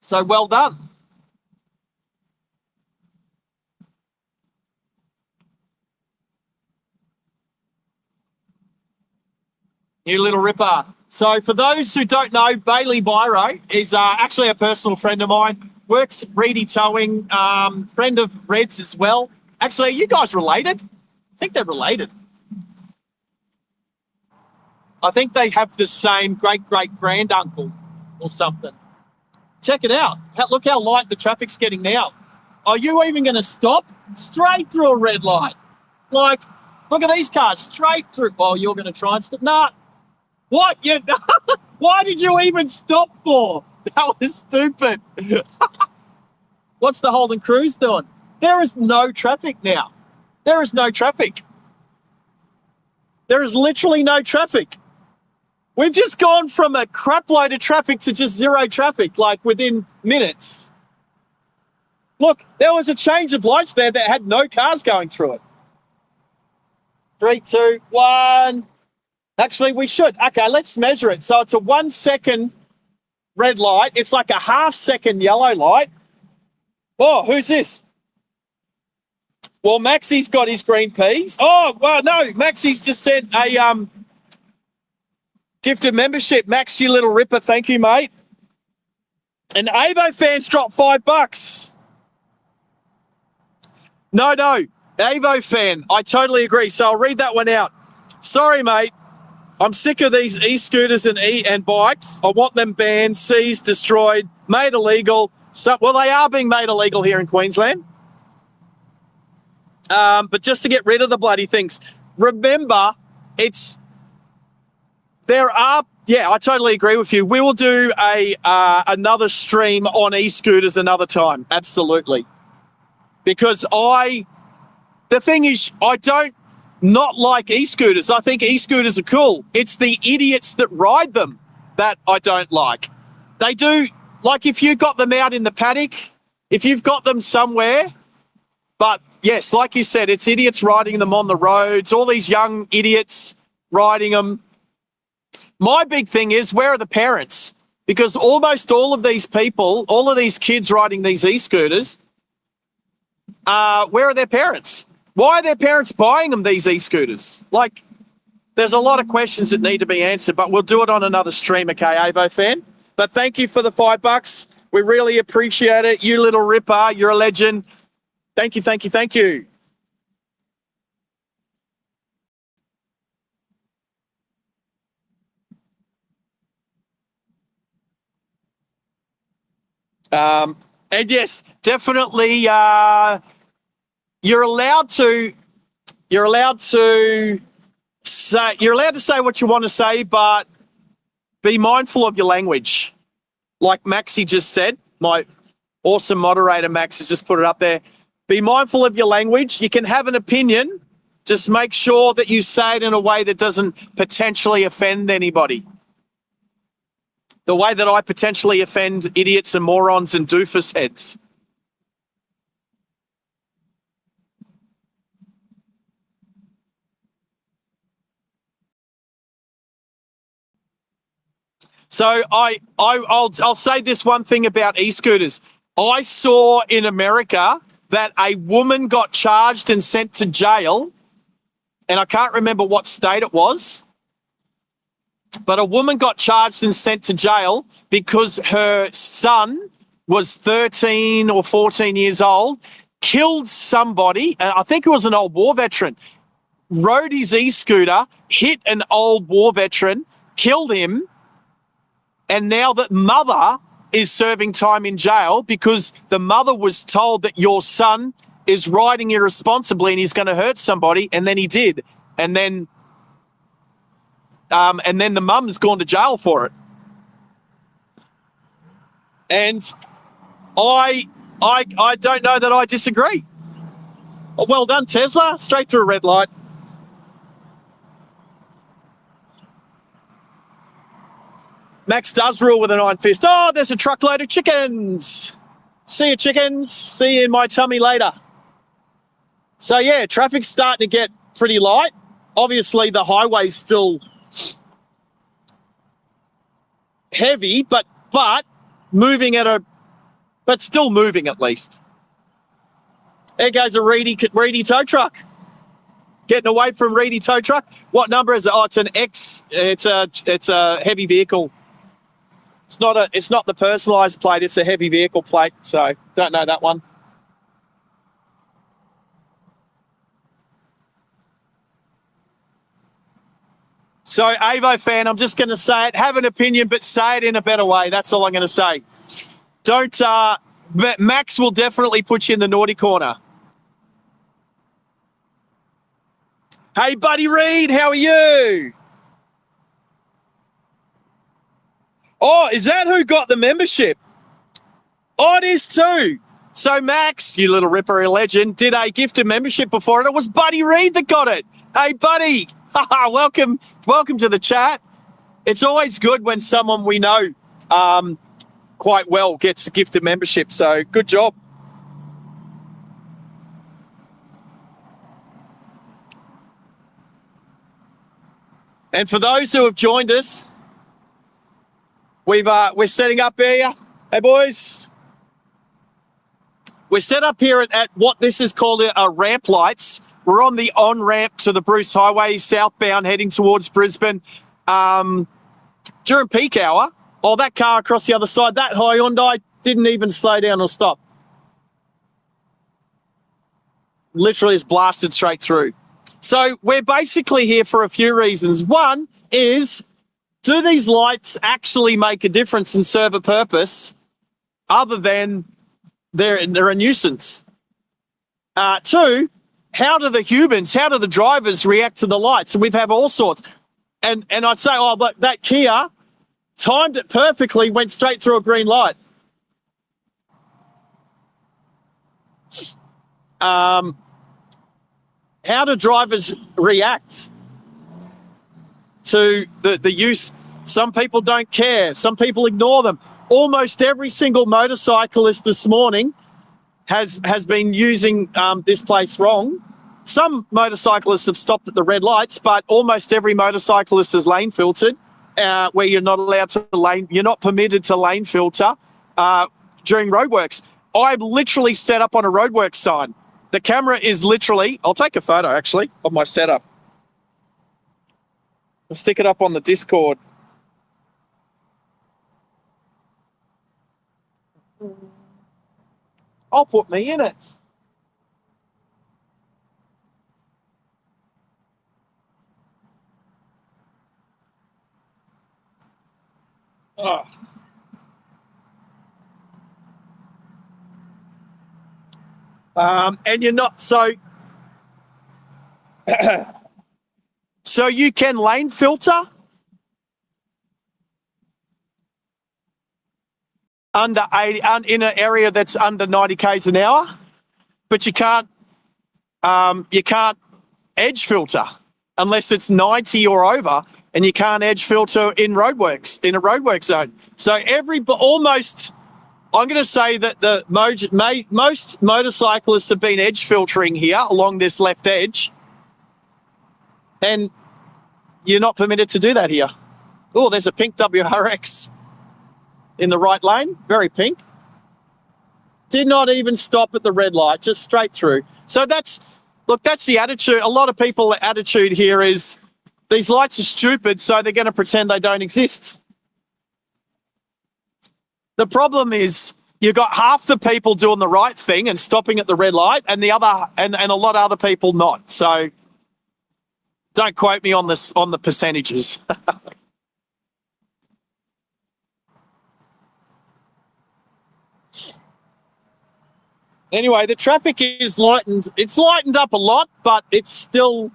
So well done. You little ripper. So for those who don't know, Bailey Byro is actually a personal friend of mine. Works Reedy Towing, friend of Red's as well. Actually, are you guys related? I think they're related. I think they have the same great-great-granduncle or something. Check it out. Look how light the traffic's getting now. Are you even going to stop? Straight through a red light. Look at these cars, straight through. Oh, you're going to try and stop? Nah. What? Why did you even stop for? That was stupid. What's the Holden Cruise doing? There is no traffic now. There is no traffic. There is literally no traffic. We've just gone from a crap load of traffic to just zero traffic, within minutes. Look, there was a change of lights there that had no cars going through it. 3, 2, 1. Actually, we should. Okay, let's measure it. So it's a 1 second red light. It's like a half-second yellow light. Oh, who's this? Well, Maxie's got his green peas. Oh, well, no, Maxie's just sent a Gifted membership, Max, you little ripper. Thank you, mate. And Avo fans dropped $5. No, Avo fan, I totally agree. So I'll read that one out. Sorry, mate. I'm sick of these e-scooters and bikes. I want them banned, seized, destroyed, made illegal. Well, they are being made illegal here in Queensland. But just to get rid of the bloody things. Remember, I totally agree with you. We will do another stream on e-scooters another time. Absolutely. Because the thing is, I don't not like e-scooters. I think e-scooters are cool. It's the idiots that ride them that I don't like. They do, like if you got them out in the paddock, if you've got them somewhere, but yes, like you said, it's idiots riding them on the roads, all these young idiots riding them. My big thing is, where are the parents? Because almost all of these people, all of these kids riding these e-scooters, where are their parents? Why are their parents buying them these e-scooters? Like, there's a lot of questions that need to be answered, but we'll do it on another stream, okay, Avo fan? But thank you for the $5. We really appreciate it. You little ripper, you're a legend. Thank you, thank you, thank you. And yes, definitely, you're allowed to say what you want to say, but be mindful of your language. Like Maxie just said, my awesome moderator Max has just put it up there. Be mindful of your language. You can have an opinion, just make sure that you say it in a way that doesn't potentially offend anybody. The way that I potentially offend idiots and morons and doofus heads. So I'll say this one thing about e-scooters. I saw in America that a woman got charged and sent to jail, and I can't remember what state it was, but a woman got charged and sent to jail because her son was 13 or 14 years old, killed somebody, and I think it was an old war veteran, rode his e-scooter, hit an old war veteran, killed him, and now that mother is serving time in jail because the mother was told that your son is riding irresponsibly and he's going to hurt somebody, and then he did. And then the mum's gone to jail for it. And I don't know that I disagree. Well done, Tesla. Straight through a red light. Max does rule with an iron fist. Oh, there's a truckload of chickens. See you, chickens. See you in my tummy later. So, yeah, traffic's starting to get pretty light. Obviously, the highway's still heavy, but moving but still moving at least. There goes a Reedy tow truck. Getting away from Reedy tow truck. What number is it? Oh, it's an X. It's a heavy vehicle. It's not the personalised plate. It's a heavy vehicle plate. So don't know that one. So Avo fan, I'm just going to say it. Have an opinion, but say it in a better way. That's all I'm going to say. Don't. Max will definitely put you in the naughty corner. Hey, Buddy Reed, how are you? Oh, is that who got the membership? Oh, it is too. So Max, you little ripper legend, did a gifted membership before, and it was Buddy Reed that got it. Hey, Buddy, welcome to the chat. It's always good when someone we know quite well gets a gifted membership, so good job. And for those who have joined us, we're setting up here. Hey, boys. We're set up here at what this is called ramp lights. We're on the on-ramp to the Bruce Highway, southbound, heading towards Brisbane. during peak hour, that car across the other side, that Hyundai didn't even slow down or stop. Literally just blasted straight through. So we're basically here for a few reasons. One is, do these lights actually make a difference and serve a purpose other than they're a nuisance? Two, how do the drivers react to the lights? And we've had all sorts. And I'd say, but that Kia timed it perfectly, went straight through a green light. How do drivers react to the use? Some people don't care. Some people ignore them. Almost every single motorcyclist this morning has been using this place wrong. Some motorcyclists have stopped at the red lights, but almost every motorcyclist is lane filtered, where you're not allowed to you're not permitted to lane filter during roadworks. I'm literally set up on a roadworks sign. The camera is literally, I'll take a photo actually of my setup. I'll stick it up on the Discord. I'll put me in it. Oh. And you're not, so you can lane filter under 80, in an area that's under 90 k's an hour, but you can't edge filter unless it's 90 or over, and you can't edge filter in a roadwork zone. So almost, I'm going to say that the most motorcyclists have been edge filtering here along this left edge, and you're not permitted to do that here. Oh, there's a pink WRX in the right lane, very pink. Did not even stop at the red light, just straight through. So that's the attitude. A lot of people's attitude here is these lights are stupid, so they're going to pretend they don't exist. The problem is you've got half the people doing the right thing and stopping at the red light, and a lot of other people not. So don't quote me on the percentages. Anyway, the traffic is lightened. It's lightened up a lot, but I'd still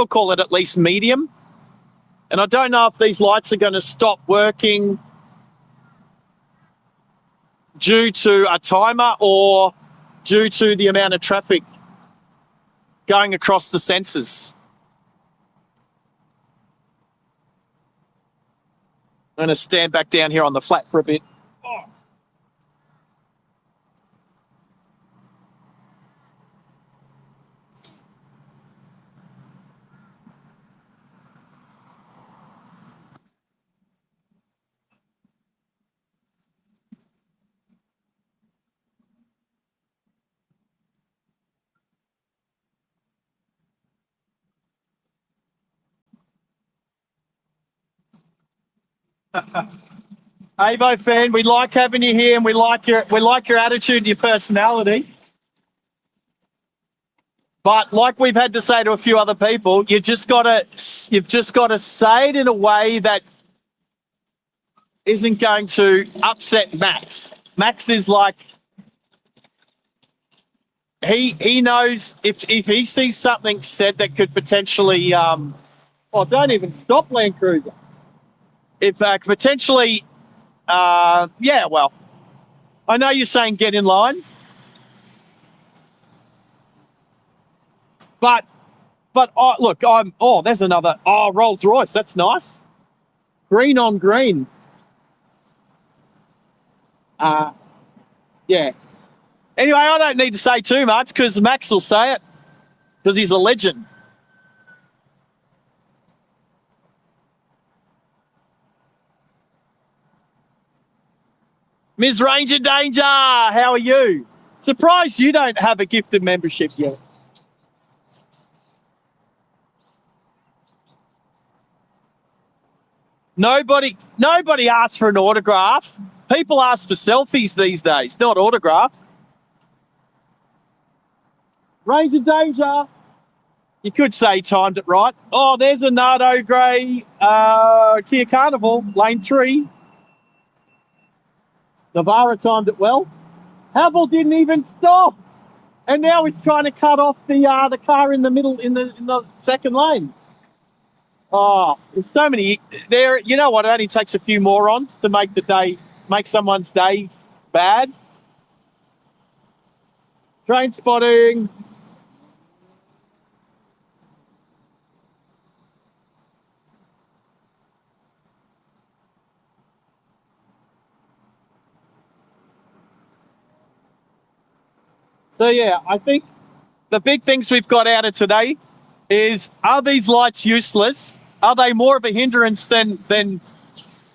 call it at least medium. And I don't know if these lights are going to stop working due to a timer or due to the amount of traffic going across the sensors. I'm going to stand back down here on the flat for a bit. Avo fan, we like having you here, and we like your attitude and your personality. But like we've had to say to a few other people, you've just got to say it in a way that isn't going to upset Max. Max is like, he knows if he sees something said that could potentially don't even stop, Land Cruiser. If potentially, I know you're saying get in line, but look, there's another, Rolls Royce, that's nice. Green on green. Yeah. Anyway, I don't need to say too much because Max will say it because he's a legend. Ms. Ranger Danger, how are you? Surprised you don't have a gifted membership yet. Nobody asks for an autograph. People ask for selfies these days, not autographs. Range of danger. You could say he timed it right. Oh, there's a Nardo Grey Kia Carnival, lane 3. Navarra timed it well. Havel didn't even stop, and now he's trying to cut off the car in the middle in the second lane. Oh, there's so many there. You know what? It only takes a few morons to make someone's day bad. Train spotting. So yeah, I think the big things we've got out of today is, are these lights useless? Are they more of a hindrance than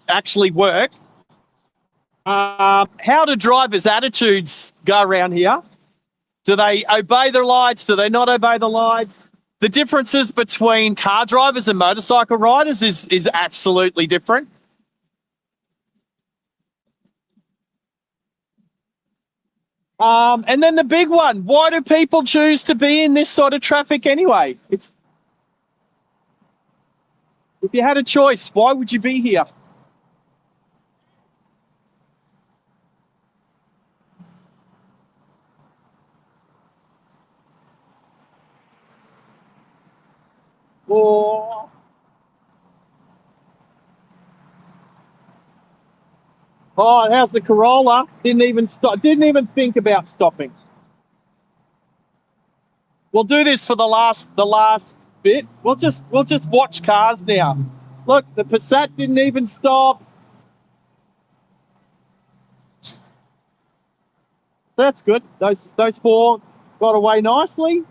actually work? How do drivers' attitudes go around here? Do they obey the lights? Do they not obey the lights? The differences between car drivers and motorcycle riders is absolutely different. And then the big one, why do people choose to be in this sort of traffic anyway? If you had a choice, why would you be here? Oh, how's the Corolla? Didn't even stop. Didn't even think about stopping. We'll do this for the last bit. We'll just watch cars now. Look, the Passat didn't even stop. That's good. Those 4 got away nicely.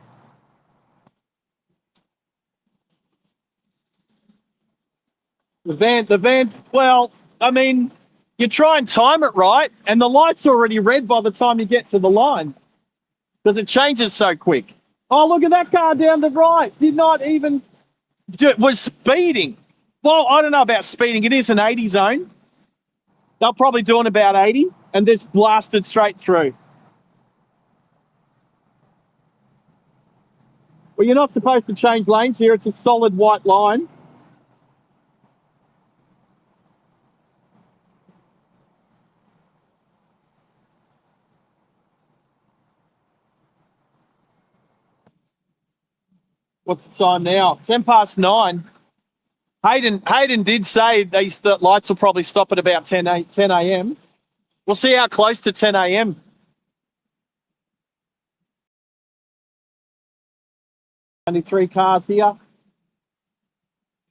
The van. Well, I mean, you try and time it right, and the light's already red by the time you get to the line, because it changes so quick. Oh, look at that car down the right. Did not even was speeding. Well, I don't know about speeding. It is an 80 zone. They're probably doing about 80, and just blasted straight through. Well, you're not supposed to change lanes here. It's a solid white line. What's the time now? 9:10. Hayden did say the lights will probably stop at about 10 a.m. We'll see how close to 10 a.m. Only 3 cars here.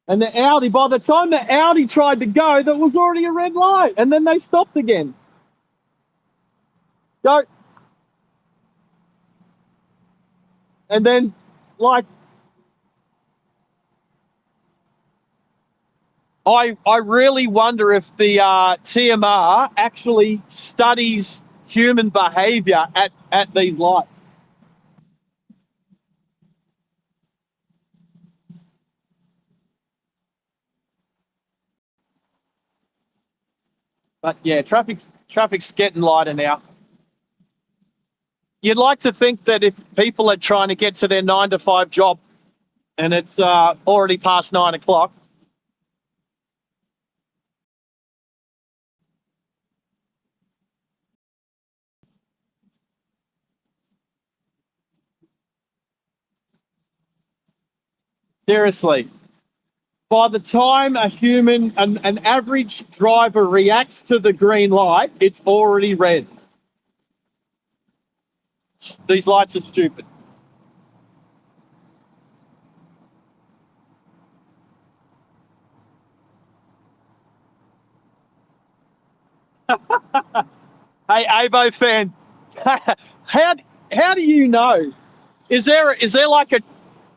And the Audi, by the time the Audi tried to go, there was already a red light, and then they stopped again. Go. And then, like, I really wonder if the TMR actually studies human behaviour at these lights. But yeah, traffic's getting lighter now. You'd like to think that if people are trying to get to their 9 to 5 job, and it's already past 9 o'clock. Seriously, by the time an average driver reacts to the green light, it's already red. These lights are stupid. Hey, Avo fan, how do you know? Is there like a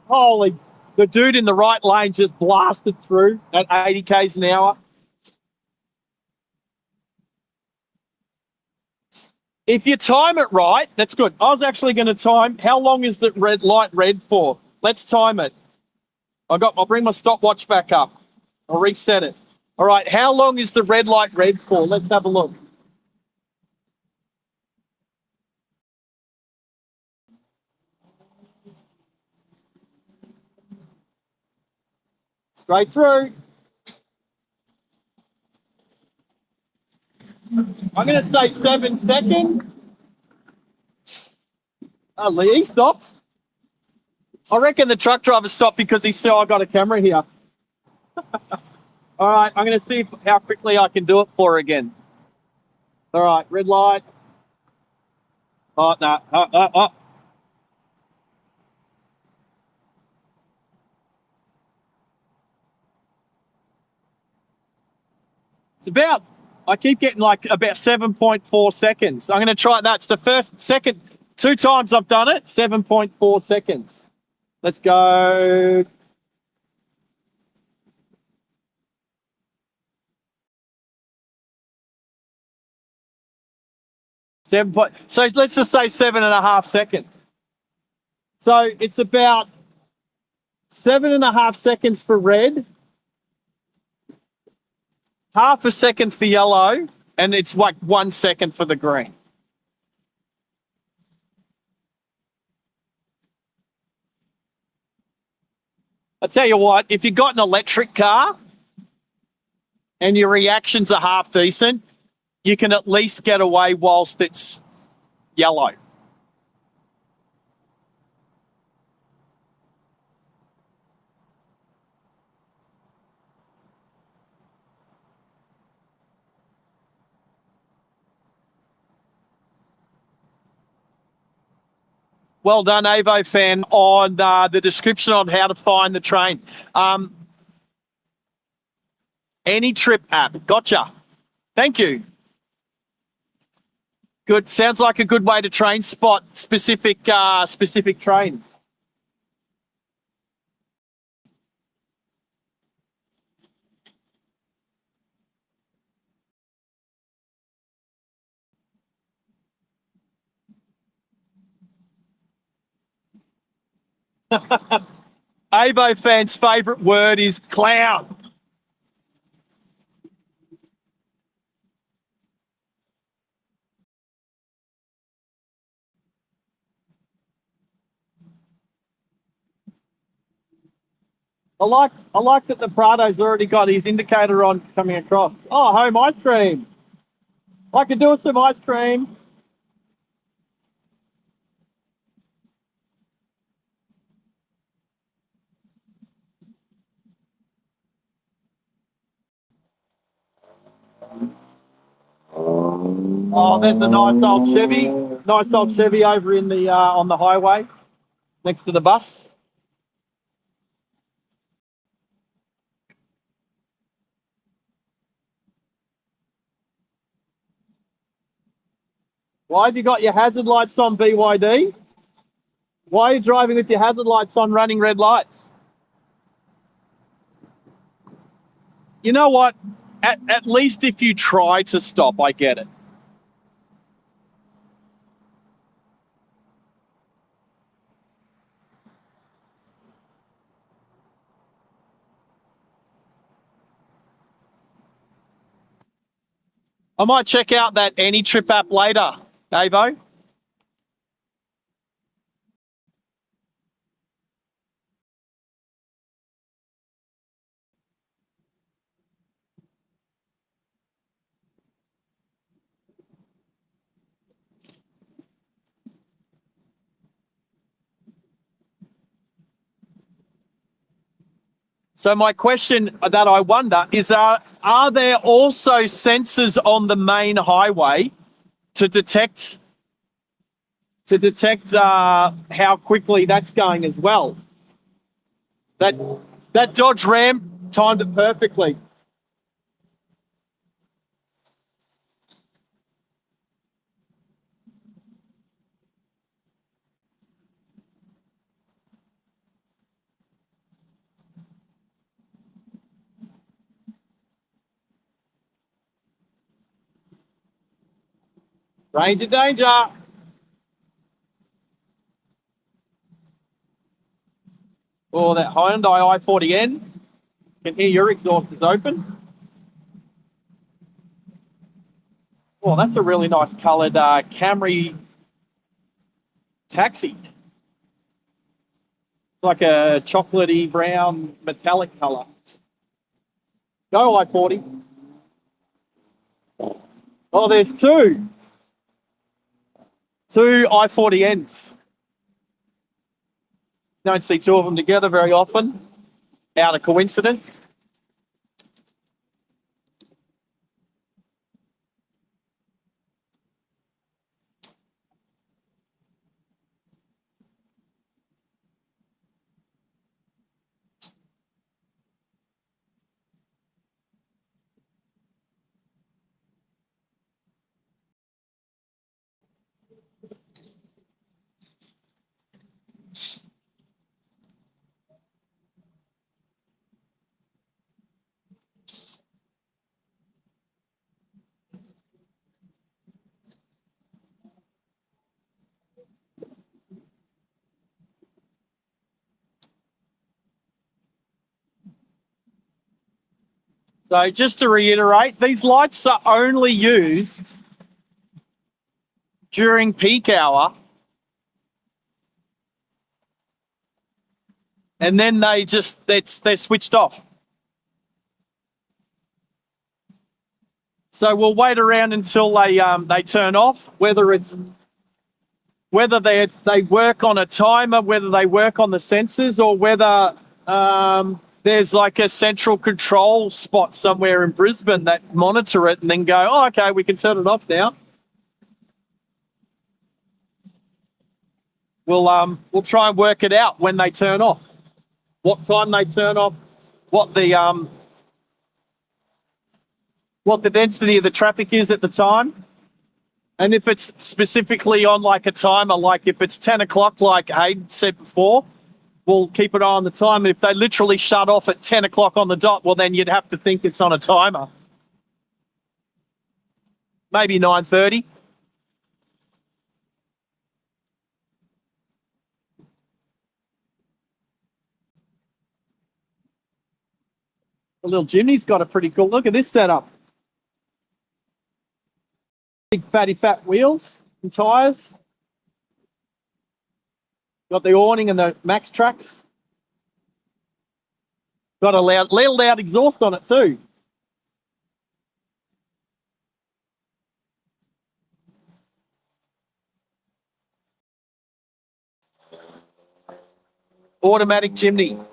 holy? The dude in the right lane just blasted through at 80 k's an hour. If you time it right, that's good. I was actually going to time. How long is the light red for? Let's time it. I'll bring my stopwatch back up. I'll reset it. All right, how long is the red light red for? Let's have a look. Straight through. I'm going to say 7 seconds. Oh, Lee, he stopped. I reckon the truck driver stopped because he saw I got a camera here. All right, I'm going to see how quickly I can do it for again. All right, red light. Oh, no. Oh. It's about, I keep getting like about 7.4 seconds. I'm going to try, that's the first, second, 2 times I've done it, 7.4 seconds. Let's go. So let's just say 7.5 seconds. So it's about 7.5 seconds for red, half a second for yellow, and it's like 1 second for the green. I tell you what, if you've got an electric car and your reactions are half decent, you can at least get away whilst it's yellow. Well done, Avo fan, on the description on how to find the train. Any trip app. Gotcha. Thank you. Good. Sounds like a good way to train spot specific trains. Avo fan's favourite word is clown. I like that the Prado's already got his indicator on coming across. Oh, home ice cream. I could do with some ice cream. Oh, there's a nice old Chevy. Nice old Chevy over in the on the highway next to the bus. Why have you got your hazard lights on, BYD? Why are you driving with your hazard lights on, running red lights? You know what? At least if you try to stop, I get it. I might check out that Any Trip app later, Avo. So my question that I wonder is, are there also sensors on the main highway to detect how quickly that's going as well? That Dodge Ram timed it perfectly. Ranger danger. Oh, that Hyundai i40N. Can hear your exhaust is open. Oh, that's a really nice coloured Camry taxi. Like a chocolatey brown metallic colour. Go I-40. Oh, there's two. Two I-40Ns. Don't see two of them together very often. Out of coincidence. So just to reiterate, these lights are only used during peak hour, and then they're switched off. So we'll wait around until they turn off, whether they work on a timer, whether they work on the sensors, or whether there's like a central control spot somewhere in Brisbane that monitor it and then go, oh, okay, we can turn it off now. We'll try and work it out when they turn off, what time they turn off, what the density of the traffic is at the time. And if it's specifically on like a timer, like if it's 10 o'clock, like Hayden said before, we'll keep an eye on the time. If they literally shut off at 10 o'clock on the dot, well, then you'd have to think it's on a timer. Maybe 9:30. The little Jimny's got a pretty cool, look at this setup. Big fatty fat wheels and tyres. Got the awning and the Max tracks. Got a loud exhaust on it too. Automatic Jimny.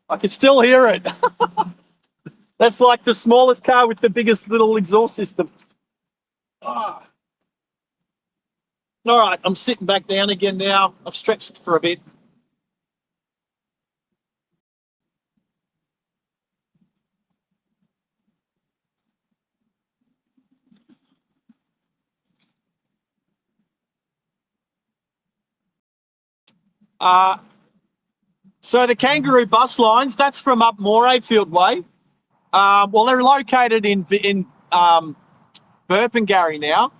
I can still hear it. That's like the smallest car with the biggest little exhaust system. Ah. All right, I'm sitting back down again now. I've stretched for a bit. So the Kangaroo bus lines, that's from up Morayfield Way. Well, they're located in Burpengary now.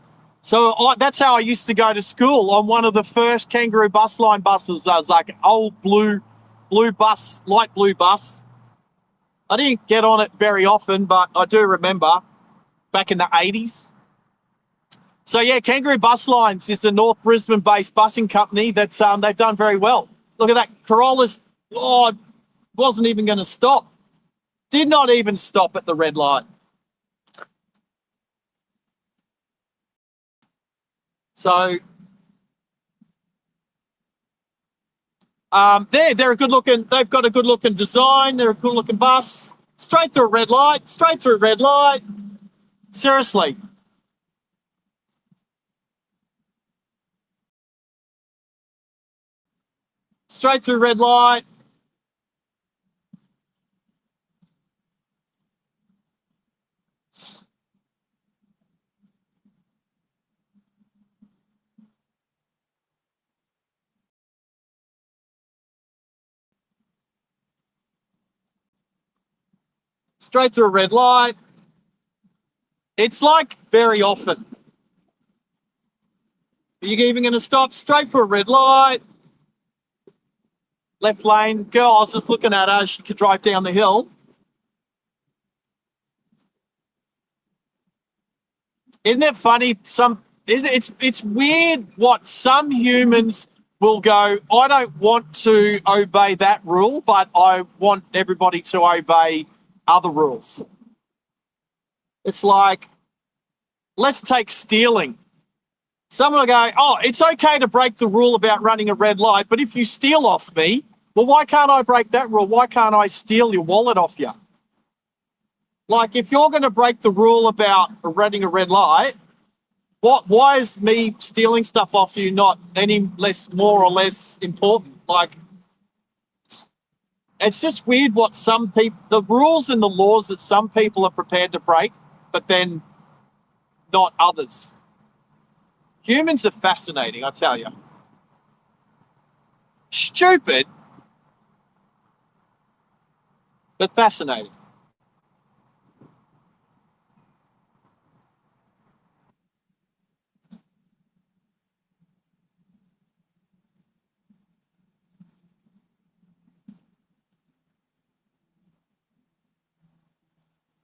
So that's how I used to go to school, on one of the first Kangaroo bus line buses. That was like an old blue bus, light blue bus. I didn't get on it very often, but I do remember back in the 80s. So yeah, Kangaroo Bus Lines is a North Brisbane-based busing company that they've done very well. Look at that, Corolla's, wasn't even going to stop. Did not even stop at the red light. So they're a good looking, they've got a good looking design. They're a good looking bus. Straight through a red light, straight through a red light. Seriously. Straight through red light. Straight through a red light. It's like very often. Are you even going to stop? Straight for a red light. Left lane. Girl, I was just looking at her. She could drive down the hill. Isn't it funny? It's weird what some humans will go, I don't want to obey that rule, but I want everybody to obey other rules. It's like, let's take stealing. Someone will go, oh, it's okay to break the rule about running a red light, but if you steal off me, well, why can't I break that rule? Why can't I steal your wallet off you? Like, if you're going to break the rule about running a red light, why is me stealing stuff off you not any less, more or less important? Like, it's just weird what some people, the rules and the laws that some people are prepared to break, but then not others. Humans are fascinating, I tell you. Stupid, but fascinating.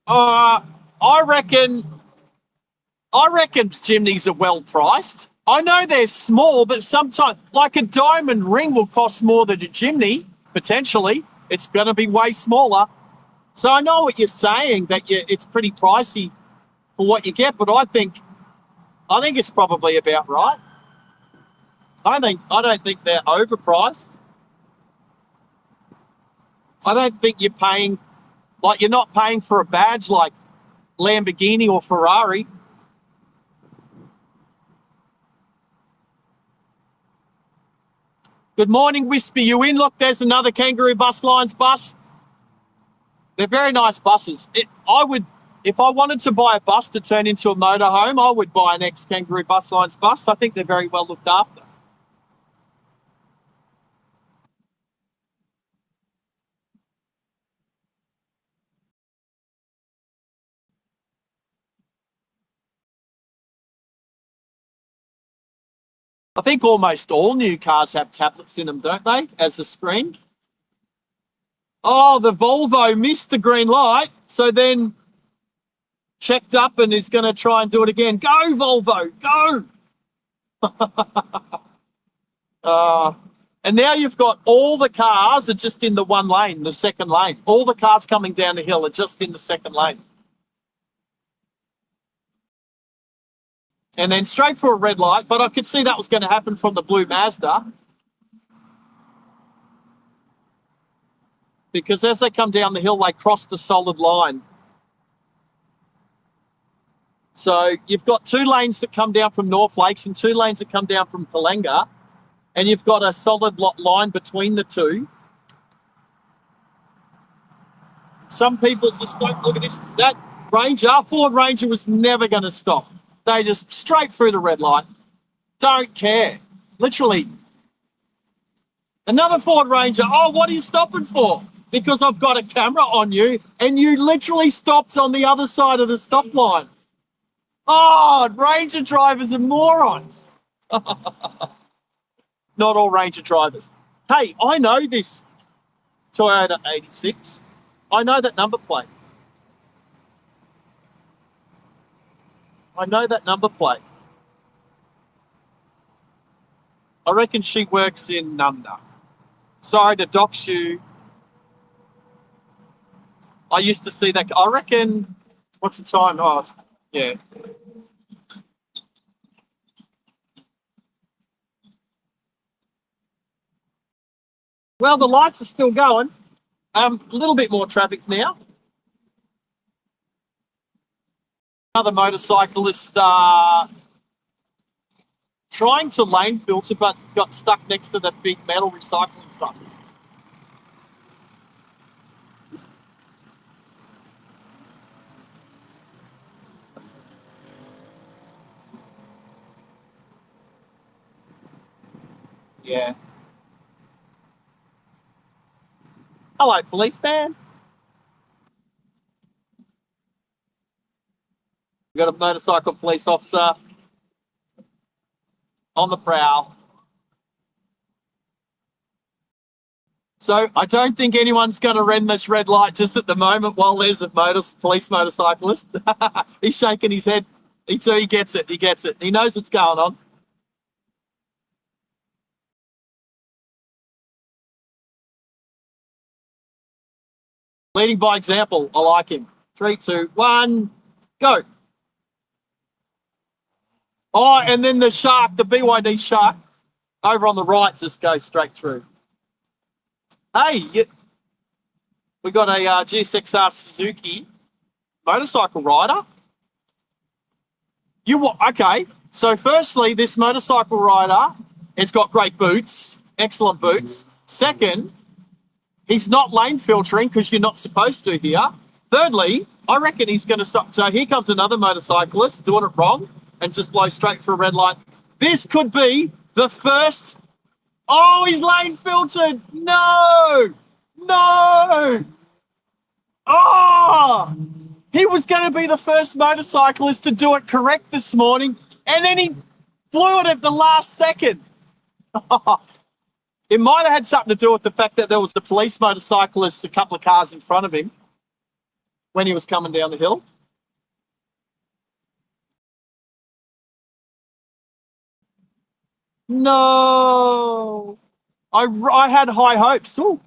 Uh, I reckon chimneys are well priced. I know they're small, but sometimes, like a diamond ring will cost more than a chimney, potentially. It's going to be way smaller. So I know what you're saying, that it's pretty pricey for what you get, but I think it's probably about right. I don't think they're overpriced. I don't think you're paying, like, you're not paying for a badge like Lamborghini or Ferrari. Good morning, Wispy. You in? Look, there's another Kangaroo Bus Lines bus. They're very nice buses. If I wanted to buy a bus to turn into a motorhome, I would buy an ex-Kangaroo Bus Lines bus. I think they're very well looked after. I think almost all new cars have tablets in them, don't they, as a screen? Oh, the Volvo missed the green light, so then checked up and is going to try and do it again. Go, Volvo, go! And now you've got all the cars are just in the one lane, the second lane. All the cars coming down the hill are just in the second lane. And then straight for a red light, but I could see that was going to happen from the blue Mazda. Because as they come down the hill, they cross the solid line. So you've got two lanes that come down from North Lakes and two lanes that come down from Kalenga, and you've got a solid line between the two. Some people just don't look at this. That Ford Ranger was never going to stop. They just straight through the red light. Don't care. Literally. Another Ford Ranger. Oh, what are you stopping for? Because I've got a camera on you, and you literally stopped on the other side of the stop line. Oh, Ranger drivers are morons. Not all Ranger drivers. Hey, I know this Toyota 86. I know that number plate. I know that number plate. I reckon she works in Nunda. Sorry to dox you. I used to see that. I reckon, what's the time? Oh, yeah. Well, the lights are still going. A little bit more traffic now. Another motorcyclist trying to lane filter, but got stuck next to that big metal recycling truck. Yeah. Hello, policeman. We've got a motorcycle police officer on the prowl. So I don't think anyone's going to run this red light just at the moment while there's a police motorcyclist. He's shaking his head. He gets it. He gets it. He knows what's going on. Leading by example. I like him. 3, 2, 1, go. Oh, and then the shark, the BYD shark, over on the right, just goes straight through. Hey, we got a GSXR Suzuki motorcycle rider. Okay? So, firstly, this motorcycle rider has got great boots, excellent boots. Second, he's not lane filtering because you're not supposed to here. Thirdly, I reckon he's going to stop. So here comes another motorcyclist doing it wrong and just blow straight for a red light. This could be the first. Oh, he's lane filtered. No. Oh, he was going to be the first motorcyclist to do it correct this morning, and then he blew it at the last second. It might have had something to do with the fact that there was the police motorcyclist a couple of cars in front of him when he was coming down the hill. No. I had high hopes. Ooh.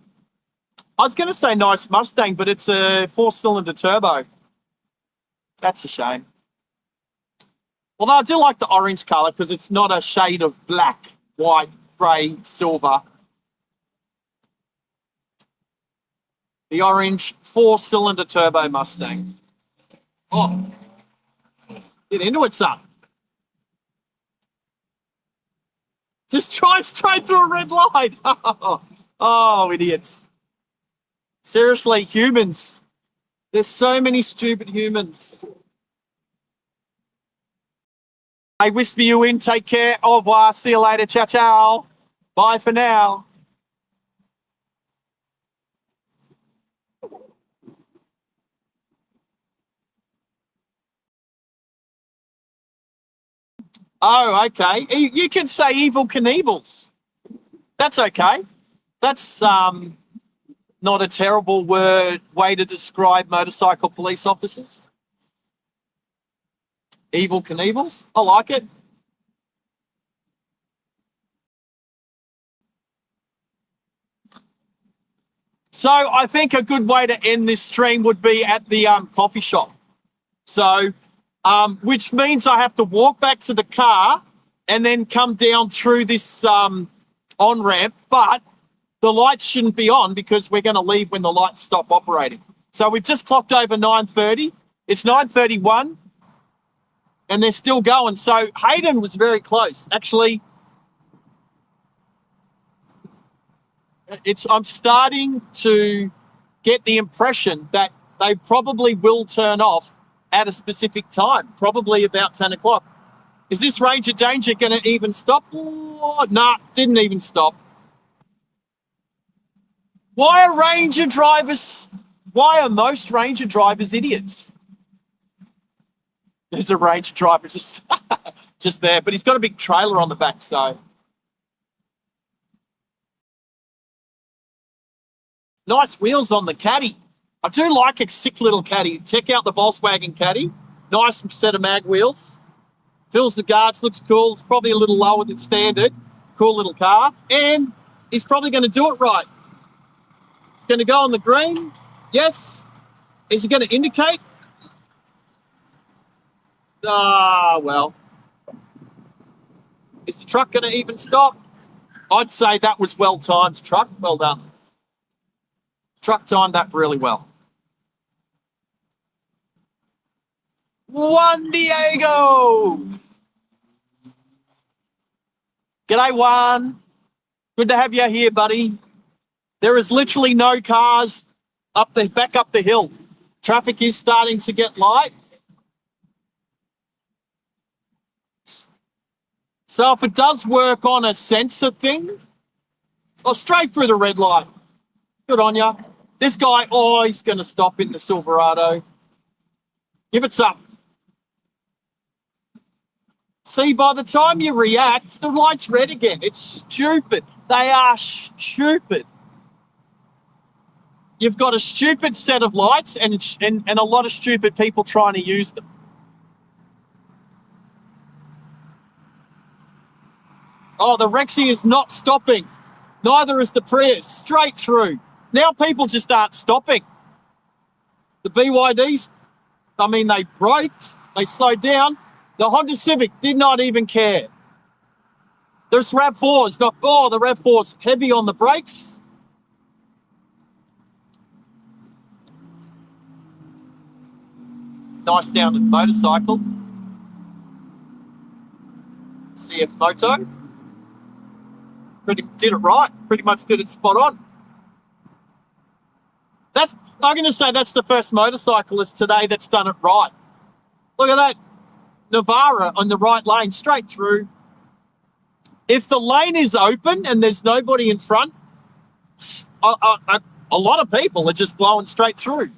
I was going to say nice Mustang, but it's a 4-cylinder turbo. That's a shame. Although I do like the orange colour because it's not a shade of black, white, grey, silver. The orange 4-cylinder turbo Mustang. Oh, get into it, son. Just drive straight through a red light. Oh, idiots. Seriously, humans. There's so many stupid humans. Hey, whisper you in. Take care. Au revoir. See you later. Ciao, ciao. Bye for now. Oh, okay. You can say Evil Knievel's. That's okay. That's not a terrible way to describe motorcycle police officers. Evil Knievel's. I like it. So I think a good way to end this stream would be at the coffee shop. So, which means I have to walk back to the car and then come down through this on-ramp, but the lights shouldn't be on because we're going to leave when the lights stop operating. So we've just clocked over 9:30. It's 9:31, and they're still going. So Hayden was very close. Actually, I'm starting to get the impression that they probably will turn off at a specific time, probably about 10 o'clock. Is this Ranger Danger going to even stop? Oh, nah, didn't even stop. Why are most Ranger drivers idiots? There's a Ranger driver just there, but he's got a big trailer on the back, so. Nice wheels on the Caddy. I do like a sick little Caddy. Check out the Volkswagen Caddy. Nice set of mag wheels. Fills the guards, looks cool. It's probably a little lower than standard. Cool little car. And he's probably going to do it right. It's going to go on the green. Yes. Is he going to indicate? Well. Is the truck going to even stop? I'd say that was well timed, truck. Well done. Truck timed that really well. Juan Diego. G'day, Juan. Good to have you here, buddy. There is literally no cars back up the hill. Traffic is starting to get light. So if it does work on a sensor thing, straight through the red light. Good on ya. This guy, he's going to stop in the Silverado. Give it some. See, by the time you react, the light's red again. It's stupid. They are stupid. You've got a stupid set of lights and a lot of stupid people trying to use them. Oh, the Rexy is not stopping. Neither is the Prius. Straight through. Now people just aren't stopping. The BYDs, I mean, they braked. They slowed down. The Honda Civic did not even care. There's RAV4s. The RAV4's heavy on the brakes. Nice sounding motorcycle. CF Moto. Did it right. Pretty much did it spot on. I'm going to say that's the first motorcyclist today that's done it right. Look at that. Navara on the right lane, straight through. If the lane is open and there's nobody in front, a lot of people are just blowing straight through.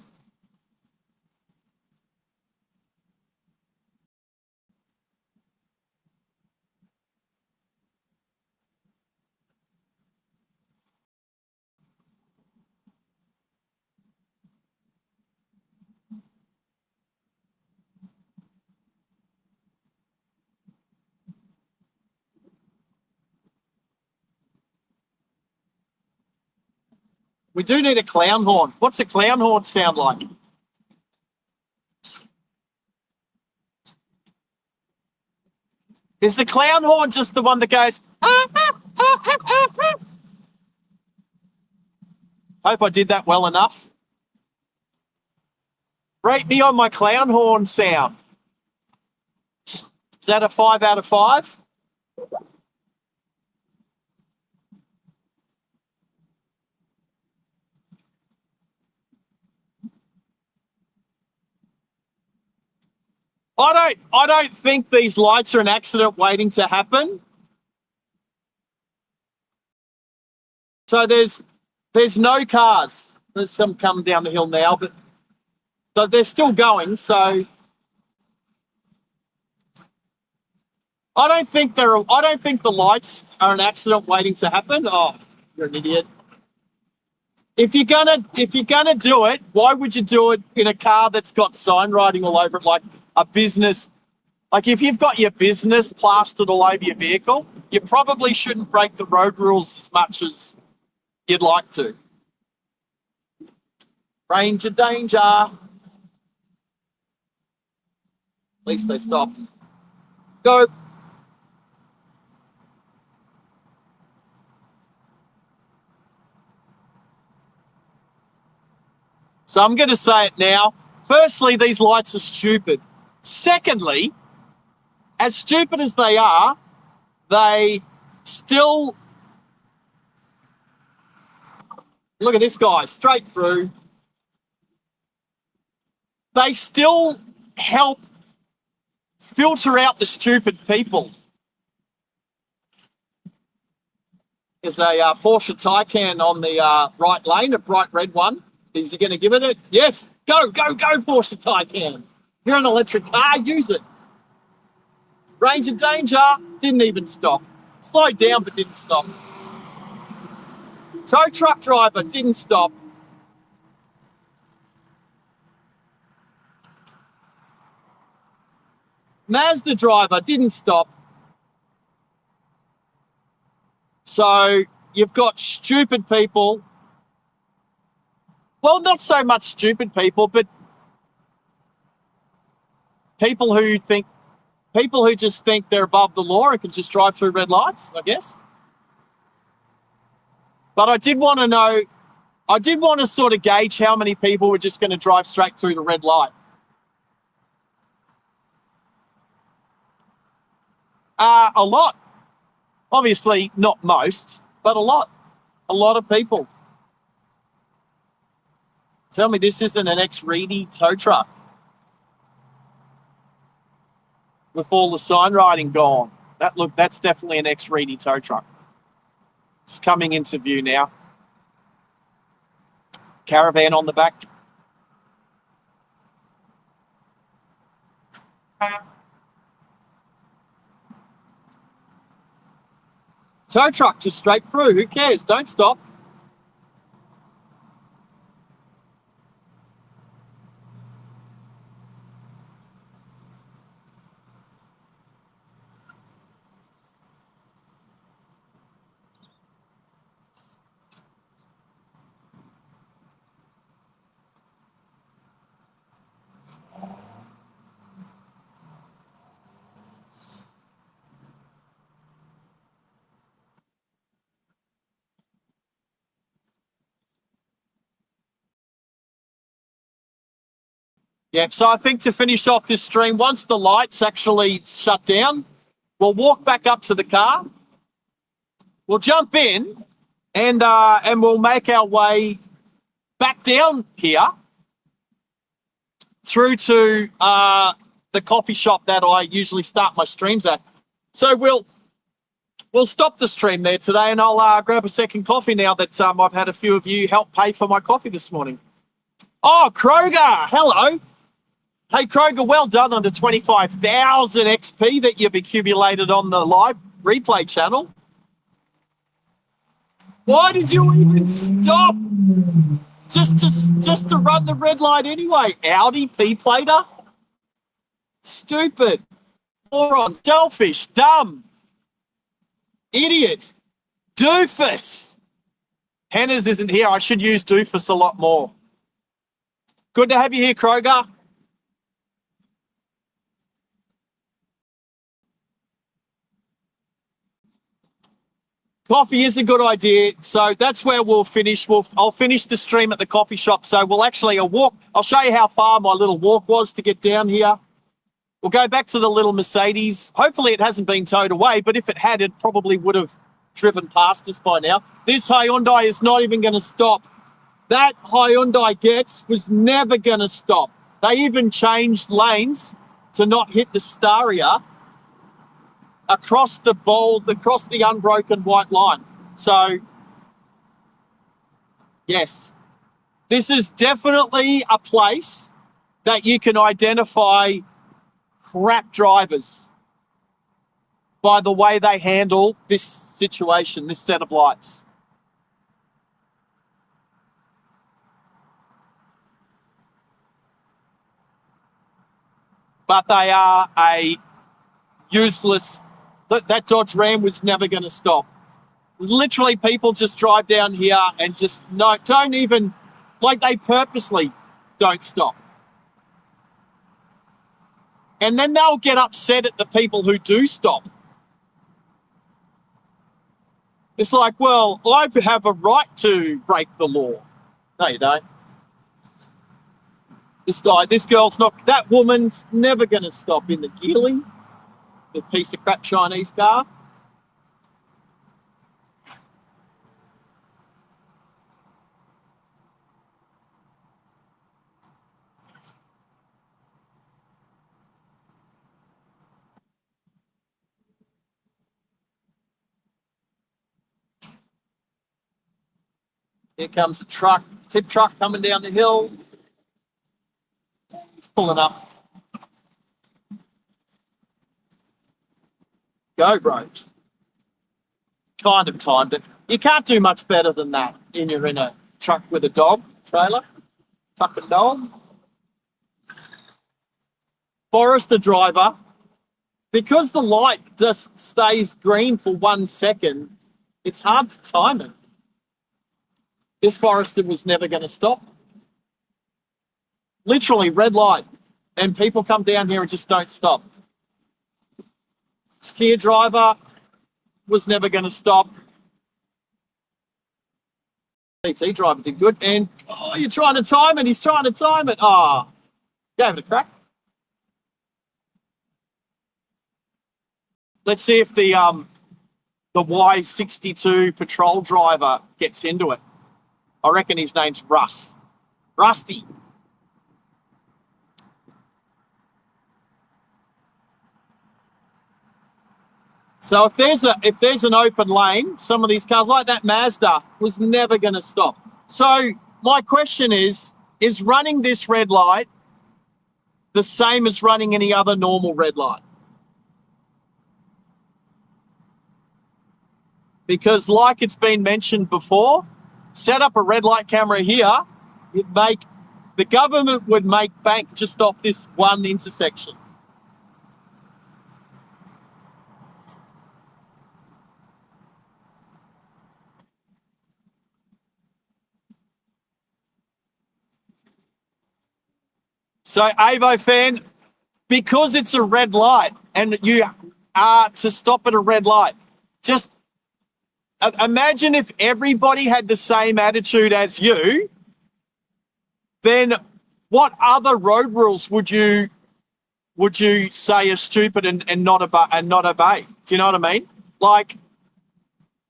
We do need a clown horn. What's a clown horn sound like? Is the clown horn just the one that goes? Hope I did that well enough. Rate me on my clown horn sound. Is that a 5 out of 5? I don't think these lights are an accident waiting to happen. So there's no cars. There's some coming down the hill now, but they're still going. So I don't think the lights are an accident waiting to happen. Oh, you're an idiot. If you're gonna do it, why would you do it in a car that's got sign writing all over it, like a business? Like if you've got your business plastered all over your vehicle, you probably shouldn't break the road rules as much as you'd like to. Ranger danger. At least they stopped. Go. So I'm going to say it now. Firstly, these lights are stupid. Secondly, as stupid as they are, they still... Look at this guy, straight through. They still help filter out the stupid people. There's a Porsche Taycan on the right lane, a bright red one. Is he going to give it? Yes. Go, Porsche Taycan. If you're an electric car, use it. Ranger danger. Didn't even stop. Slowed down, but didn't stop. Tow truck driver didn't stop. Mazda driver didn't stop. So you've got stupid people. Well, not so much stupid people, but people who just think they're above the law and can just drive through red lights, I guess. But I did want to sort of gauge how many people were just going to drive straight through the red light. A lot. Obviously not most, but a lot. A lot of people. Tell me this isn't an ex-Reedy tow truck with all the sign writing gone. That's definitely an ex-Reedy tow truck. Just coming into view now. Caravan on the back. Tow truck just straight through. Who cares? Don't stop. Yep. So I think to finish off this stream, once the lights actually shut down, we'll walk back up to the car. We'll jump in and we'll make our way back down here through to the coffee shop that I usually start my streams at. So we'll stop the stream there today, and I'll grab a second coffee now that I've had a few of you help pay for my coffee this morning. Oh, Kroger, hello. Hey, Kroger, well done on the 25,000 XP that you've accumulated on the live replay channel. Why did you even stop? Just to run the red light anyway. Audi P-plater? Stupid. Moron. Selfish. Dumb. Idiot. Doofus. Hannah's isn't here. I should use doofus a lot more. Good to have you here, Kroger. Coffee is a good idea, so that's where we'll finish. I'll finish the stream at the coffee shop, so we'll actually walk. I'll show you how far my little walk was to get down here. We'll go back to the little Mercedes. Hopefully it hasn't been towed away, but if it had, it probably would have driven past us by now. This Hyundai is not even going to stop. That Hyundai Getz was never going to stop. They even changed lanes to not hit the Staria across the unbroken white line. So, yes, this is definitely a place that you can identify crap drivers by the way they handle this situation, this set of lights. But they are a useless. That Dodge Ram was never going to stop. Literally, people just drive down here and just don't even, like, they purposely don't stop. And then they'll get upset at the people who do stop. It's like, well, I have a right to break the law. No, you don't. This girl's not, that woman's never going to stop in the Geely. The piece of crap Chinese car. Here comes a truck, tip truck coming down the hill. It's pulling up. Go, bro. Kind of timed it. You can't do much better than that in a truck with a dog trailer. Truck and dog. Forester driver. Because the light just stays green for 1 second, it's hard to time it. This Forester was never going to stop. Literally, red light. And people come down here and just don't stop. Kia driver was never going to stop. PT driver did good. And, oh, you're trying to time it. He's trying to time it. Oh, gave it a crack. Let's see if the Y62 patrol driver gets into it. I reckon his name's Russ. Rusty. So if there's an open lane, some of these cars, like that Mazda, was never going to stop. So my question is running this red light the same as running any other normal red light? Because like it's been mentioned before, set up a red light camera here, the government would make bank just off this one intersection. So, Avo fan, because it's a red light and you are to stop at a red light, just imagine if everybody had the same attitude as you, then what other road rules would you say are stupid and not obey? Do you know what I mean? Like,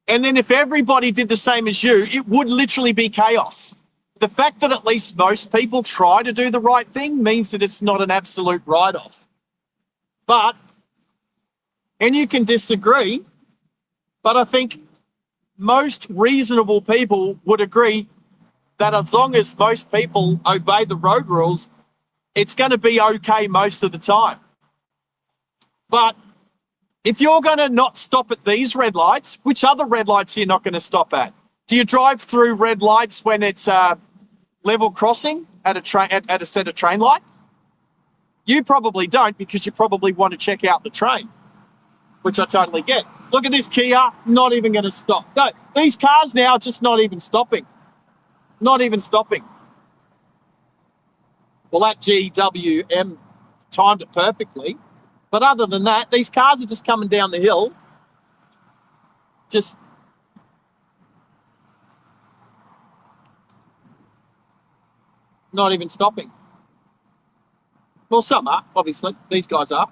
and then if everybody did the same as you, it would literally be chaos. The fact that at least most people try to do the right thing means that it's not an absolute write-off. But, and you can disagree, but I think most reasonable people would agree that as long as most people obey the road rules, it's going to be okay most of the time. But if you're going to not stop at these red lights, which other red lights are you not going to stop at? Do you drive through red lights when it's level crossing at a set of train lights? You probably don't, because you probably want to check out the train, which I totally get. Look at this Kia, not even going to stop. No, these cars now are just not even stopping. Not even stopping. Well, that GWM timed it perfectly. But other than that, these cars are just coming down the hill. Just not even stopping. Well, some are, obviously. These guys are.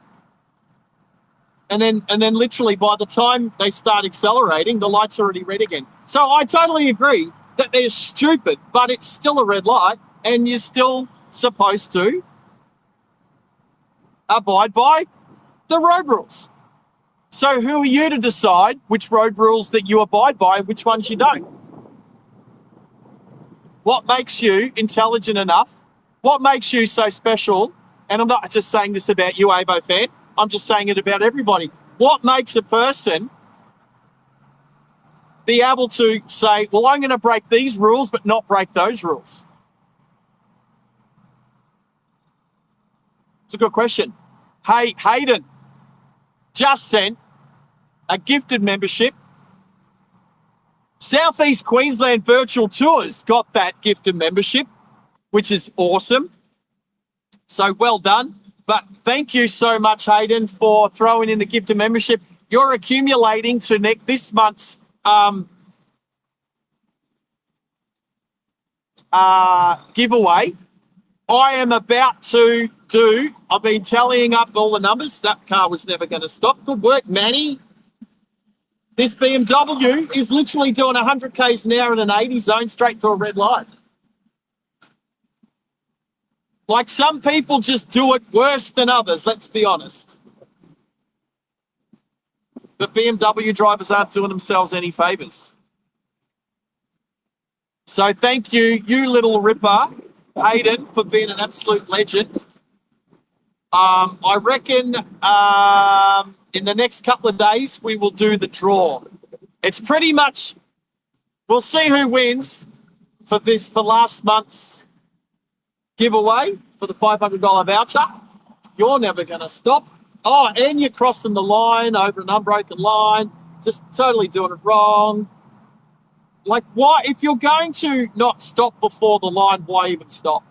And then literally by the time they start accelerating, the light's already red again. So I totally agree that they're stupid, but it's still a red light, and you're still supposed to abide by the road rules. So who are you to decide which road rules that you abide by and which ones you don't? What makes you intelligent enough? What makes you so special? And I'm not just saying this about you, Avo fan. I'm just saying it about everybody. What makes a person be able to say, well, I'm going to break these rules, but not break those rules? It's a good question. Hey, Hayden just sent a gifted membership. Southeast Queensland Virtual Tours got that gifted membership, which is awesome. So well done. But thank you so much, Hayden, for throwing in the gifted membership. You're accumulating to this month's giveaway. I am about to do, I've been tallying up all the numbers. That car was never going to stop. Good work, Manny. This BMW is literally doing 100 k's an hour in an 80 zone straight through a red light. Like, some people just do it worse than others, let's be honest. But BMW drivers aren't doing themselves any favours. So thank you, you little ripper, Hayden, for being an absolute legend. I reckon in the next couple of days, we will do the draw. It's pretty much, we'll see who wins for last month's giveaway for the $500 voucher. You're never going to stop. Oh, and you're crossing the line over an unbroken line, just totally doing it wrong. Like, why? If you're going to not stop before the line, why even stop?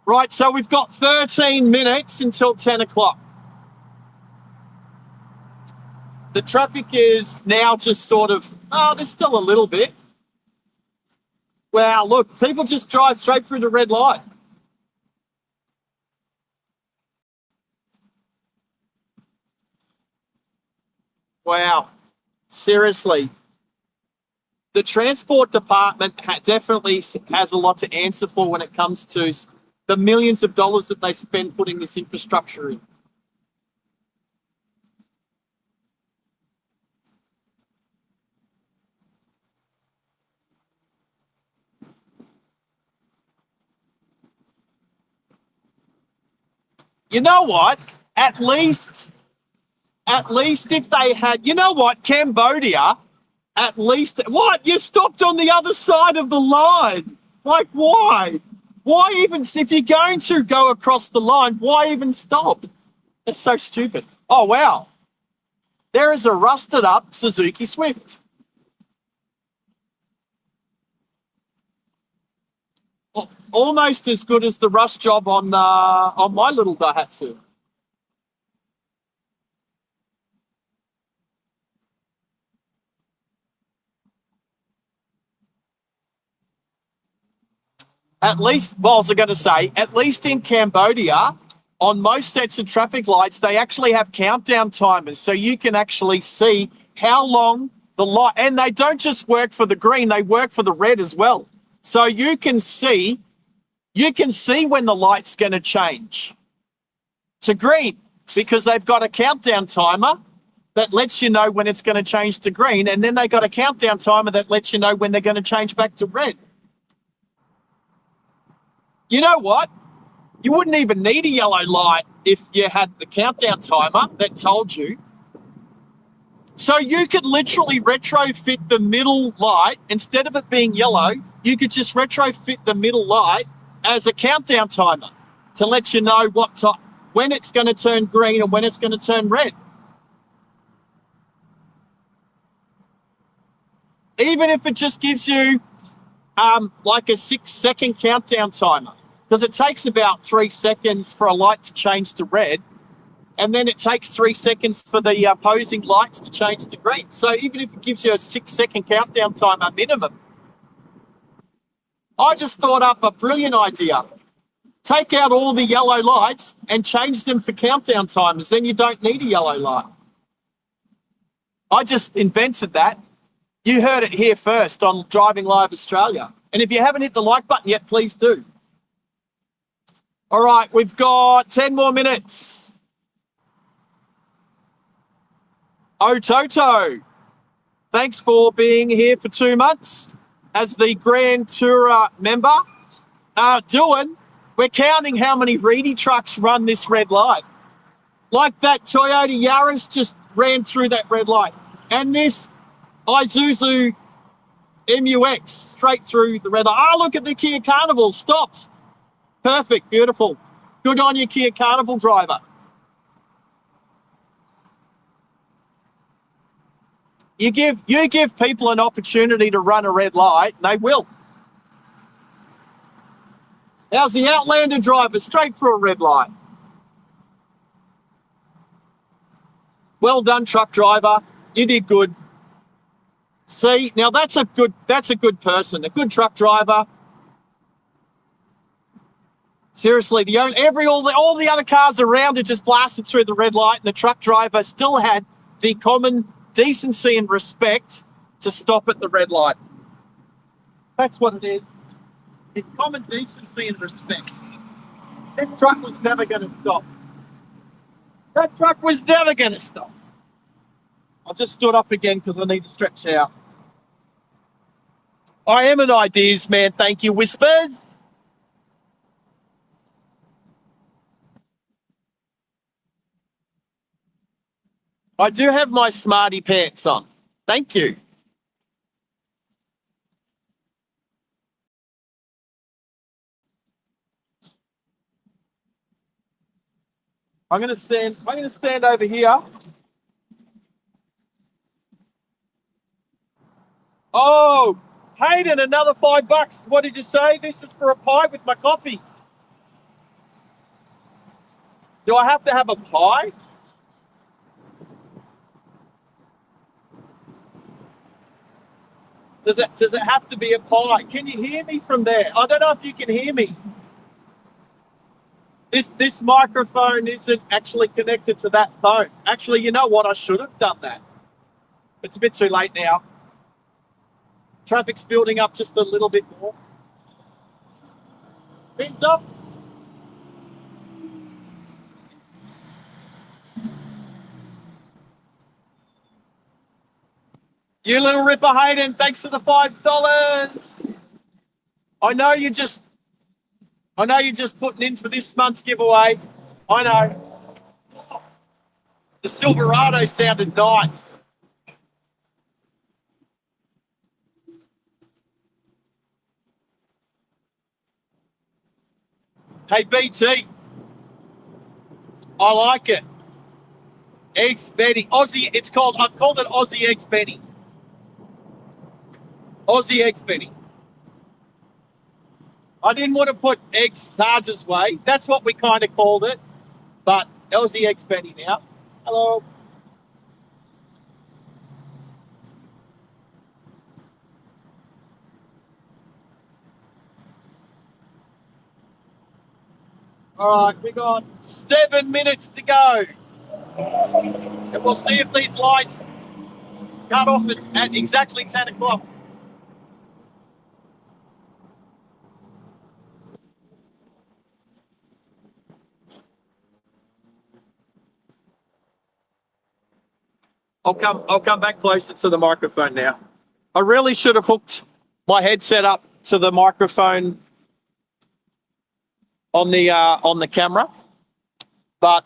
Right, so we've got 13 minutes until 10 o'clock. The traffic is now just sort of, there's still a little bit. Wow, look, people just drive straight through the red light. Wow, seriously. The Transport Department definitely has a lot to answer for when it comes to the millions of dollars that they spend putting this infrastructure in. You know what? At least if they had, you know what, Cambodia, at least, what? You stopped on the other side of the line. Like, why? Why even, if you're going to go across the line, why even stop? That's so stupid. Oh, wow. There is a rusted up Suzuki Swift. Almost as good as the rust job on my little Daihatsu. At least, well, I was going to say, at least in Cambodia, on most sets of traffic lights, they actually have countdown timers. So you can actually see how long the light, and they don't just work for the green, they work for the red as well. So you can see when the light's going to change to green because they've got a countdown timer that lets you know when it's going to change to green. And then they got a countdown timer that lets you know when they're going to change back to red. You know what? You wouldn't even need a yellow light if you had the countdown timer that told you. So you could literally retrofit the middle light. Instead of it being yellow, you could just retrofit the middle light as a countdown timer to let you know when it's going to turn green and when it's going to turn red. Even if it just gives you like a 6-second countdown timer, because it takes about 3 seconds for a light to change to red, and then it takes 3 seconds for the opposing lights to change to green. So even if it gives you a 6-second countdown timer minimum, I just thought up a brilliant idea. Take out all the yellow lights and change them for countdown timers. Then you don't need a yellow light. I just invented that. You heard it here first on Driving Live Australia. And if you haven't hit the like button yet, please do. All right, we've got 10 more minutes. Oh, Toto, thanks for being here for 2 months as the Grand Tourer member. We're counting how many Reedy trucks run this red light. Like that Toyota Yaris just ran through that red light. And this Isuzu MUX straight through the red light. Oh, look at the Kia Carnival, stops. Perfect, beautiful. Good on you, Kia Carnival driver. You give people an opportunity to run a red light, and they will. How's the Outlander driver? Straight for a red light. Well done, truck driver. You did good. See, now that's a good person, a good truck driver. Seriously, all the other cars around it just blasted through the red light, and the truck driver still had the common decency and respect to stop at the red light. That's what it is. It's common decency and respect. This truck was never going to stop. That truck was never going to stop. I just stood up again because I need to stretch out. I am an ideas man, thank you, Whispers. I do have my smarty pants on. Thank you. I'm going to stand over here. Oh, Hayden, another $5. What did you say? This is for a pie with my coffee. Do I have to have a pie? Does it have to be a pie? Can you hear me from there? I don't know if you can hear me. This microphone isn't actually connected to that phone. Actually, you know what? I should have done that. It's a bit too late now. Traffic's building up just a little bit more. Fins up. You little ripper, Hayden, thanks for the $5. I know you're just putting in for this month's giveaway. I know. The Silverado sounded nice. Hey, BT, I like it. Eggs Benny. Aussie, I've called it Aussie Eggs Benny. Aussie Eggs Benny. I didn't want to put eggs Sarge's way. That's what we kind of called it. But Aussie Eggs Benny now. Hello. All right, we got 7 minutes to go. And we'll see if these lights cut off at exactly 10 o'clock. I'll come back closer to the microphone now. I really should have hooked my headset up to the microphone on the camera, but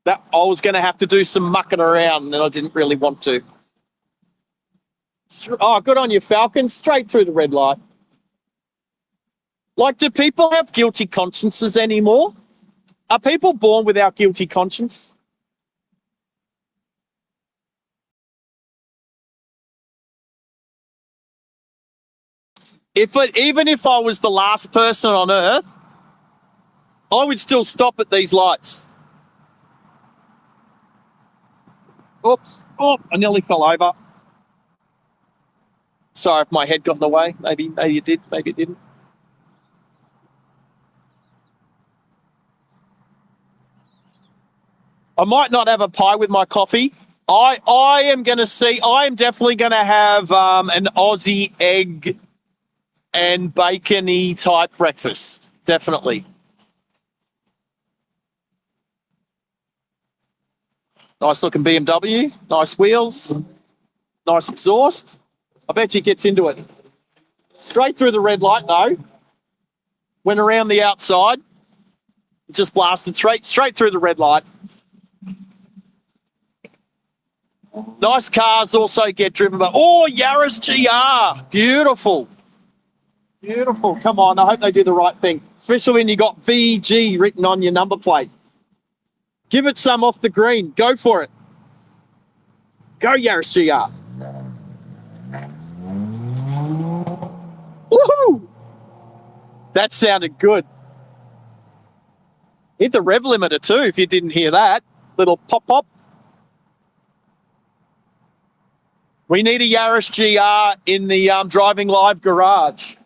that I was going to have to do some mucking around, and I didn't really want to. Oh, good on you, Falcon! Straight through the red light. Like, do people have guilty consciences anymore? Are people born without guilty conscience? Even if I was the last person on earth, I would still stop at these lights. Oops. Oh, I nearly fell over. Sorry if my head got in the way. Maybe it did, maybe it didn't. I might not have a pie with my coffee. I am definitely going to have an Aussie egg and bacon-y type breakfast. Definitely. Nice looking BMW, nice wheels, nice exhaust. I bet you gets into it. Straight through the red light though. Went around the outside. Just blasted straight through the red light. Nice cars also get driven by, oh, Yaris GR. Beautiful. Beautiful. Come on, I hope they do the right thing. Especially when you got VG written on your number plate. Give it some off the green. Go for it. Go, Yaris GR. Woohoo! That sounded good. Hit the rev limiter too, if you didn't hear that. Little pop pop. We need a Yaris GR in the driving live garage.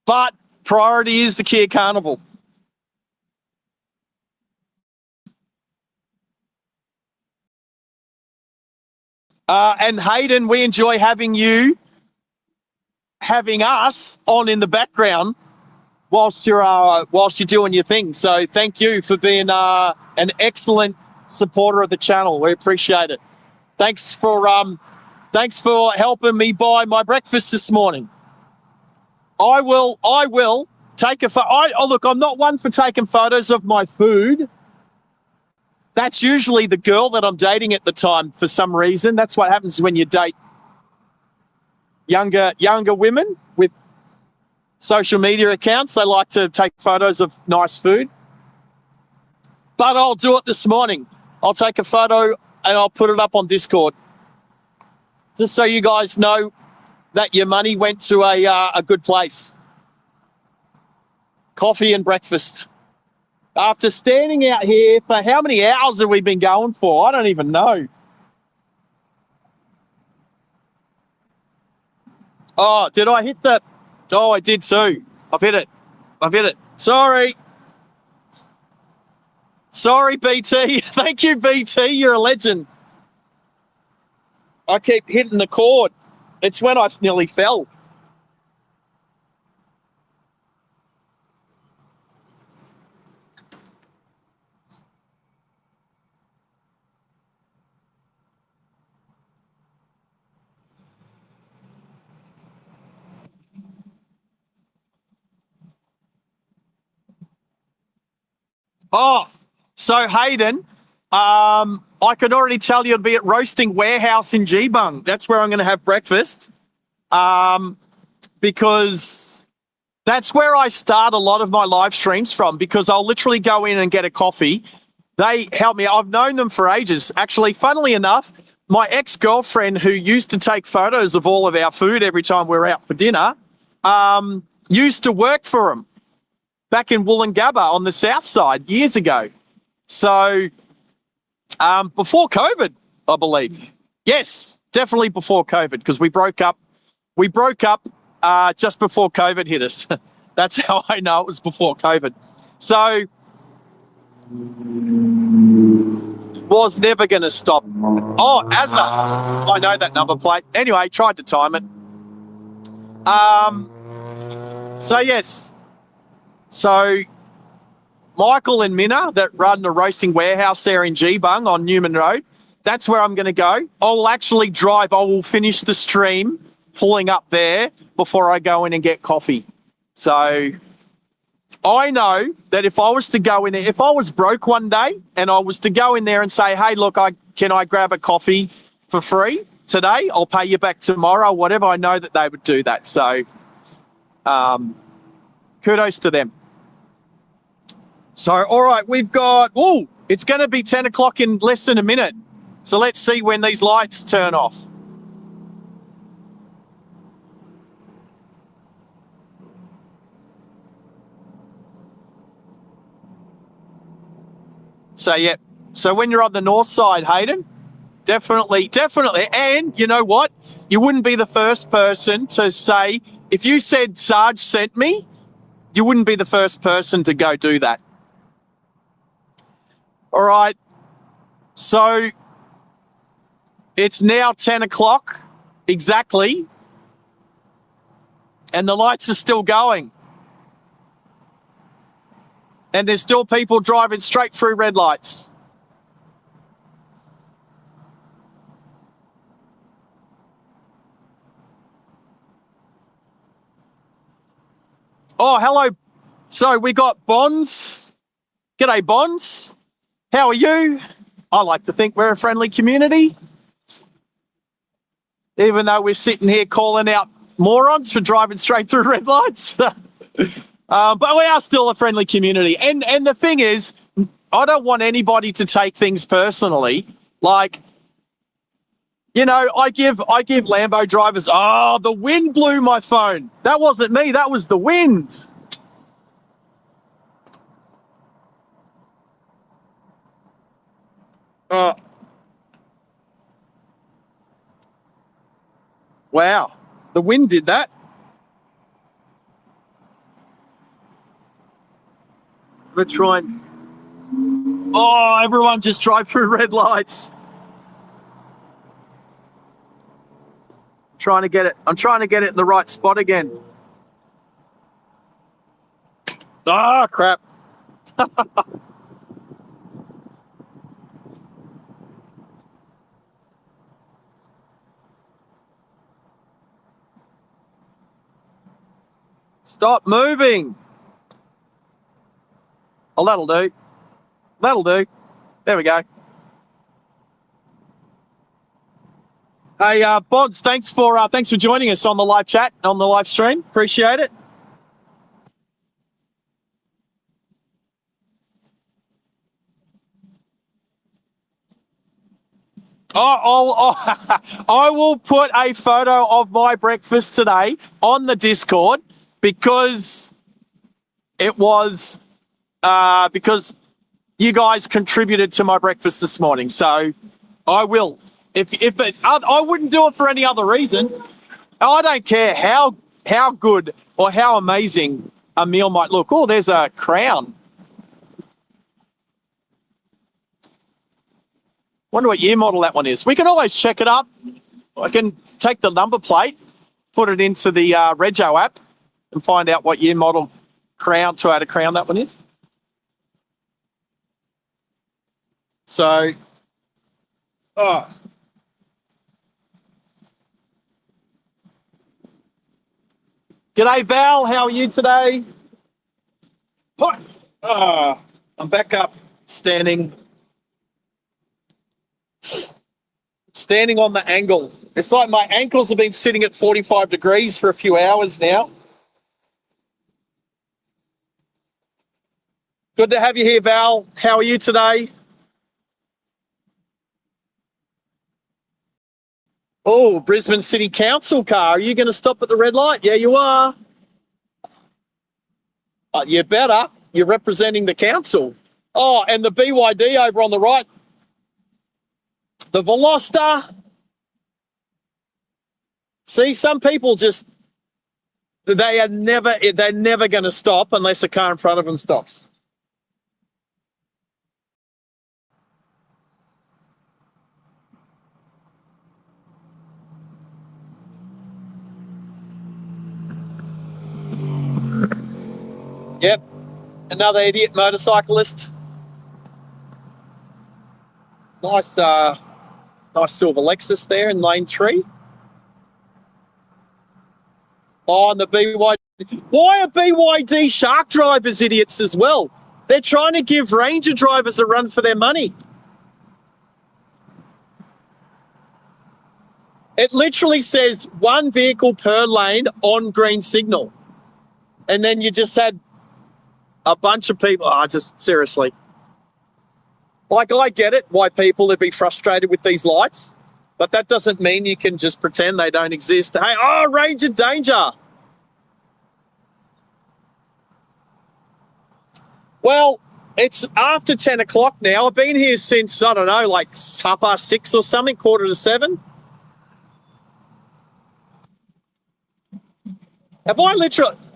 But priority is the Kia Carnival. And Hayden, we enjoy having us on in the background whilst you're doing your thing. So thank you for being an excellent supporter of the channel. We appreciate it. Thanks for helping me buy my breakfast this morning. I will take a photo. Look, I'm not one for taking photos of my food. That's usually the girl that I'm dating at the time for some reason. That's what happens when you date younger women with social media accounts. They like to take photos of nice food. But I'll do it this morning. I'll take a photo and I'll put it up on Discord. Just so you guys know that your money went to a good place. Coffee and breakfast. After standing out here for how many hours have we been going for? I don't even know. Oh, did I hit that? Oh, I did too. I've hit it. Sorry, BT. Thank you, BT. You're a legend. I keep hitting the cord. It's when I nearly fell. Oh, so Hayden, I could already tell you it'd be at Roasting Warehouse in Geebung. That's where I'm going to have breakfast, because that's where I start a lot of my live streams from, because I'll literally go in and get a coffee. They help me. I've known them for ages. Actually, funnily enough, my ex-girlfriend, who used to take photos of all of our food every time we were out for dinner, used to work for them back in Wollongabba on the south side years ago. So before COVID, I believe. Yes, definitely before COVID, because we broke up just before COVID hit us. That's how I know it was before COVID. So, was never going to stop. Oh, Azza. I know that number plate. Anyway, tried to time it. So, yes. So, Michael and Minna that run the roasting warehouse there in Geebung on Newman Road, that's where I'm going to go. I will actually drive. I will finish the stream pulling up there before I go in and get coffee. So I know that if I was to go in there, if I was broke one day and I was to go in there and say, hey, look, can I grab a coffee for free today? I'll pay you back tomorrow, whatever. I know that they would do that. So kudos to them. So, all right, we've got, it's going to be 10 o'clock in less than a minute. So let's see when these lights turn off. So, yeah. So when you're on the north side, Hayden, definitely. And you know what? You wouldn't be the first person to say, if you said Sarge sent me, you wouldn't be the first person to go do that. All right. So it's now 10 o'clock exactly. And the lights are still going. And there's still people driving straight through red lights. Oh, hello. So we got Bonds. G'day, Bonds. How are you? I like to think we're a friendly community. Even though we're sitting here calling out morons for driving straight through red lights. But we are still a friendly community. And the thing is, I don't want anybody to take things personally. Like, you know, I give Lambo drivers, the wind blew my phone. That wasn't me, that was the wind. Wow, the wind did that. Let's try and... Oh, everyone just drive through red lights. I'm trying to get it in the right spot again. Ah, crap. Stop moving. Oh, that'll do. That'll do. There we go. Hey, Bonds, thanks for joining us on the live chat, on the live stream. Appreciate it. I will put a photo of my breakfast today on the Discord because it was because you guys contributed to my breakfast this morning. So I will. I wouldn't do it for any other reason. I don't care how good or how amazing a meal might look. Oh, there's a crown. Wonder what year model that one is. We can always check it up. I can take the number plate, put it into the Rego app and find out what year model crown, Toyota Crown that one is. So, G'day, Val. How are you today? I'm back up, standing on the angle. It's like my ankles have been sitting at 45 degrees for a few hours now. Good to have you here, Val. How are you today? Oh, Brisbane City Council car. Are you going to stop at the red light? Yeah, you are. You better. You're representing the council. Oh, and the BYD over on the right. The Veloster. See, some people just they're never going to stop unless a car in front of them stops. Yep, another idiot motorcyclist. Nice, nice silver Lexus there in lane 3. Oh, and the BYD. Why are BYD shark drivers idiots as well? They're trying to give Ranger drivers a run for their money. It literally says 1 vehicle per lane on green signal. And then you just had a bunch of people. Just seriously. Like, I get it, why people would be frustrated with these lights, but that doesn't mean you can just pretend they don't exist. Hey, Ranger danger. Well, it's after 10 o'clock now. I've been here since, I don't know, like 6:30 or something, 6:45.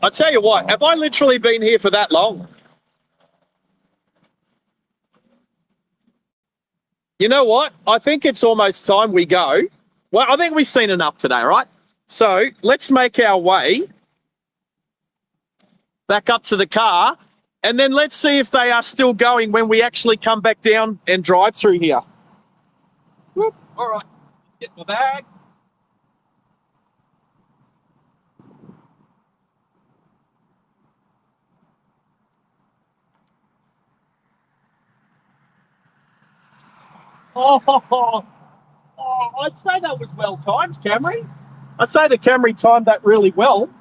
I tell you what, have I literally been here for that long? You know what? I think it's almost time we go. Well, I think we've seen enough today, right? So let's make our way back up to the car, and then let's see if they are still going when we actually come back down and drive through here. Whoop. All right, let's get my bag. Oh, I'd say that was well timed, Camry. I'd say the Camry timed that really well.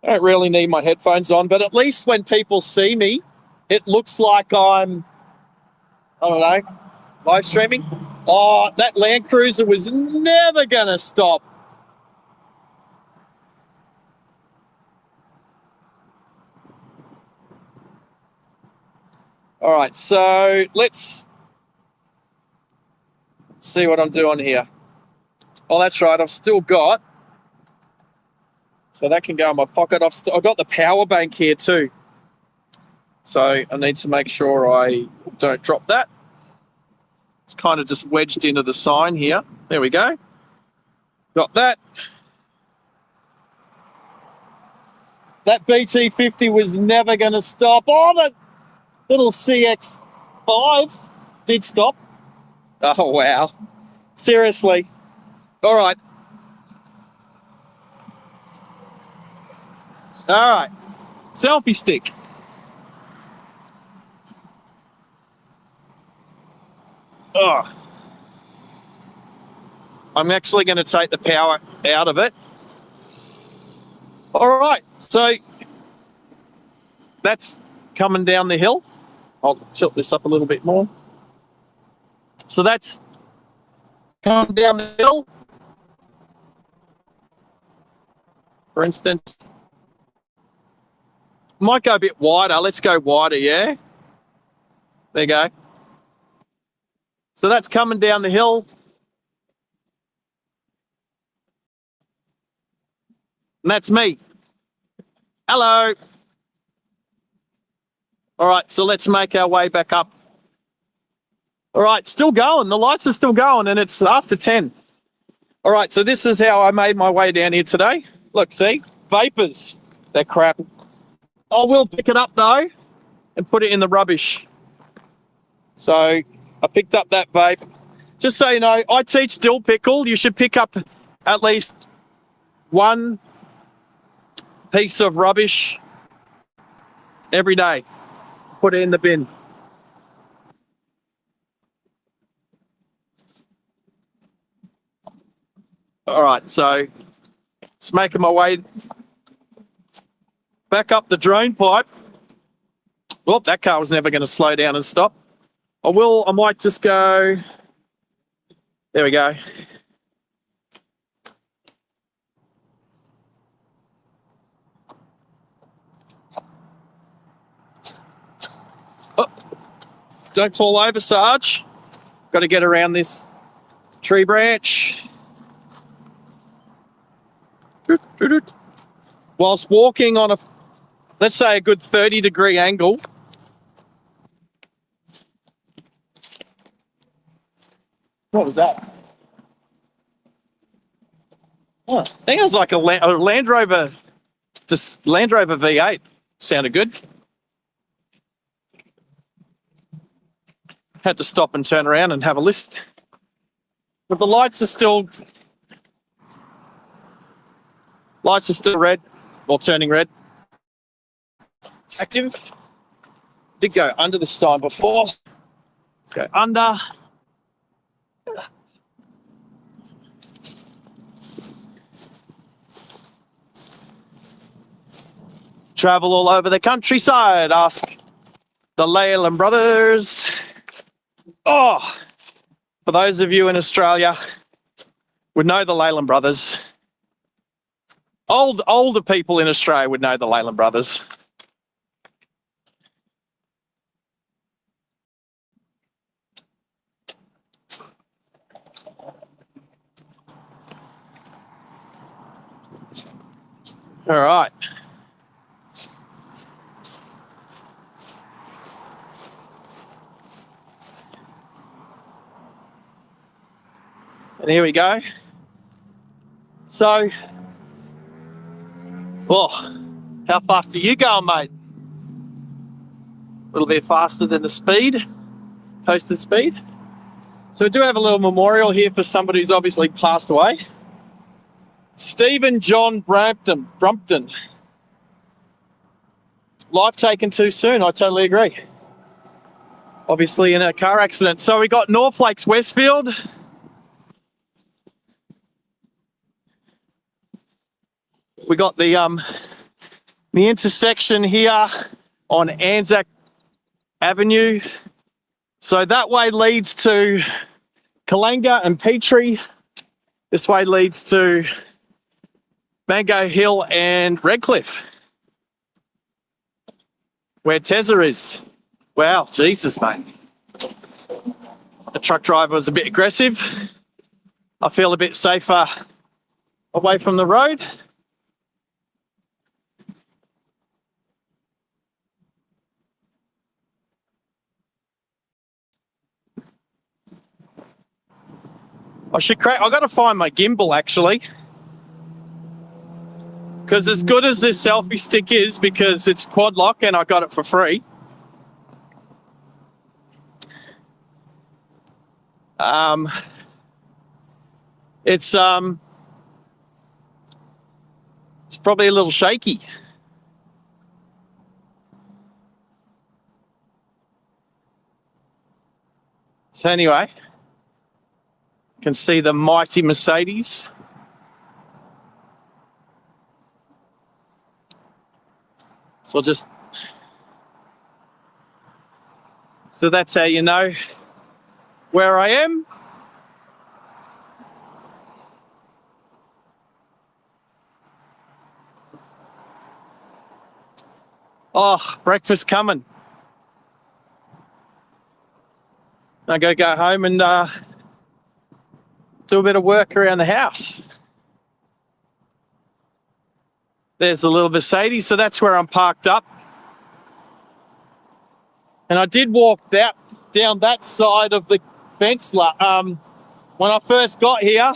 I don't really need my headphones on, but at least when people see me, it looks like I'm, I don't know, live streaming. Oh, that Land Cruiser was never going to stop. All right, so let's see what I'm doing here. Oh, that's right, I've still got, so that can go in my pocket. I've got the power bank here too. So I need to make sure I don't drop that. It's kind of just wedged into the sign here. There we go. Got that. That BT50 was never going to stop. Oh, that little CX5 did stop. Oh, wow. Seriously. All right. All right. Selfie stick. Oh. I'm actually going to take the power out of it. All right. So that's coming down the hill. I'll tilt this up a little bit more. So that's coming down the hill. For instance, might go a bit wider. Let's go wider, yeah? There you go. So that's coming down the hill. And that's me. Hello. All right, so let's make our way back up. All right, still going. The lights are still going, and it's after 10. All right, so this is how I made my way down here today. Look, see? Vapors. They're crap. I will pick it up, though, and put it in the rubbish. So I picked up that vape. Just so you know, I teach dill pickle. You should pick up at least one piece of rubbish every day. Put it in the bin. All right, so just making my way back up the drain pipe. Well, that car was never going to slow down and stop. I might just go. There we go. Oh. Don't fall over, Sarge. Got to get around this tree branch. Whilst walking on a, let's say, a good 30-degree angle. What was that? Oh, I think it was like a Land Rover, just Land Rover V8. Sounded good. Had to stop and turn around and have a list. But the lights are still red, or turning red. It's active. Did go under this sign before. Let's go under. Travel all over the countryside. Ask the Leyland brothers. Oh, for those of you in Australia would know the Leyland brothers. Older people in Australia would know the Leyland brothers. All right. And here we go. So, oh, how fast are you going, mate? A little bit faster than the speed, posted speed. So we do have a little memorial here for somebody who's obviously passed away. Stephen John Brumpton. Life taken too soon, I totally agree. Obviously in a car accident. So we got North Lakes Westfield. We got the intersection here on Anzac Avenue. So that way leads to Kalanga and Petrie. This way leads to Mango Hill and Redcliffe, where Tezza is. Wow, Jesus, mate. The truck driver was a bit aggressive. I feel a bit safer away from the road. I've got to find my gimbal, actually. Because as good as this selfie stick is, because it's quad lock and I got it for free. It's probably a little shaky. So anyway, you can see the mighty Mercedes. So that's how you know where I am. Oh, breakfast coming. I go home and do a bit of work around the house. There's the little Mercedes, so that's where I'm parked up. And I did walk down that side of the fence. When I first got here,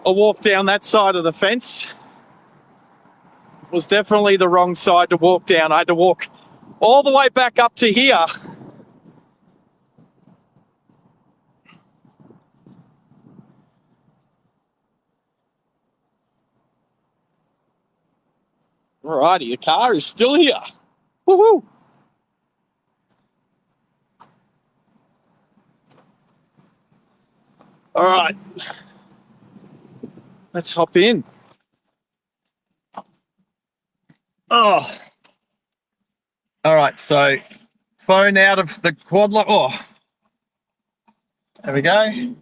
I walked down that side of the fence. It was definitely the wrong side to walk down. I had to walk all the way back up to here. Alrighty, the car is still here. Woohoo! All right, let's hop in. Oh, all right. So, phone out of the quad lock. Oh, there we go.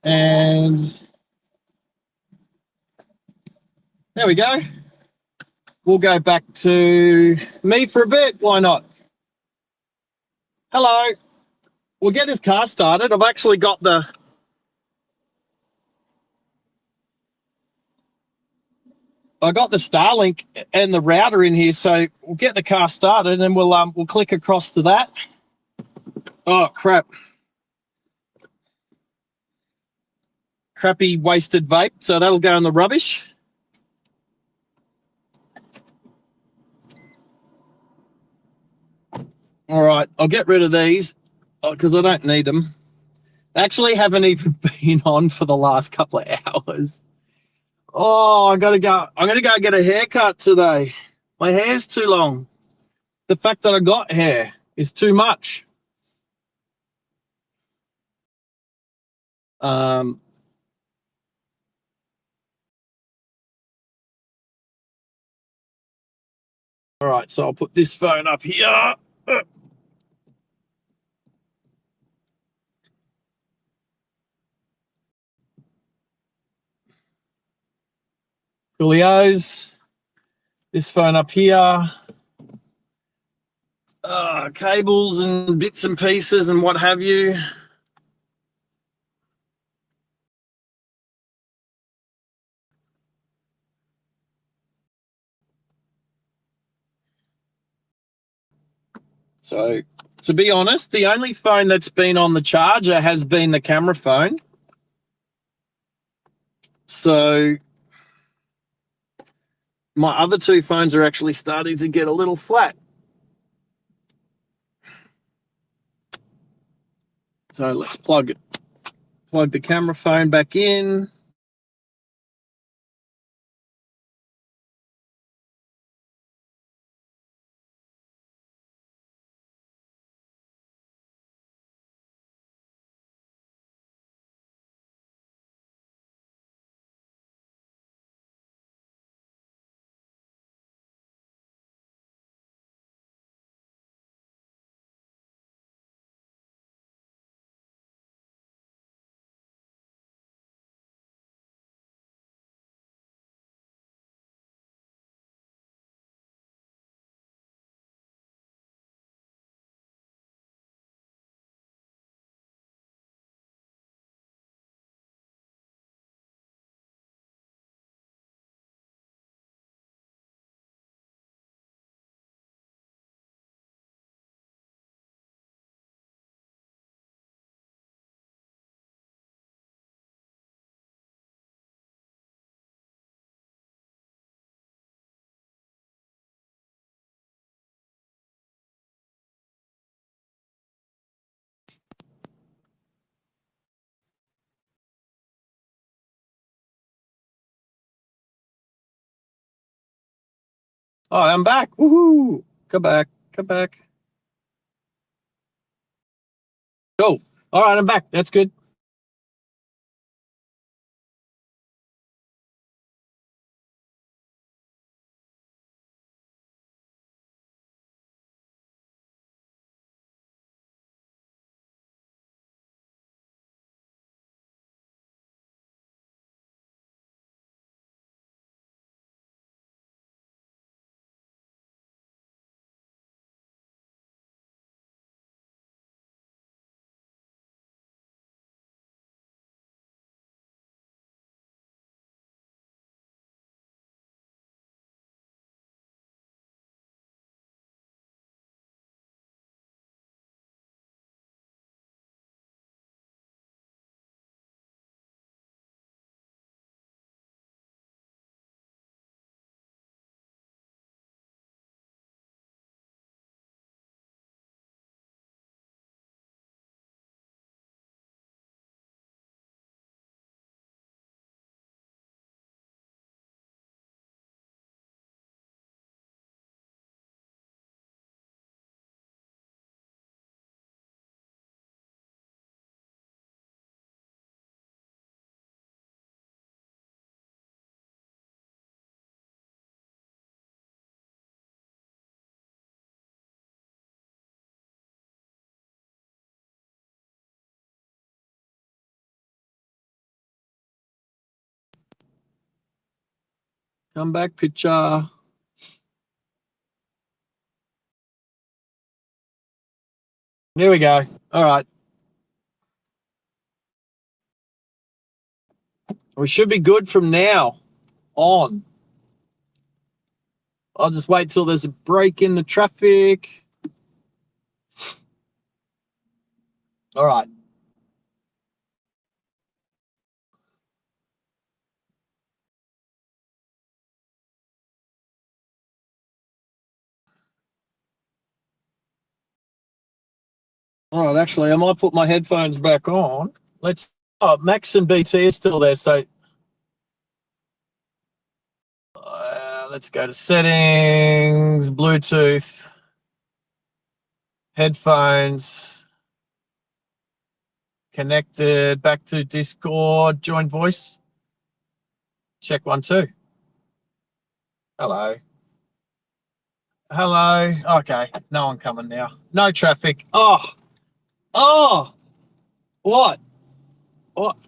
And there we go. We'll go back to me for a bit. Why not? Hello. We'll get this car started. I've actually got the Starlink and the router in here, so we'll get the car started and we'll click across to that. Oh crap. Crappy wasted vape, so that'll go in the rubbish. All right, I'll get rid of these because I don't need them. They actually haven't even been on for the last couple of hours. Oh, I'm gonna go get a haircut today. My hair's too long. The fact that I got hair is too much. All right, so I'll put this phone up here. Coolios. This phone up here. Cables and bits and pieces and what have you. So, to be honest, the only phone that's been on the charger has been the camera phone. So, my other two phones are actually starting to get a little flat. So, let's plug the camera phone back in. Oh, I'm back. Woohoo! Come back. Go. All right, I'm back. That's good. Come back, picture. There we go. All right. We should be good from now on. I'll just wait till there's a break in the traffic. All right. All right, actually, I might put my headphones back on. Max and BT are still there, so let's go to settings, Bluetooth, headphones, connected, back to Discord, join voice. Check 1, 2. Hello. Hello. Okay, no one coming now. No traffic. Oh, what? What?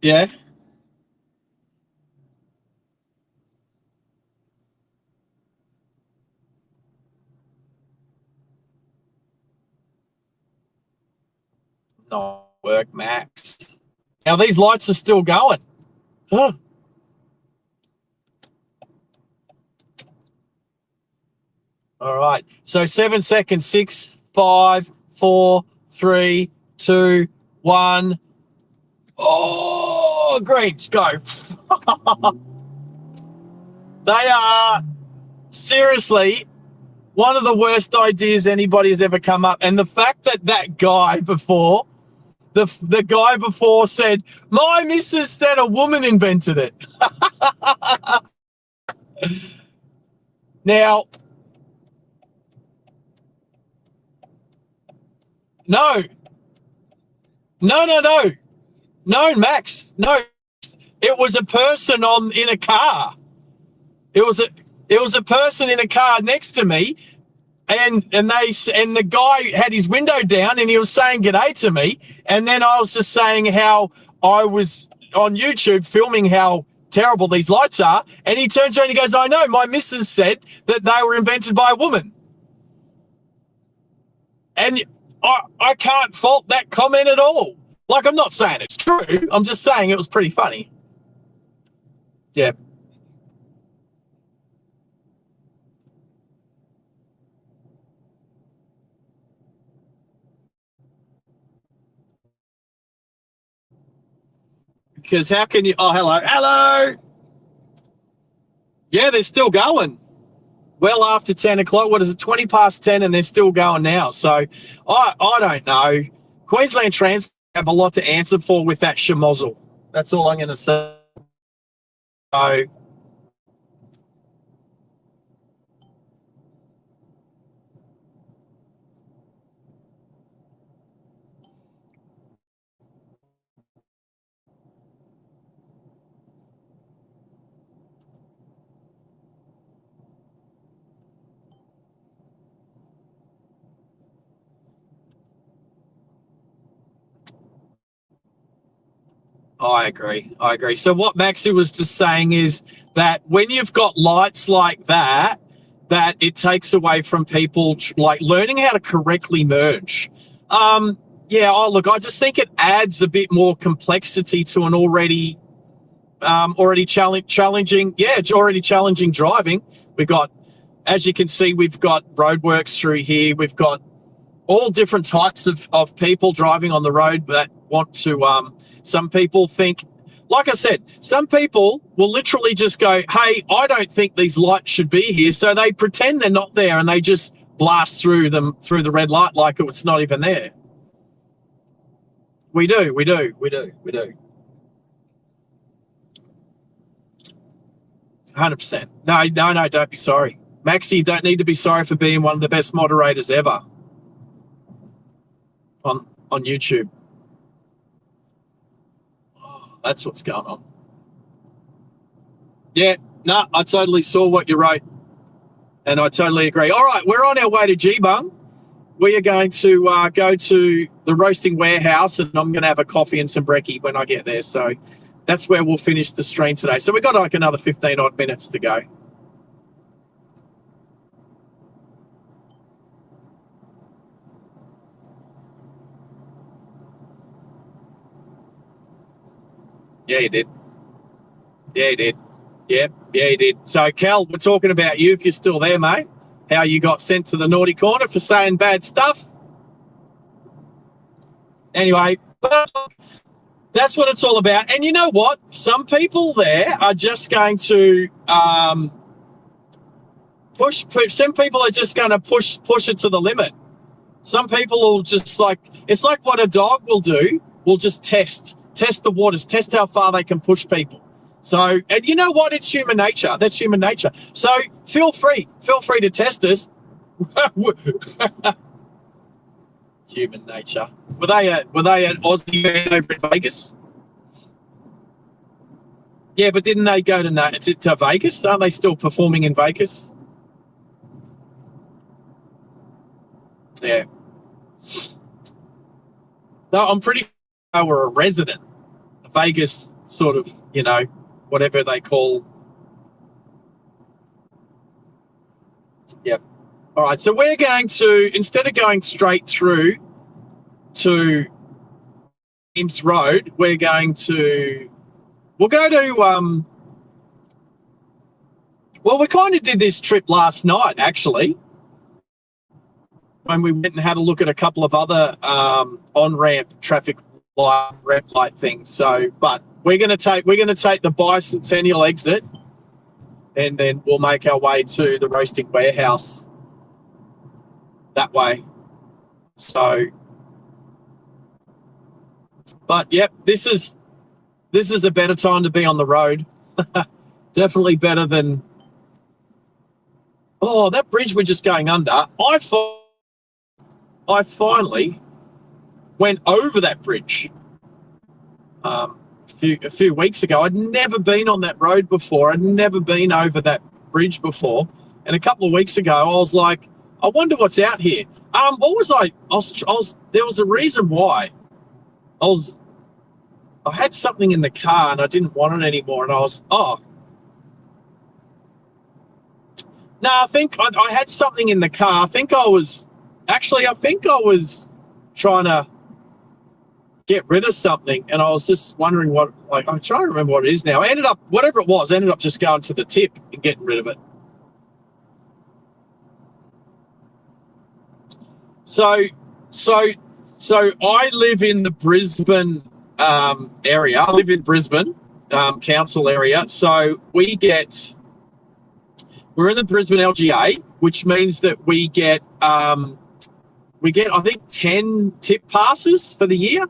Yeah. Not work, Max. Now these lights are still going. Huh. All right. So 7 seconds. 6, 5, 4, 3, 2, 1. Oh, greens, go. They are seriously one of the worst ideas anybody has ever come up. And the fact that guy before, the guy before said, my missus said a woman invented it. Now, no, no, Max, no. It was a person in a car. It was a person in a car next to me, and the guy had his window down and he was saying g'day to me, and then I was just saying how I was on YouTube filming how terrible these lights are, and he turns around and he goes, I know, my missus said that they were invented by a woman. And I can't fault that comment at all. Like, I'm not saying it's true. I'm just saying it was pretty funny. Yeah. Because how can you... Oh, hello. Hello! Yeah, they're still going. Well after 10 o'clock. What is it? 20 past 10, and they're still going now. So I don't know. Queensland Transport have a lot to answer for with that schmozzle. That's all I'm going to say. So, I agree. So what Maxie was just saying is that when you've got lights like that, that it takes away from people like learning how to correctly merge. Yeah, look, I just think it adds a bit more complexity to an already challenging. Yeah, it's already challenging driving. We've got, as you can see, we've got roadworks through here. We've got all different types of people driving on the road that want to, some people think, like I said, some people will literally just go, hey, I don't think these lights should be here. So they pretend they're not there and they just blast through the red light like it's not even there. We do. 100%. No, don't be sorry. Maxie, you don't need to be sorry for being one of the best moderators ever on YouTube. That's what's going on. Yeah, no, I totally saw what you wrote, and I totally agree. All right, we're on our way to Geebung. We are going to go to the roasting warehouse, and I'm going to have a coffee and some brekkie when I get there. So that's where we'll finish the stream today. So we've got like another 15 odd minutes to go. Yeah, he did. Yeah, he did. Yep, yeah, he did. So, Cal, we're talking about you if you're still there, mate. How you got sent to the naughty corner for saying bad stuff. Anyway, but that's what it's all about. And you know what? Some people there are just going to push. Some people are just going to push it to the limit. Some people will just it's like what a dog will do. Will just test the waters, test how far they can push people. So, and you know what? It's human nature. That's human nature. So feel free to test us. Human nature. Were they an Aussie band over in Vegas? Yeah, but didn't they go to Vegas? Aren't they still performing in Vegas? Yeah. No, I'm pretty sure they were a resident. Vegas sort of, whatever they call. Yep. All right, so we're going to, instead of going straight through to Ames Road, we'll go to, we kind of did this trip last night, actually, when we went and had a look at a couple of other on-ramp traffic light, red light things. So, but we're going to take the Bicentennial exit, and then we'll make our way to the roasting warehouse that way. So, but yep, this is a better time to be on the road. Definitely better than, that bridge we're just going under. I finally went over that bridge a few weeks ago. I'd never been on that road before. I'd never been over that bridge before. And a couple of weeks ago, I was like, I wonder what's out here. There was a reason why. I had something in the car and I didn't want it anymore. And I was, no, I think I had something in the car. I think I was trying to get rid of something, and I was just wondering I'm trying to remember what it is now. I ended up just going to the tip and getting rid of it. So I live in the Brisbane area. I live in Brisbane council area. So we're in the Brisbane LGA, which means that we get I think 10 tip passes for the year.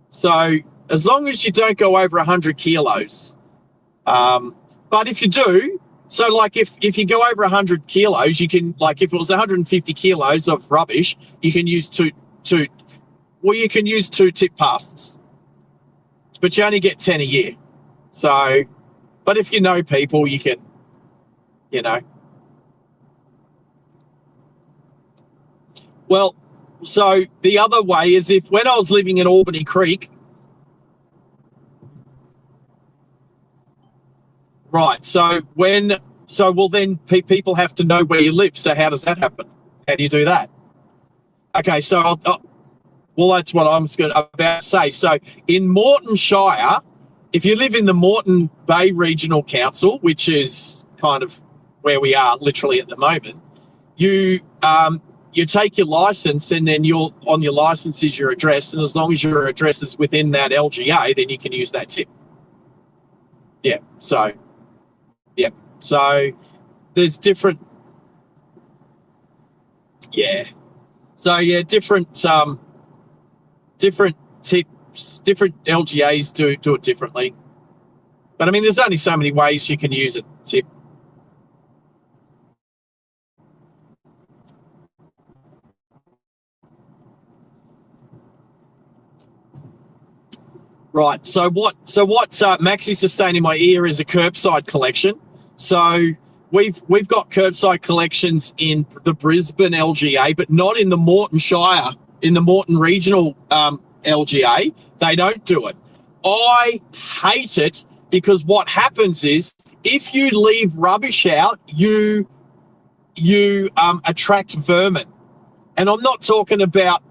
So as long as you don't go over 100 kilos. But if you do, so like if you go over 100 kilos, you can, like if it was 150 kilos of rubbish, you can use two tip passes. But you only get 10 a year. So, but if you know people, you can, Well, so the other way is when I was living in Albany Creek, right, then people have to know where you live. So how does that happen? How do you do that? Okay, so that's what I'm about to say. So in Moreton Shire, if you live in the Moreton Bay Regional Council, which is kind of where we are literally at the moment, you take your license, and then on your license is your address, and as long as your address is within that LGA, then you can use that tip. Yeah. So there's different. Yeah. So yeah, different tips, different LGAs do it differently. But I mean, there's only so many ways you can use a tip. Right. So what Maxi's just saying in my ear is a curbside collection. So we've got curbside collections in the Brisbane LGA, but not in the Moreton Shire, in the Moreton Regional LGA. They don't do it. I hate it because what happens is if you leave rubbish out, you attract vermin. And I'm not talking about,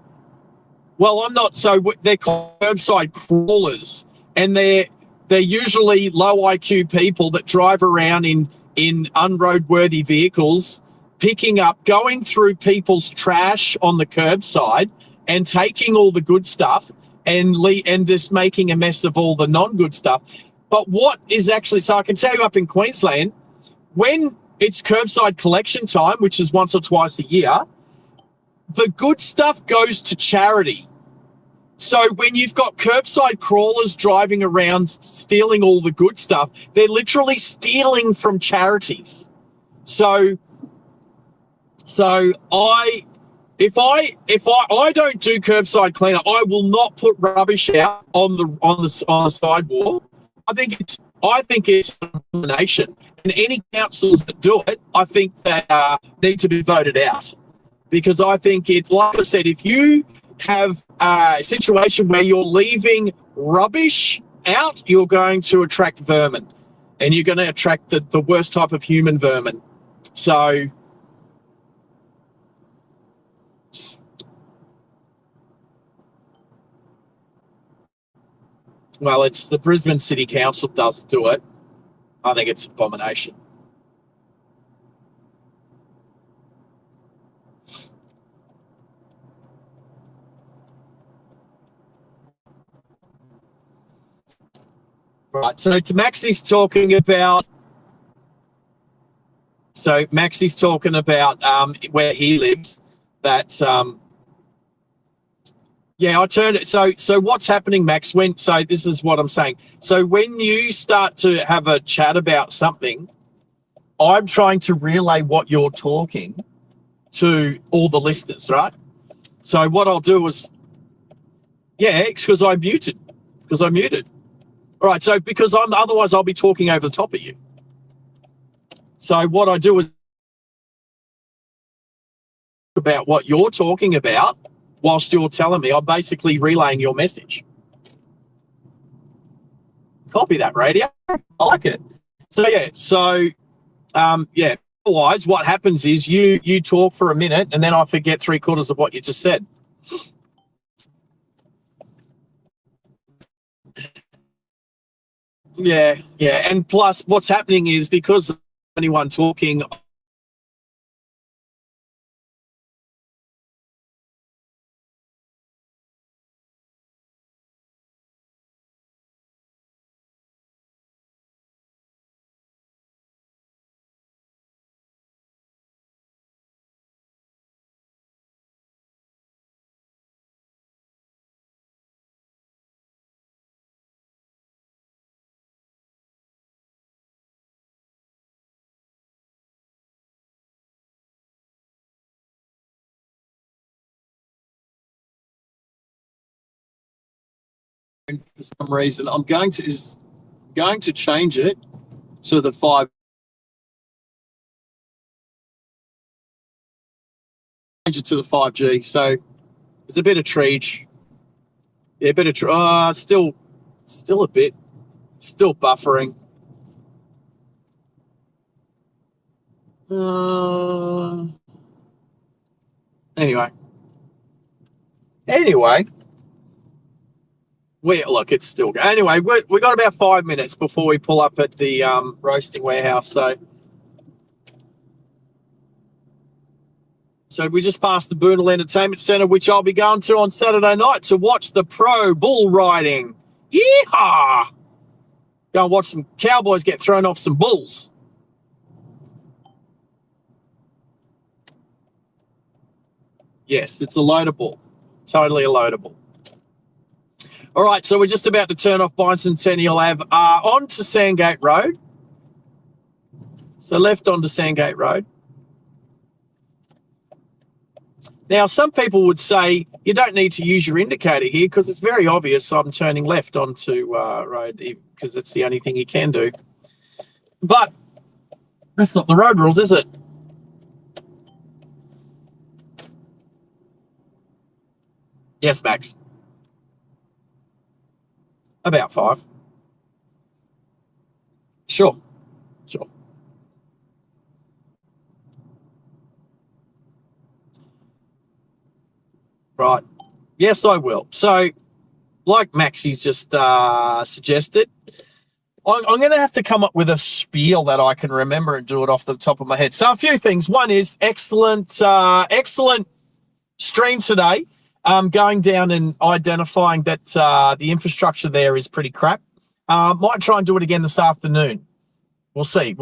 they're called curbside crawlers, and they're they're usually low IQ people that drive around in unroadworthy vehicles, picking up, going through people's trash on the curbside and taking all the good stuff and just making a mess of all the non-good stuff. But what is actually, so I can tell you up in Queensland, when it's curbside collection time, which is once or twice a year, the good stuff goes to charity. So when you've got curbside crawlers driving around stealing all the good stuff, they're literally stealing from charities. So if I don't do curbside cleanup, I will not put rubbish out on the sidewalk. I think it's an abomination, and any councils that do it, I think they need to be voted out, because I think it's, like I said, if you have a situation where you're leaving rubbish out, you're going to attract vermin, and you're going to attract the worst type of human vermin. So well, it's the Brisbane City Council does do it. I think it's an abomination. Right, so Maxi's talking about where he lives, that yeah, I turned it. So what's happening, Max? So this is what I'm saying. So when you start to have a chat about something, I'm trying to relay what you're talking to all the listeners, right? So what I'll do is, yeah, because I'm muted. All right, so because otherwise I'll be talking over the top of you. So what I do is about what you're talking about whilst you're telling me. I'm basically relaying your message. Copy that, radio. I like it. So yeah. Otherwise, what happens is you talk for a minute and then I forget 3/4 of what you just said. Yeah, and plus, what's happening is because anyone talking. For some reason, I'm going to change it to the 5. Change it to the 5G. So there's a bit of treege. Yeah, a bit of still a bit, still buffering. Anyway. Look, it's still going. Anyway, we got about 5 minutes before we pull up at the roasting warehouse. So we just passed the Boonall Entertainment Centre, which I'll be going to on Saturday night to watch the pro bull riding. Yeehaw! Go and watch some cowboys get thrown off some bulls. Yes, it's a loadable. Totally a loadable. All right, so we're just about to turn off Bicentennial Ave onto Sandgate Road. So left onto Sandgate Road. Now, some people would say you don't need to use your indicator here because it's very obvious I'm turning left onto road because it's the only thing you can do. But that's not the road rules, is it? Yes, Max. About 5. Sure. Right. Yes, I will. So, like Maxie's just suggested, I'm going to have to come up with a spiel that I can remember and do it off the top of my head. So a few things. One is excellent stream today. Going down and identifying that the infrastructure there is pretty crap. Might try and do it again this afternoon. We'll see.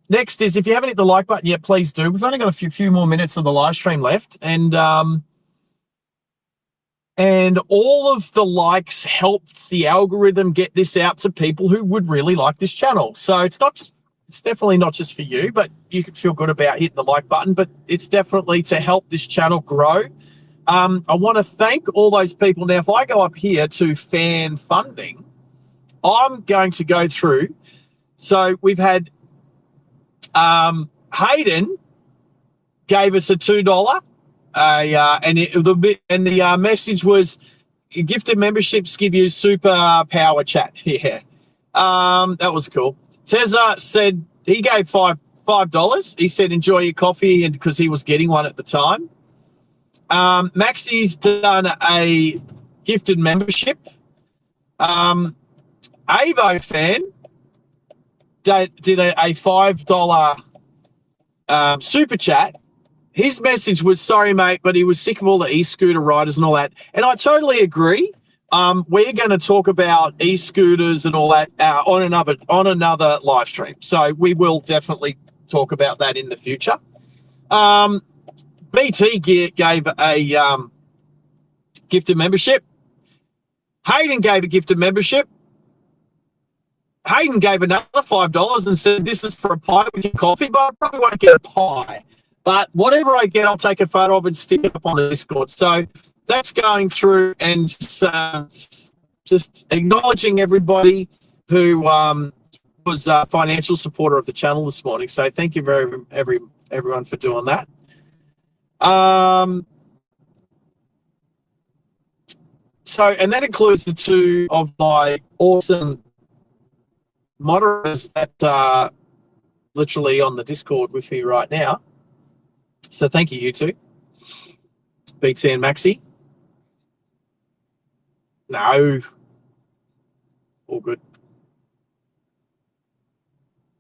Next is, if you haven't hit the like button yet, please do. We've only got a few more minutes of the live stream left, and all of the likes helps the algorithm get this out to people who would really like this channel. So it's definitely not just for you, but you can feel good about hitting the like button, but it's definitely to help this channel grow. I want to thank all those people. Now, if I go up here to fan funding, I'm going to go through. So we've had Hayden gave us a $2. And the message was, gifted memberships give you super power chat. Yeah, that was cool. Tezza said he gave $5. He said enjoy your coffee, and because he was getting one at the time. Maxi's done a gifted membership. Avo fan did a $5 super chat. His message was, sorry, mate, but he was sick of all the e-scooter riders and all that. And I totally agree. We're going to talk about e-scooters and all that on another live stream. So we will definitely talk about that in the future. BT gave a gifted membership. Hayden gave a gifted membership. Hayden gave another $5 and said, this is for a pie with your coffee, but I probably won't get a pie. But whatever I get, I'll take a photo of and stick it up on the Discord. So that's going through and just acknowledging everybody who was a financial supporter of the channel this morning. So thank you everyone for doing that. And that includes the two of my awesome moderators that are literally on the Discord with me right now. So thank you two, BT and Maxi. No, all good.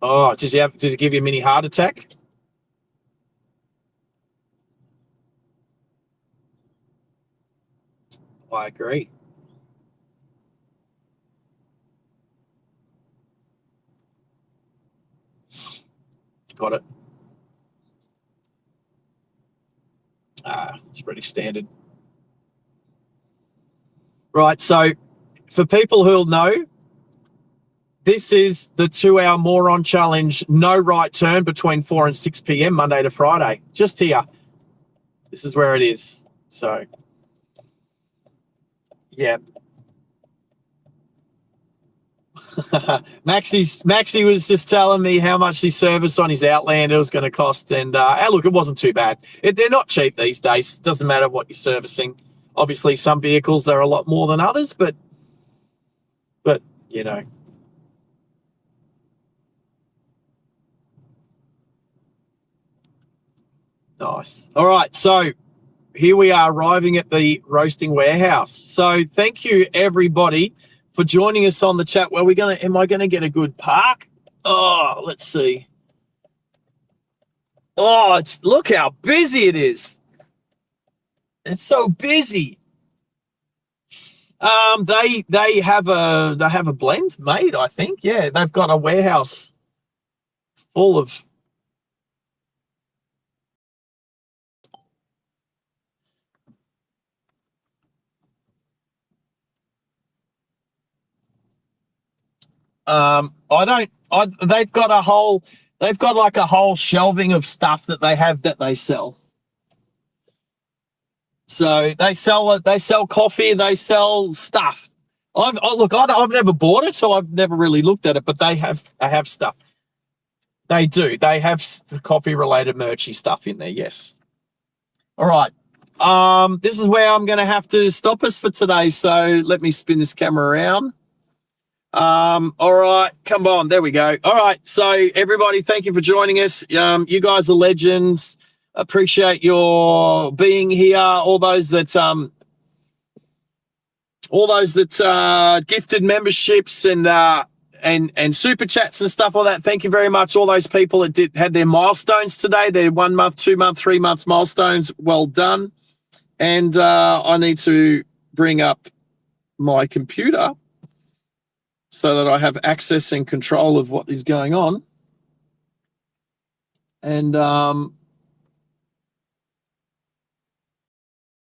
Oh, did it give you a mini heart attack? I agree. Got it. It's pretty standard. Right, so for people who'll know, this is the 2-hour moron challenge, no right turn between 4 and 6 p.m. Monday to Friday. Just here. This is where it is. So, yeah. Maxi was just telling me how much the service on his Outlander was going to cost, and look, it wasn't too bad. They're not cheap these days. It doesn't matter what you're servicing. Obviously, some vehicles are a lot more than others, but you know. Nice. All right, so here we are arriving at the roasting warehouse. So thank you everybody for joining us on the chat. Well, am I gonna get a good park? Oh, let's see. Oh, look how busy it is. It's so busy. They have a blend made, I think. Yeah, they've got a warehouse full of they've got like a whole shelving of stuff that they have that they sell. So they sell coffee, they sell stuff. I've never bought it, so I've never really looked at it, but they have stuff. They do. They have coffee related merchy stuff in there, yes. All right. This is where I'm gonna have to stop us for today. So let me spin this camera around. All right, come on, there we go. All right, so everybody, thank you for joining us. You guys are legends. Appreciate your being here. All those that gifted memberships and and super chats and stuff like that. Thank you very much. All those people that had their milestones today, their 1 month, 2 month, 3 months milestones. Well done. And I need to bring up my computer so that I have access and control of what is going on. And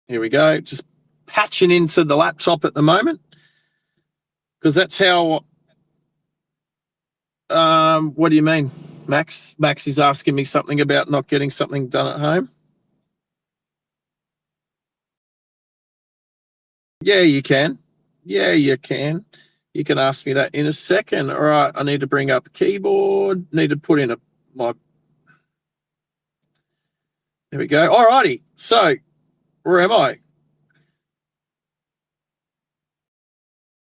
here we go. Just patching into the laptop at the moment because that's how. What do you mean, Max? Max is asking me something about not getting something done at home. Yeah, you can. Yeah, you can. You can ask me that in a second. All right, I need to bring up a keyboard. Need to put in my. There we go. All righty. So, where am I?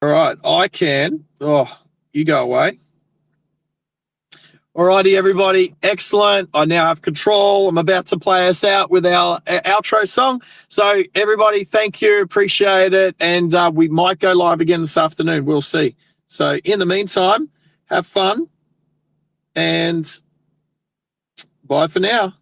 All right, I can. Oh, you go away. All righty, everybody. Excellent. I now have control. I'm about to play us out with our outro song. So, everybody, thank you. Appreciate it. And we might go live again this afternoon. We'll see. So, in the meantime, have fun. And bye for now.